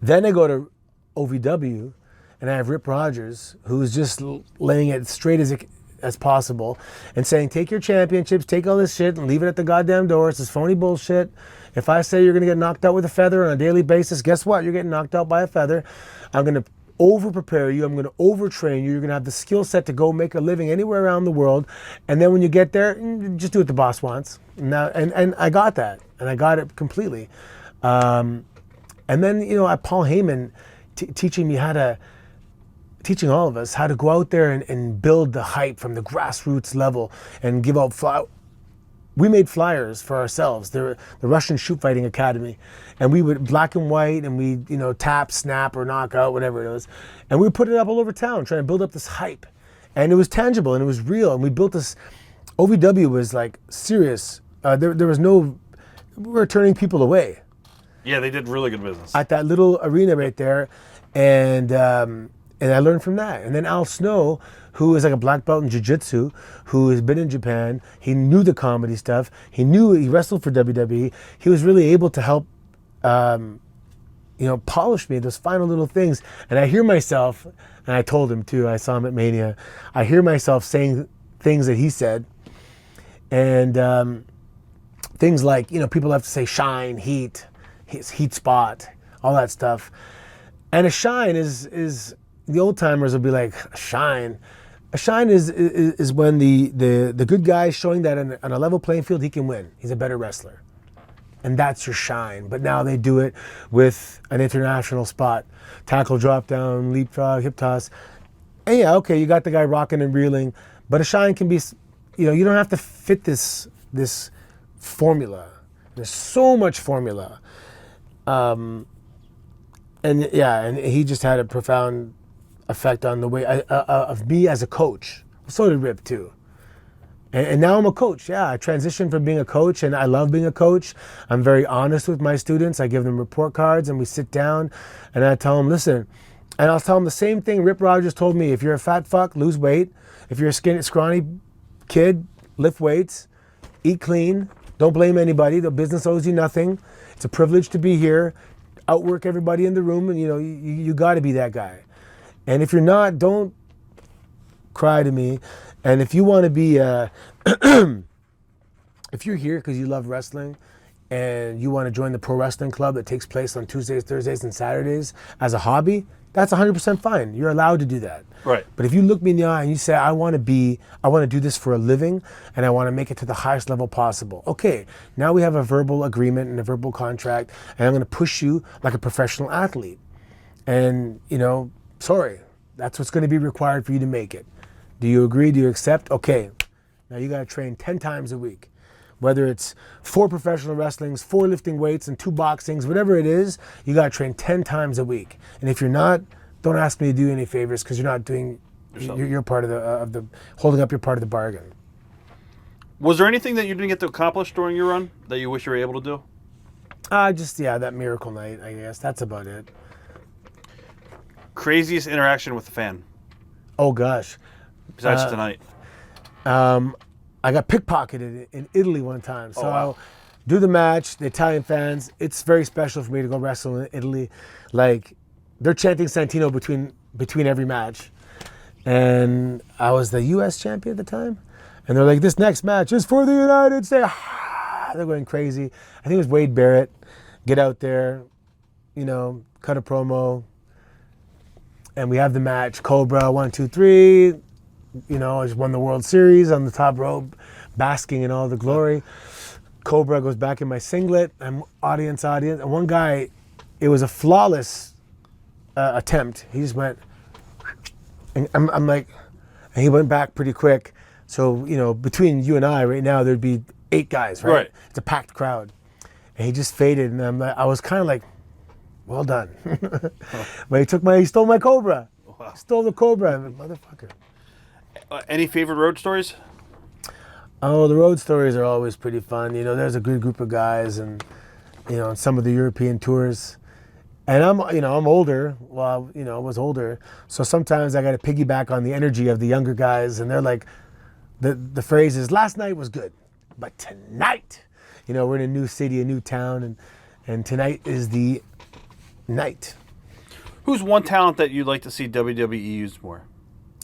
Then I go to OVW, and I have Rip Rogers, who's just laying it straight as possible and saying, take your championships, take all this shit and leave it at the goddamn door. It's this phony bullshit. If I say you're going to get knocked out with a feather on a daily basis, guess what? You're getting knocked out by a feather. I'm going to over-prepare you. I'm going to overtrain you. You're going to have the skill set to go make a living anywhere around the world. And then when you get there, just do what the boss wants. And I got that. And I got it completely. And then, you know, Paul Heyman teaching all of us how to go out there and build the hype from the grassroots level and give out we made flyers for ourselves. They're the Russian Shoot Fighting Academy. And we would black and white and we, you know, tap, snap, or knock out, whatever it was. And we would put it up all over town trying to build up this hype. And it was tangible and it was real. And we built this, OVW was like serious. There was no, we were turning people away. Yeah, they did really good business. At that little arena right there. And I learned from that. And then Al Snow, who is like a black belt in jiu-jitsu, who has been in Japan, he knew the comedy stuff, he wrestled for WWE, he was really able to help, you know, polish me, those final little things. And I hear myself, and I told him too, I saw him at Mania, I hear myself saying things that he said, and things like, you know, people have to say shine, heat, heat spot, all that stuff. And a shine is the old timers will be like, shine. A shine is when the good guy is showing that on a level playing field he can win. He's a better wrestler. And that's your shine. But now they do it with an international spot. Tackle, drop down, leapfrog, hip toss. And yeah, okay, you got the guy rocking and reeling, but a shine can be, you don't have to fit this formula. There's so much formula. And he just had a profound effect on the way of me as a coach. So did Rip too. And now I'm a coach. Yeah, I transitioned from being a coach, and I love being a coach. I'm very honest with my students. I give them report cards, and we sit down, and I tell them, listen, and I'll tell them the same thing Rip Rogers told me. If you're a fat fuck, lose weight. If you're a skinny, scrawny kid, lift weights, eat clean. Don't blame anybody. The business owes you nothing. It's a privilege to be here. Outwork everybody in the room, and you got to be that guy. And if you're not, don't cry to me. And if you want to be, if you're here because you love wrestling and you want to join the pro wrestling club that takes place on Tuesdays, Thursdays, and Saturdays as a hobby, that's 100% fine. You're allowed to do that. Right. But if you look me in the eye and you say, I want to do this for a living and I want to make it to the highest level possible. Okay, now we have a verbal agreement and a verbal contract, and I'm going to push you like a professional athlete. And, sorry, that's what's going to be required for you to make it. Do you agree? Do you accept? Okay, now you got to train 10 times a week. Whether it's 4 professional wrestlings, 4 lifting weights, and 2 boxings, whatever it is, you got to train 10 times a week. And if you're not, don't ask me to do any favors because you're not doing your part of the holding up your part of the bargain. Was there anything that you didn't get to accomplish during your run that you wish you were able to do? That miracle night, I guess. That's about it. Craziest interaction with the fan? Oh, gosh. Besides tonight. I got pickpocketed in Italy one time. So I'll do the match, the Italian fans. It's very special for me to go wrestle in Italy. Like, they're chanting Santino between every match. And I was the U.S. champion at the time. And they're like, this next match is for the United States. They're going crazy. I think it was Wade Barrett. Get out there, cut a promo. And we have the match. Cobra, 1, 2, 3. I just won the World Series on the top rope, basking in all the glory. Cobra goes back in my singlet. I'm audience. And one guy, it was a flawless attempt. He just went, and I'm like, and he went back pretty quick. So, between you and I right now, there'd be 8 guys, right? Right. It's a packed crowd. And he just faded. And I was kind of like, well done. But he stole my Cobra. Wow. Stole the Cobra. I'm like, motherfucker. Any favorite road stories? Oh, the road stories are always pretty fun. There's a good group of guys, and some of the European tours. And I'm older. Well, I was older, so sometimes I got to piggyback on the energy of the younger guys, and they're like, the phrase is, "Last night was good, but tonight, we're in a new city, a new town, and tonight is the night." Who's one talent that you'd like to see WWE use more?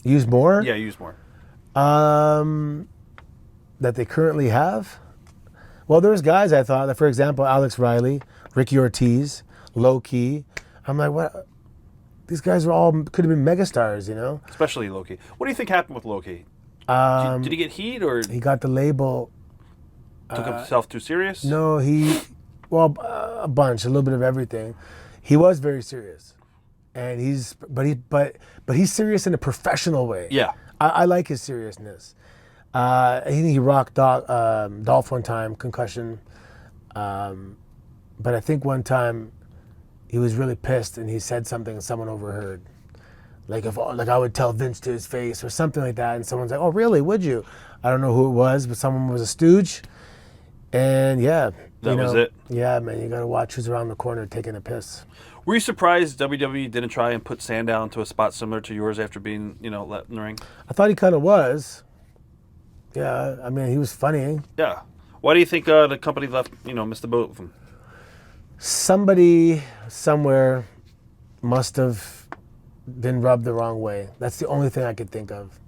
Use more? Yeah, use more. That they currently have? Well, there's guys I thought that, for example, Alex Riley, Ricky Ortiz, Low Key. I'm like, what? These guys could have been megastars, Especially Low Key. What do you think happened with Low Key? Did he get heat or? He got the label. Took himself too serious? No, a bunch, a little bit of everything. He was very serious. And he's serious in a professional way. Yeah, I like his seriousness. I think he rocked Dolph one time, concussion. But I think one time he was really pissed and he said something and someone overheard. Like I would tell Vince to his face or something like that, and someone's like, "Oh, really? Would you?" I don't know who it was, but someone was a stooge. And yeah, that was it. Yeah, man, you got to watch who's around the corner taking a piss. Were you surprised WWE didn't try and put Sandow into a spot similar to yours after being, let in the ring? I thought he kind of was. Yeah, I mean, he was funny. Yeah. Why do you think the company left, missed the boat with him? Somebody somewhere must have been rubbed the wrong way. That's the only thing I could think of.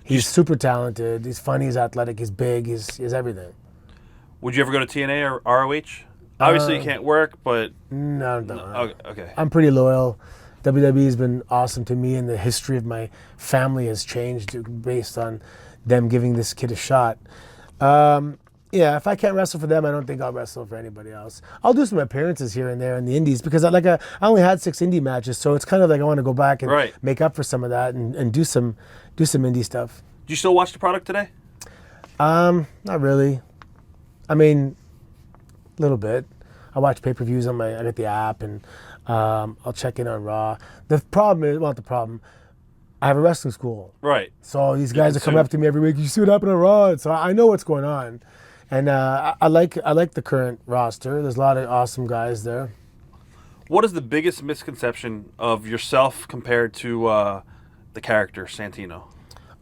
He's super talented. He's funny. He's athletic. He's big. He's has Would you ever go to TNA or ROH? Obviously, you can't work, but... No. Okay. I'm pretty loyal. WWE has been awesome to me, and the history of my family has changed based on them giving this kid a shot. Yeah, if I can't wrestle for them, I don't think I'll wrestle for anybody else. I'll do some appearances here and there in the indies because I only had 6 indie matches, so it's kind of like I want to go back and make up for some of that and do some indie stuff. Do you still watch the product today? Not really. I mean, a little bit. I watch pay-per-views I got the app, and I'll check in on Raw. The problem is, I have a wrestling school. Right. So these guys are coming up to me every week. You see what happened on Raw? So I know what's going on. And I like the current roster. There's a lot of awesome guys there. What is the biggest misconception of yourself compared to the character Santino?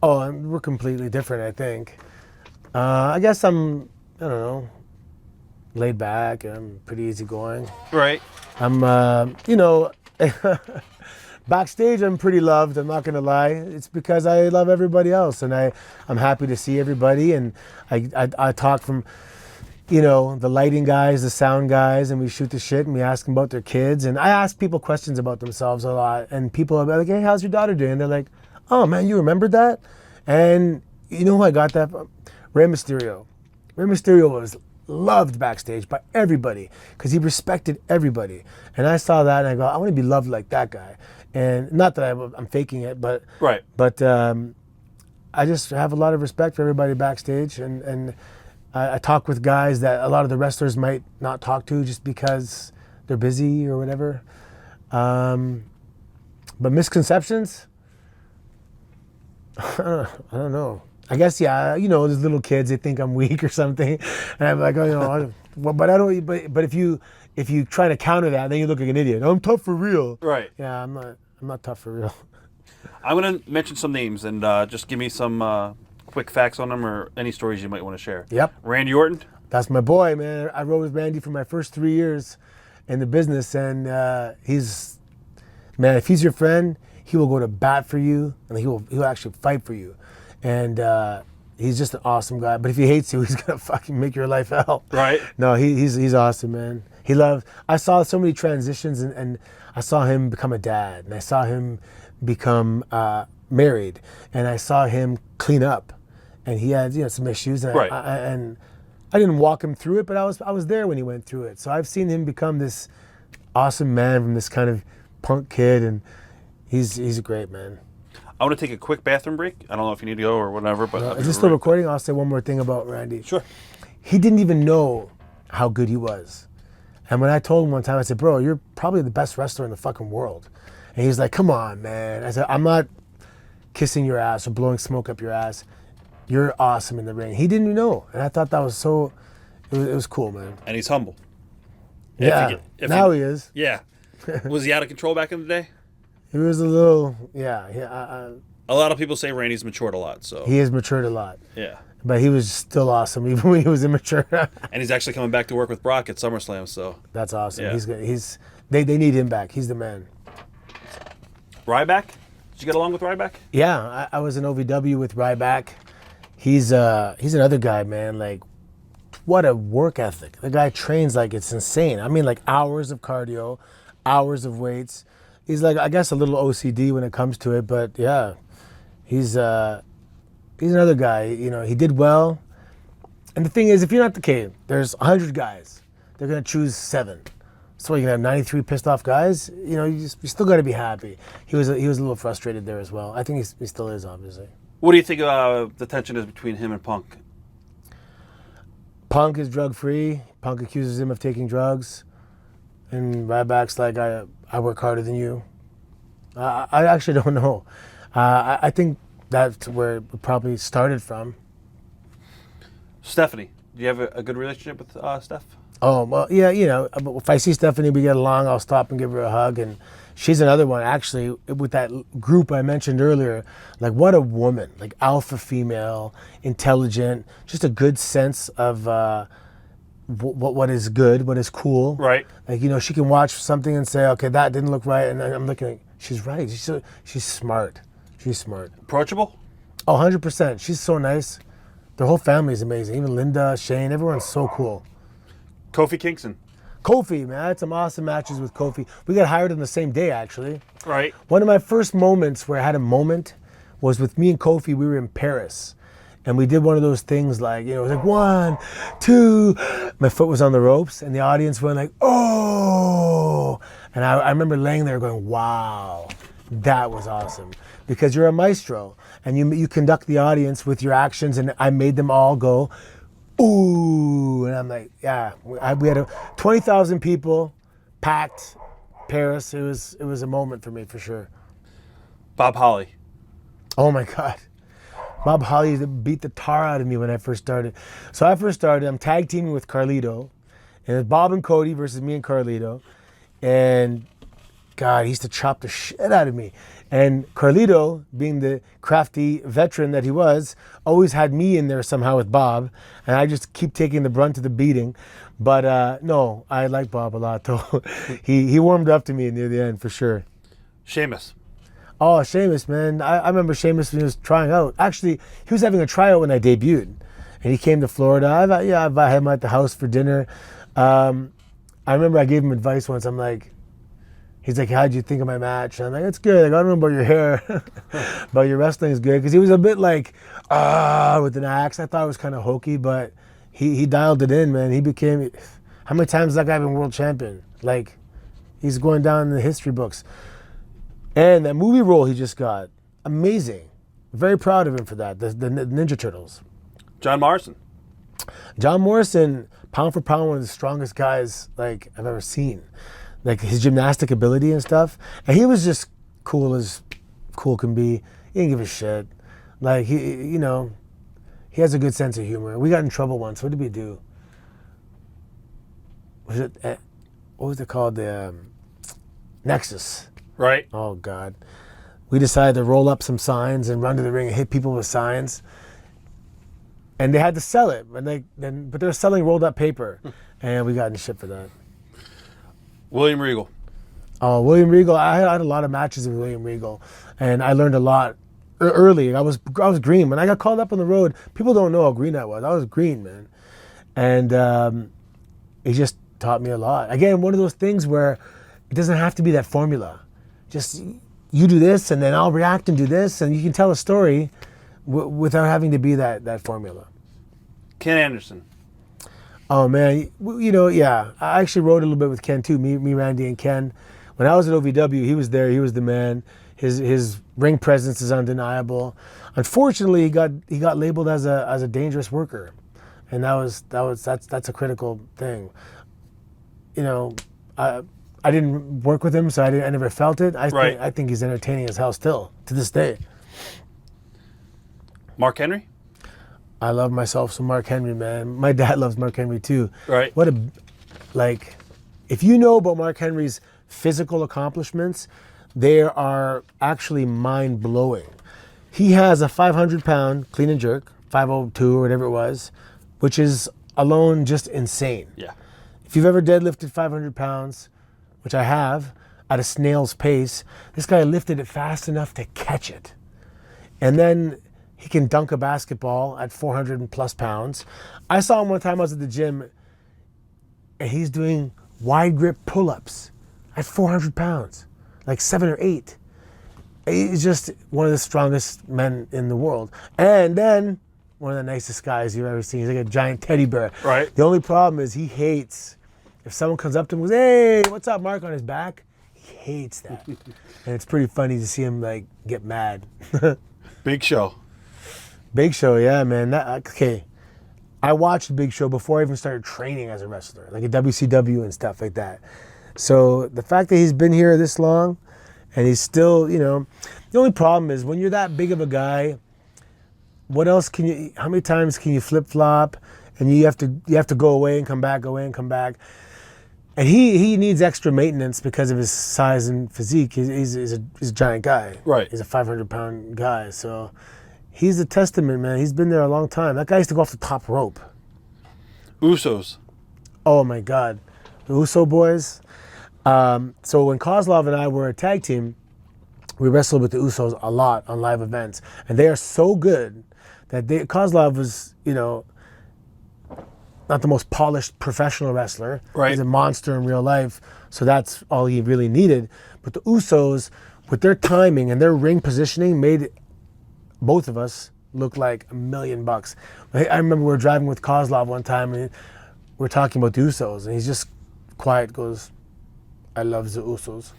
Oh, we're completely different, I think. I guess I don't know, laid back. I'm pretty easygoing. Right. I'm, backstage I'm pretty loved, I'm not going to lie. It's because I love everybody else, and I'm happy to see everybody, and I talk from, the lighting guys, the sound guys, and we shoot the shit, and we ask them about their kids, and I ask people questions about themselves a lot, and people are like, hey, how's your daughter doing? And they're like, oh man, you remembered that? And you know who I got that from? Rey Mysterio. Rey Mysterio was loved backstage by everybody because he respected everybody. And I saw that and I go, I want to be loved like that guy. And not that I'm faking it, but I just have a lot of respect for everybody backstage. And I talk with guys that a lot of the wrestlers might not talk to just because they're busy or whatever. But misconceptions? I don't know. I guess, there's little kids, they think I'm weak or something. And I'm like, but I don't, but if you try to counter that, then you look like an idiot. I'm tough for real. Right. Yeah, I'm not tough for real. I'm going to mention some names and just give me some quick facts on them or any stories you might want to share. Yep. Randy Orton. That's my boy, man. I rode with Randy for my first 3 years in the business, and if he's your friend, he will go to bat for you, and he'll actually fight for you. And he's just an awesome guy. But if he hates you, he's gonna fucking make your life hell. Right. No, he's awesome, man. I saw so many transitions, and I saw him become a dad, and I saw him become married, and I saw him clean up, and he had some issues, and and I didn't walk him through it, but I was there when he went through it. So I've seen him become this awesome man from this kind of punk kid, and he's a great man. I want to take a quick bathroom break. I don't know if you need to go or whatever, but is this still recording? I'll say one more thing about Randy. Sure. He didn't even know how good he was. And when I told him one time, I said, bro, you're probably the best wrestler in the fucking world. And he's like, come on, man. I said, I'm not kissing your ass or blowing smoke up your ass. You're awesome in the ring. He didn't know. And I thought that was it was cool, man. And he's humble. Yeah, now he is. Yeah. Was he out of control back in the day? He was a little, a lot of people say Randy's matured a lot, so. He has matured a lot. Yeah. But he was still awesome, even when he was immature. And he's actually coming back to work with Brock at SummerSlam, so. That's awesome. Yeah. They need him back. He's the man. Ryback? Did you get along with Ryback? Yeah, I was in OVW with Ryback. He's another guy, man. Like, what a work ethic. The guy trains like it's insane. I mean, like hours of cardio, hours of weights. He's like, I guess, a little OCD when it comes to it, but yeah, he's another guy. He did well. And the thing is, if you're not the kid, there's 100 guys. They're gonna choose 7. So you're gonna have 93 pissed off guys. You still gotta be happy. He was a little frustrated there as well. I think he still is, obviously. What do you think the tension is between him and Punk? Punk is drug free. Punk accuses him of taking drugs, and Ryback's like, I work harder than you. I actually don't know. I think that's where it probably started from. Stephanie, do you have a good relationship with Steph? Oh, well, yeah, if I see Stephanie, we get along, I'll stop and give her a hug. And she's another one, actually, with that group I mentioned earlier. Like, what a woman. Like, alpha female, intelligent, just a good sense of what is good, what is cool. Right. Like, she can watch something and say, okay, that didn't look right. And I'm looking, she's right. She's smart. She's smart. Approachable? Oh, 100%. She's so nice. Their whole family is amazing. Even Linda, Shane, everyone's so cool. Kofi Kingston. Kofi, man. I had some awesome matches with Kofi. We got hired on the same day, actually. Right. One of my first moments where I had a moment was with me and Kofi. We were in Paris. And we did one of those things like, it was like 1, 2, my foot was on the ropes and the audience went like, oh. And I remember laying there going, wow, that was awesome. Because you're a maestro and you conduct the audience with your actions, and I made them all go, ooh. And I'm like, yeah, we had 20,000 people packed Paris. It was a moment for me for sure. Bob Holly. Oh my God. Bob Holly beat the tar out of me when I first started. So I first started, I'm tag teaming with Carlito. And it's Bob and Cody versus me and Carlito. And God, he used to chop the shit out of me. And Carlito, being the crafty veteran that he was, always had me in there somehow with Bob. And I just keep taking the brunt of the beating. But no, I like Bob a lot though. he warmed up to me near the end for sure. Sheamus. Oh, Sheamus, man. I remember Sheamus when he was trying out. Actually, he was having a tryout when I debuted. And he came to Florida. I had him at the house for dinner. I remember I gave him advice once. I'm like, he's like, how'd you think of my match? And I'm like, it's good. Like, I don't know about your hair, but your wrestling is good. Because he was a bit like, with an axe. I thought it was kind of hokey, but he dialed it in, man. He became, how many times has that guy been world champion? Like, he's going down in the history books. And that movie role he just got, amazing. Very proud of him for that, the Ninja Turtles. John Morrison. John Morrison, pound for pound, one of the strongest guys like I've ever seen. Like his gymnastic ability and stuff. And he was just cool as cool can be. He didn't give a shit. Like he has a good sense of humor. We got in trouble once. What did we do? What was it called? The Nexus. Right. Oh, God. We decided to roll up some signs and run to the ring and hit people with signs. And they had to sell it. But they were selling rolled up paper. And we got in shit for that. William Regal. Oh, William Regal. I had a lot of matches with William Regal. And I learned a lot early. I was green. When I got called up on the road, people don't know how green I was. I was green, man. And he just taught me a lot. Again, one of those things where it doesn't have to be that formula. Just you do this and then I'll react and do this, and you can tell a story without having to be that formula. Ken Anderson. Oh man, yeah. I actually rode a little bit with Ken too. Me, Randy, and Ken. When I was at OVW, he was there. He was the man. His ring presence is undeniable. Unfortunately, he got labeled as a dangerous worker, and that's a critical thing. I didn't work with him, so I never felt it. I think he's entertaining as hell still, to this day. Mark Henry? I love myself some Mark Henry, man. My dad loves Mark Henry too. Right. If you know about Mark Henry's physical accomplishments, they are actually mind-blowing. He has a 500-pound clean and jerk, 502 or whatever it was, which is alone just insane. Yeah. If you've ever deadlifted 500 pounds, which I have, at a snail's pace, this guy lifted it fast enough to catch it. And then he can dunk a basketball at 400 plus pounds. I saw him one time I was at the gym, and he's doing wide grip pull-ups at 400 pounds, like 7 or 8. He's just one of the strongest men in the world. And then one of the nicest guys you've ever seen. He's like a giant teddy bear. Right. The only problem is he hates if someone comes up to him and goes, hey, what's up, Mark, on his back? He hates that. And it's pretty funny to see him like get mad. Big Show. Big Show, yeah, man. Okay. I watched Big Show before I even started training as a wrestler, like at WCW and stuff like that. So the fact that he's been here this long and he's still, the only problem is when you're that big of a guy, what else how many times can you flip-flop and you have to go away and come back, And he needs extra maintenance because of his size and physique. He's a giant guy. Right. He's a 500-pound guy. So he's a testament, man. He's been there a long time. That guy used to go off the top rope. Usos. Oh, my God. The Uso boys. So when Kozlov and I were a tag team, we wrestled with the Usos a lot on live events. And they are so good that Kozlov was, not the most polished professional wrestler. Right. He's a monster in real life, so that's all he really needed. But the Usos, with their timing and their ring positioning, made both of us look like $1 million. I remember we were driving with Kozlov one time, and we're talking about the Usos, and he's just quiet, goes, "I love the Usos."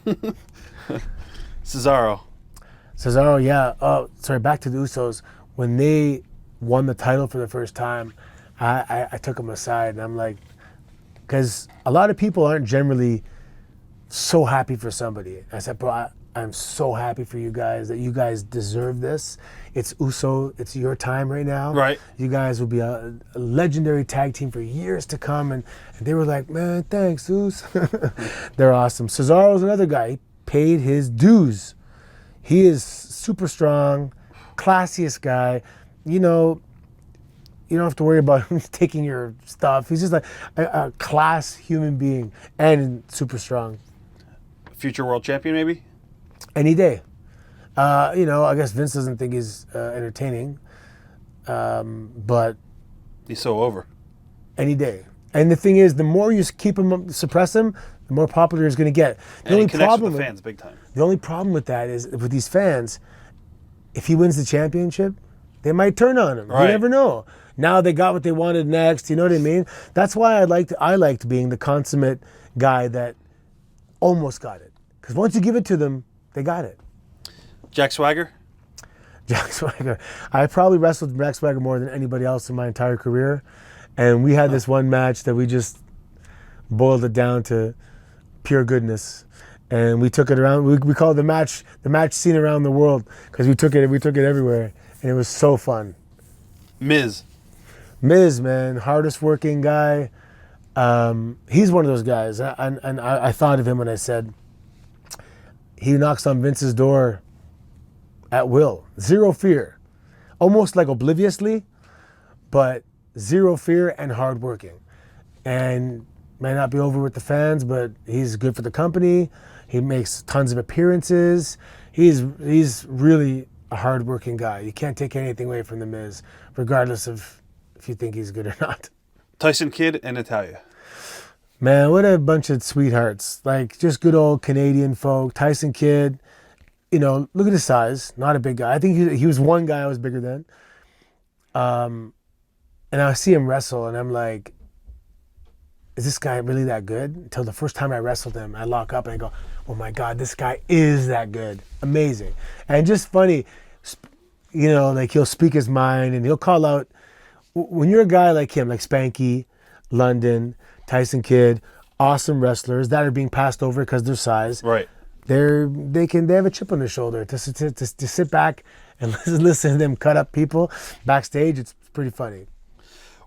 Cesaro, yeah. Oh, sorry, back to the Usos. When they won the title for the first time, I took them aside, and I'm like, because a lot of people aren't generally so happy for somebody. I said, bro, I'm so happy for you guys that you guys deserve this. It's Uso. It's your time right now. Right. You guys will be a legendary tag team for years to come. And they were like, man, thanks, Us. They're awesome. Cesaro's another guy. He paid his dues. He is super strong, classiest guy. You know, you don't have to worry about him taking your stuff. He's just like a class human being and super strong. future world champion, maybe? Any day. You know, I guess Vince doesn't think he's entertaining, but He's so over. any day. And the thing is, the more you keep him, suppress him, the more popular he's going to get. And he connects with the fans big time. The only problem with that is, with these fans, if he wins the championship, they might turn on him. Right. You never know. Now they got what they wanted next. You know what I mean? That's why I liked being the consummate guy that almost got it. Because once you give it to them, they got it. Jack Swagger? Jack Swagger. I probably wrestled Jack Swagger more than anybody else in my entire career. And we had this one match that we just boiled it down to pure goodness. And we took it around. We called it the match scene around the world, because we took it everywhere. And it was so fun. Miz, man, hardest working guy. He's one of those guys. And I thought of him when I said, he knocks on Vince's door at will. Zero fear. Almost like obliviously, but zero fear and hardworking. And may not be over with the fans, but he's good for the company. He makes tons of appearances. He's really a hardworking guy. You can't take anything away from The Miz, regardless of if you think he's good or not. Tyson Kidd, and Natalya. Man, what a bunch of sweethearts. Like, just good old Canadian folk. Tyson Kidd, you know, look at his size. Not a big guy. I think he was one guy I was bigger than. And I see him wrestle, and I'm like, is this guy really that good? Until the first time I wrestled him, I lock up and I go, oh my God, this guy is that good. Amazing. And just funny, you know, like, he'll speak his mind and he'll call out, when you're a guy like him, like Spanky, London, Tyson Kidd, awesome wrestlers that are being passed over because of their size. Right. They have a chip on their shoulder to sit back and listen to them cut up people backstage. It's pretty funny.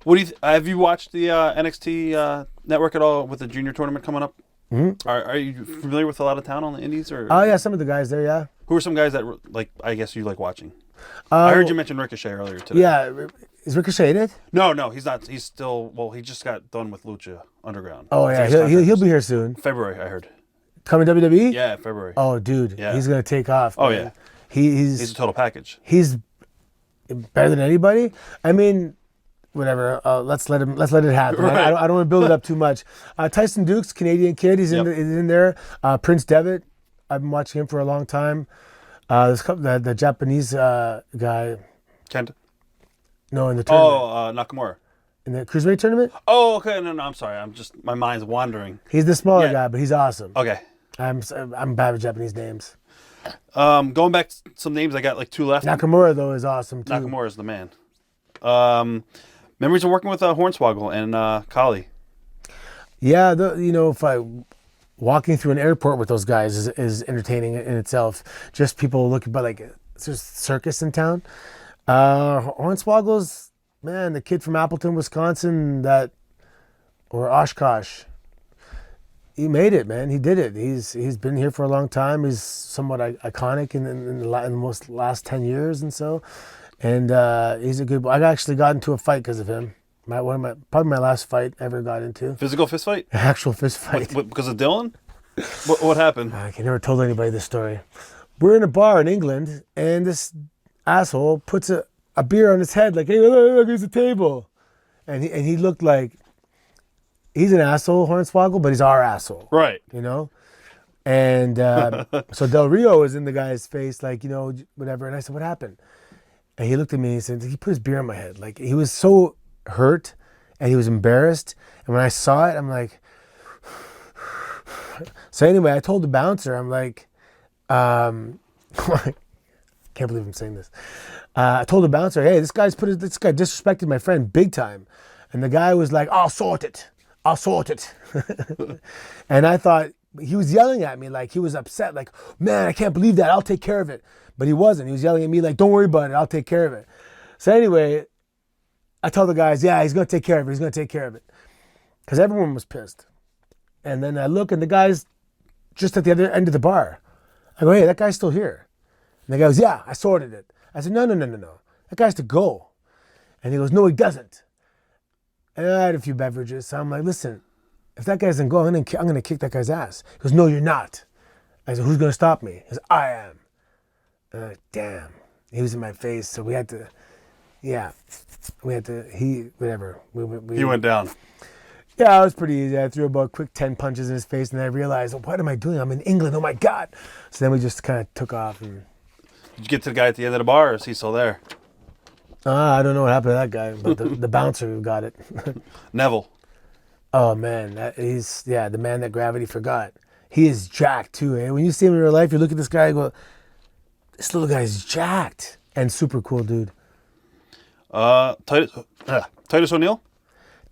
What do you have you watched the NXT network at all with the junior tournament coming up? Mm-hmm. Are you familiar with a lot of talent on the indies? Or Oh yeah, some of the guys there, yeah. who are some guys that like I guess you like watching? I heard you mention Ricochet earlier today. Yeah, is Ricochet in it? No, he's not. He's still he just got done with Lucha Underground. Oh yeah, he'll be here soon. February, I heard. Coming WWE? Yeah, February. Oh dude, Yeah. He's gonna take off. Oh man. yeah. He's a total package. He's better than anybody. I mean, whatever. Let's let it happen. Right. I don't want to build it up too much. Tyson Dukes, Canadian kid. He's in there. Prince Devitt. I've been watching him for a long time. The Japanese guy. Kent. No, in the tournament. Nakamura. In the cruiserweight tournament. Oh, okay. No, I'm sorry. My mind's wandering. He's the smaller guy, but he's awesome. Okay. I'm bad with Japanese names. Going back to some names, I got like two left. Nakamura though is awesome too. Nakamura is the man. Memories of working with Hornswoggle and Kali. Yeah, if walking through an airport with those guys is entertaining in itself. Just people looking, but like it's just circus in town. Hornswoggle's, man, the kid from Appleton, Wisconsin, or Oshkosh. He made it, man. He did it. He's been here for a long time. He's somewhat iconic in the last 10 years and so. And he's a good boy. I actually got into a fight because of him. Probably my last fight I ever got into. Physical fist fight? Actual fist fight. Because of Dylan? What happened? I never told anybody this story. We're in a bar in England, and this asshole puts a beer on his head, like, hey, look, here's a table. And he looked like, he's an asshole, Hornswoggle, but he's our asshole. Right. You know? And so Del Rio was in the guy's face, like, whatever. And I said, what happened? And he looked at me and he said, he put his beer on my head. Like, he was so hurt and he was embarrassed. And when I saw it, I'm like, so anyway, I told the bouncer, I'm like, can't believe I'm saying this. I told the bouncer, hey, this guy disrespected my friend big time. And the guy was like, I'll sort it. And I thought, he was yelling at me like he was upset, like, man, I can't believe that, I'll take care of it. But he wasn't. He was yelling at me like, don't worry about it, I'll take care of it. So anyway, I told the guys, yeah, he's going to take care of it. Because everyone was pissed. And then I look and the guy's just at the other end of the bar. I go, hey, that guy's still here. And the guy goes, yeah, I sorted it. I said, no. That guy's to go. And he goes, no, he doesn't. And I had a few beverages. So I'm like, listen, if that guy doesn't go, I'm going to kick that guy's ass. He goes, no, you're not. I said, who's going to stop me? He goes, I am. Damn. He was in my face, so we had to, whatever. He went down. Yeah, it was pretty easy. I threw about a quick 10 punches in his face, and then I realized, what am I doing? I'm in England, oh my God. So then we just kind of took off. And Did you get to the guy at the end of the bar, or is he still there? I don't know what happened to that guy, but the bouncer got it. Neville. Oh man, he's the man that gravity forgot. He is jacked too. Eh? When you see him in real life, you look at this guy and go, this little guy's jacked and super cool dude. Titus O'Neil?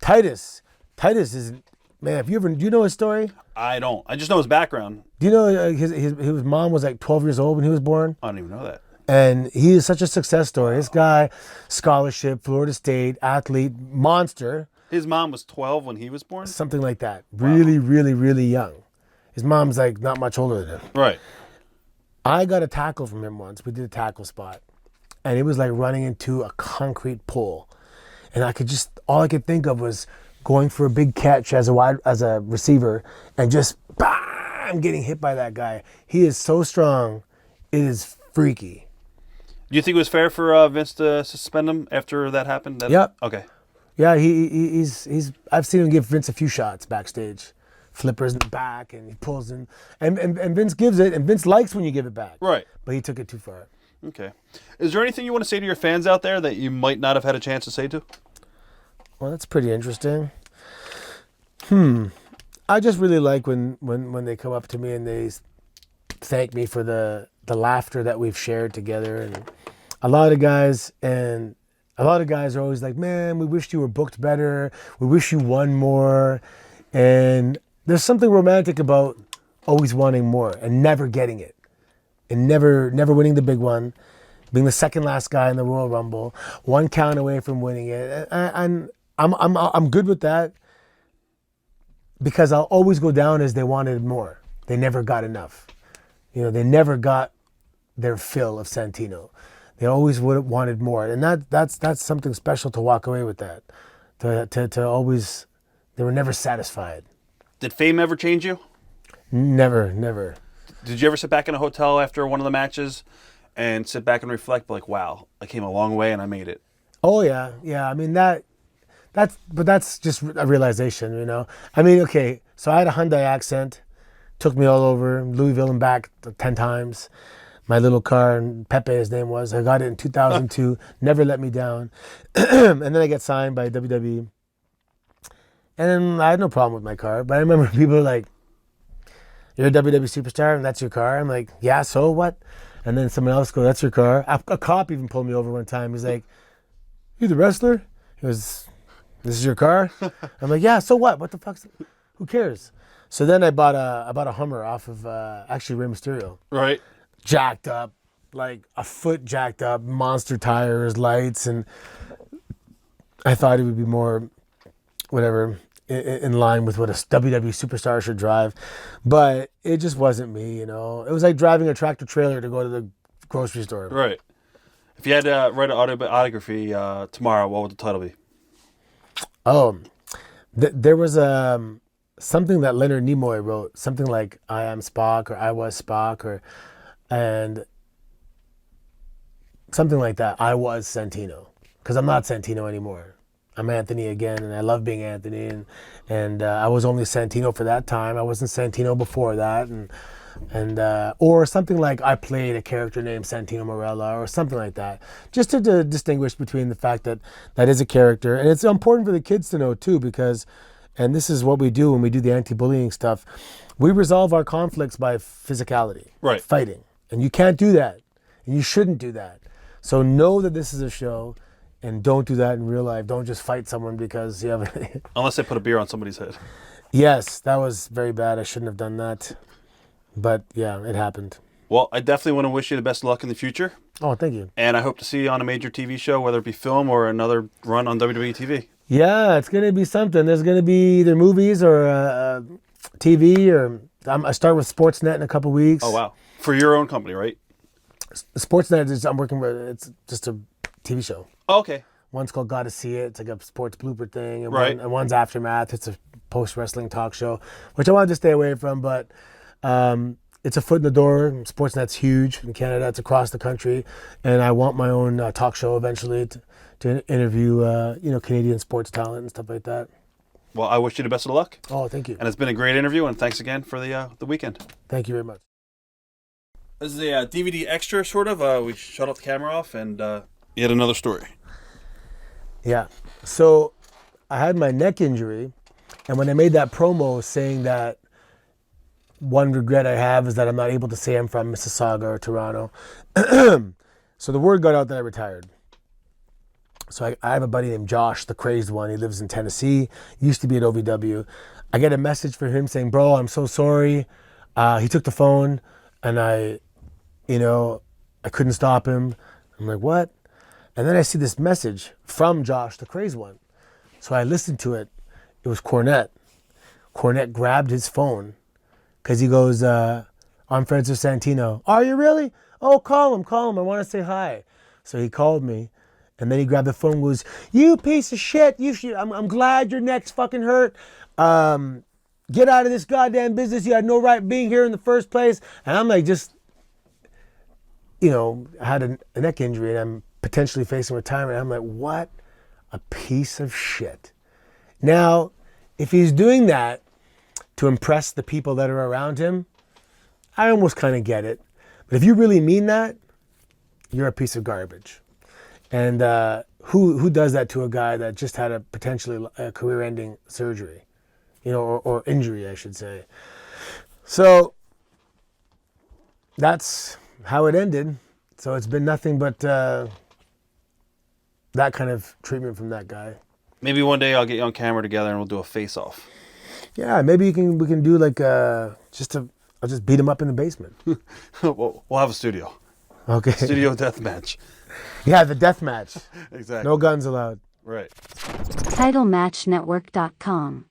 Titus is, man, do you know his story? I don't. I just know his background. Do you know his mom was like 12 years old when he was born? I don't even know that. And he is such a success story. This guy, scholarship, Florida State, athlete, monster. His mom was 12 when he was born? Something like that. Really, really, really young. His mom's like not much older than him. Right. I got a tackle from him once. We did a tackle spot. And it was like running into a concrete pole. And all I could think of was going for a big catch as a receiver and just bam, getting hit by that guy. He is so strong. It is freaky. Do you think it was fair for Vince to suspend him after that happened? Yep. Okay. Yeah, he's I've seen him give Vince a few shots backstage. Flippers in the back, and he pulls in. And Vince gives it, and Vince likes when you give it back. Right. But he took it too far. Okay. Is there anything you want to say to your fans out there that you might not have had a chance to say to? Well, that's pretty interesting. I just really like when they come up to me and they thank me for the laughter that we've shared together. And a lot of guys are always like, man, we wish you were booked better. We wish you won more. And there's something romantic about always wanting more and never getting it. And never winning the big one. Being the second last guy in the Royal Rumble. One count away from winning it. And I'm good with that. Because I'll always go down as they wanted more. They never got enough. They never got their fill of Santino. They always would have wanted more. And that's something special to walk away with that. To always, they were never satisfied. Did fame ever change you? Never. Did you ever sit back in a hotel after one of the matches and sit back and reflect like, wow, I came a long way and I made it? Oh yeah. I mean that's just a realization, I mean, okay, so I had a Hyundai accent, took me all over Louisville and back 10 times. My little car, and Pepe, his name was. I got it in 2002. Never let me down. And then I got signed by WWE. And then I had no problem with my car. But I remember people were like, you're a WWE superstar and that's your car? I'm like, yeah, so what? And then someone else goes, that's your car? A cop even pulled me over one time. He's like, you the wrestler? He goes, this is your car? I'm like, yeah, so what? What the fuck's... Who cares? So then I bought a Hummer off of, actually, Rey Mysterio. Right. Jacked up, like a foot jacked up, monster tires, lights, and I thought it would be more, whatever, in line with what a WWE superstar should drive, but it just wasn't me, It was like driving a tractor trailer to go to the grocery store. Right. If you had to write an autobiography tomorrow, what would the title be? Oh, there was something that Leonard Nimoy wrote, something like I am Spock or I was Spock and something like that. I was Santino, because I'm not Santino anymore. I'm Anthony again, and I love being Anthony. And I was only Santino for that time. I wasn't Santino before that. And And or something like I played a character named Santino Marella or something like that, just to distinguish between the fact that that is a character. And it's important for the kids to know too, because, and this is what we do when we do the anti-bullying stuff, we resolve our conflicts by physicality, right? Fighting. And you can't do that, and you shouldn't do that. So know that this is a show, and don't do that in real life. Don't just fight someone because you have Unless they put a beer on somebody's head. Yes, that was very bad. I shouldn't have done that. But yeah, it happened. Well, I definitely want to wish you the best of luck in the future. Oh, thank you. And I hope to see you on a major TV show, whether it be film or another run on WWE TV. Yeah, it's going to be something. There's going to be either movies or TV, or I start with Sportsnet in a couple weeks. Oh, wow. For your own company, right? Sportsnet is, I'm working with, it's just a TV show. Oh, okay. One's called Gotta See It. It's like a sports blooper thing. And, right. And one's Aftermath. It's a post-wrestling talk show, which I wanted to stay away from, but it's a foot in the door. Sportsnet's huge in Canada. It's across the country. And I want my own talk show eventually to interview Canadian sports talent and stuff like that. Well, I wish you the best of luck. Oh, thank you. And it's been a great interview, and thanks again for the weekend. Thank you very much. This is a DVD extra, sort of. We shut off the camera off, and yet another story. Yeah. So I had my neck injury, and when I made that promo saying that one regret I have is that I'm not able to say I'm from Mississauga or Toronto. So the word got out that I retired. So I have a buddy named Josh, the crazed one. He lives in Tennessee. He used to be at OVW. I get a message from him saying, bro, I'm so sorry. He took the phone, and I couldn't stop him. I'm like, what? And then I see this message from Josh, the crazed one. So I listened to it. It was Cornette. Cornette grabbed his phone because he goes, I'm friends with Santino. Are you really? Oh, call him. I want to say hi. So he called me, and then he grabbed the phone and goes, you piece of shit. I'm glad your neck's fucking hurt. Get out of this goddamn business. You had no right being here in the first place. And I'm like, I had a neck injury, and I'm potentially facing retirement. I'm like, what a piece of shit. Now, if he's doing that to impress the people that are around him, I almost kind of get it. But if you really mean that, you're a piece of garbage. And who does that to a guy that just had a potentially career-ending surgery, or injury, I should say. So that's how it ended. So it's been nothing but that kind of treatment from that guy. Maybe one day I'll get you on camera together and we'll do a face-off. Yeah, maybe we can do like I'll just beat him up in the basement. We'll have a studio. Okay. Studio death match. Yeah, the death match. Exactly. No guns allowed. Right. TitleMatchNetwork.com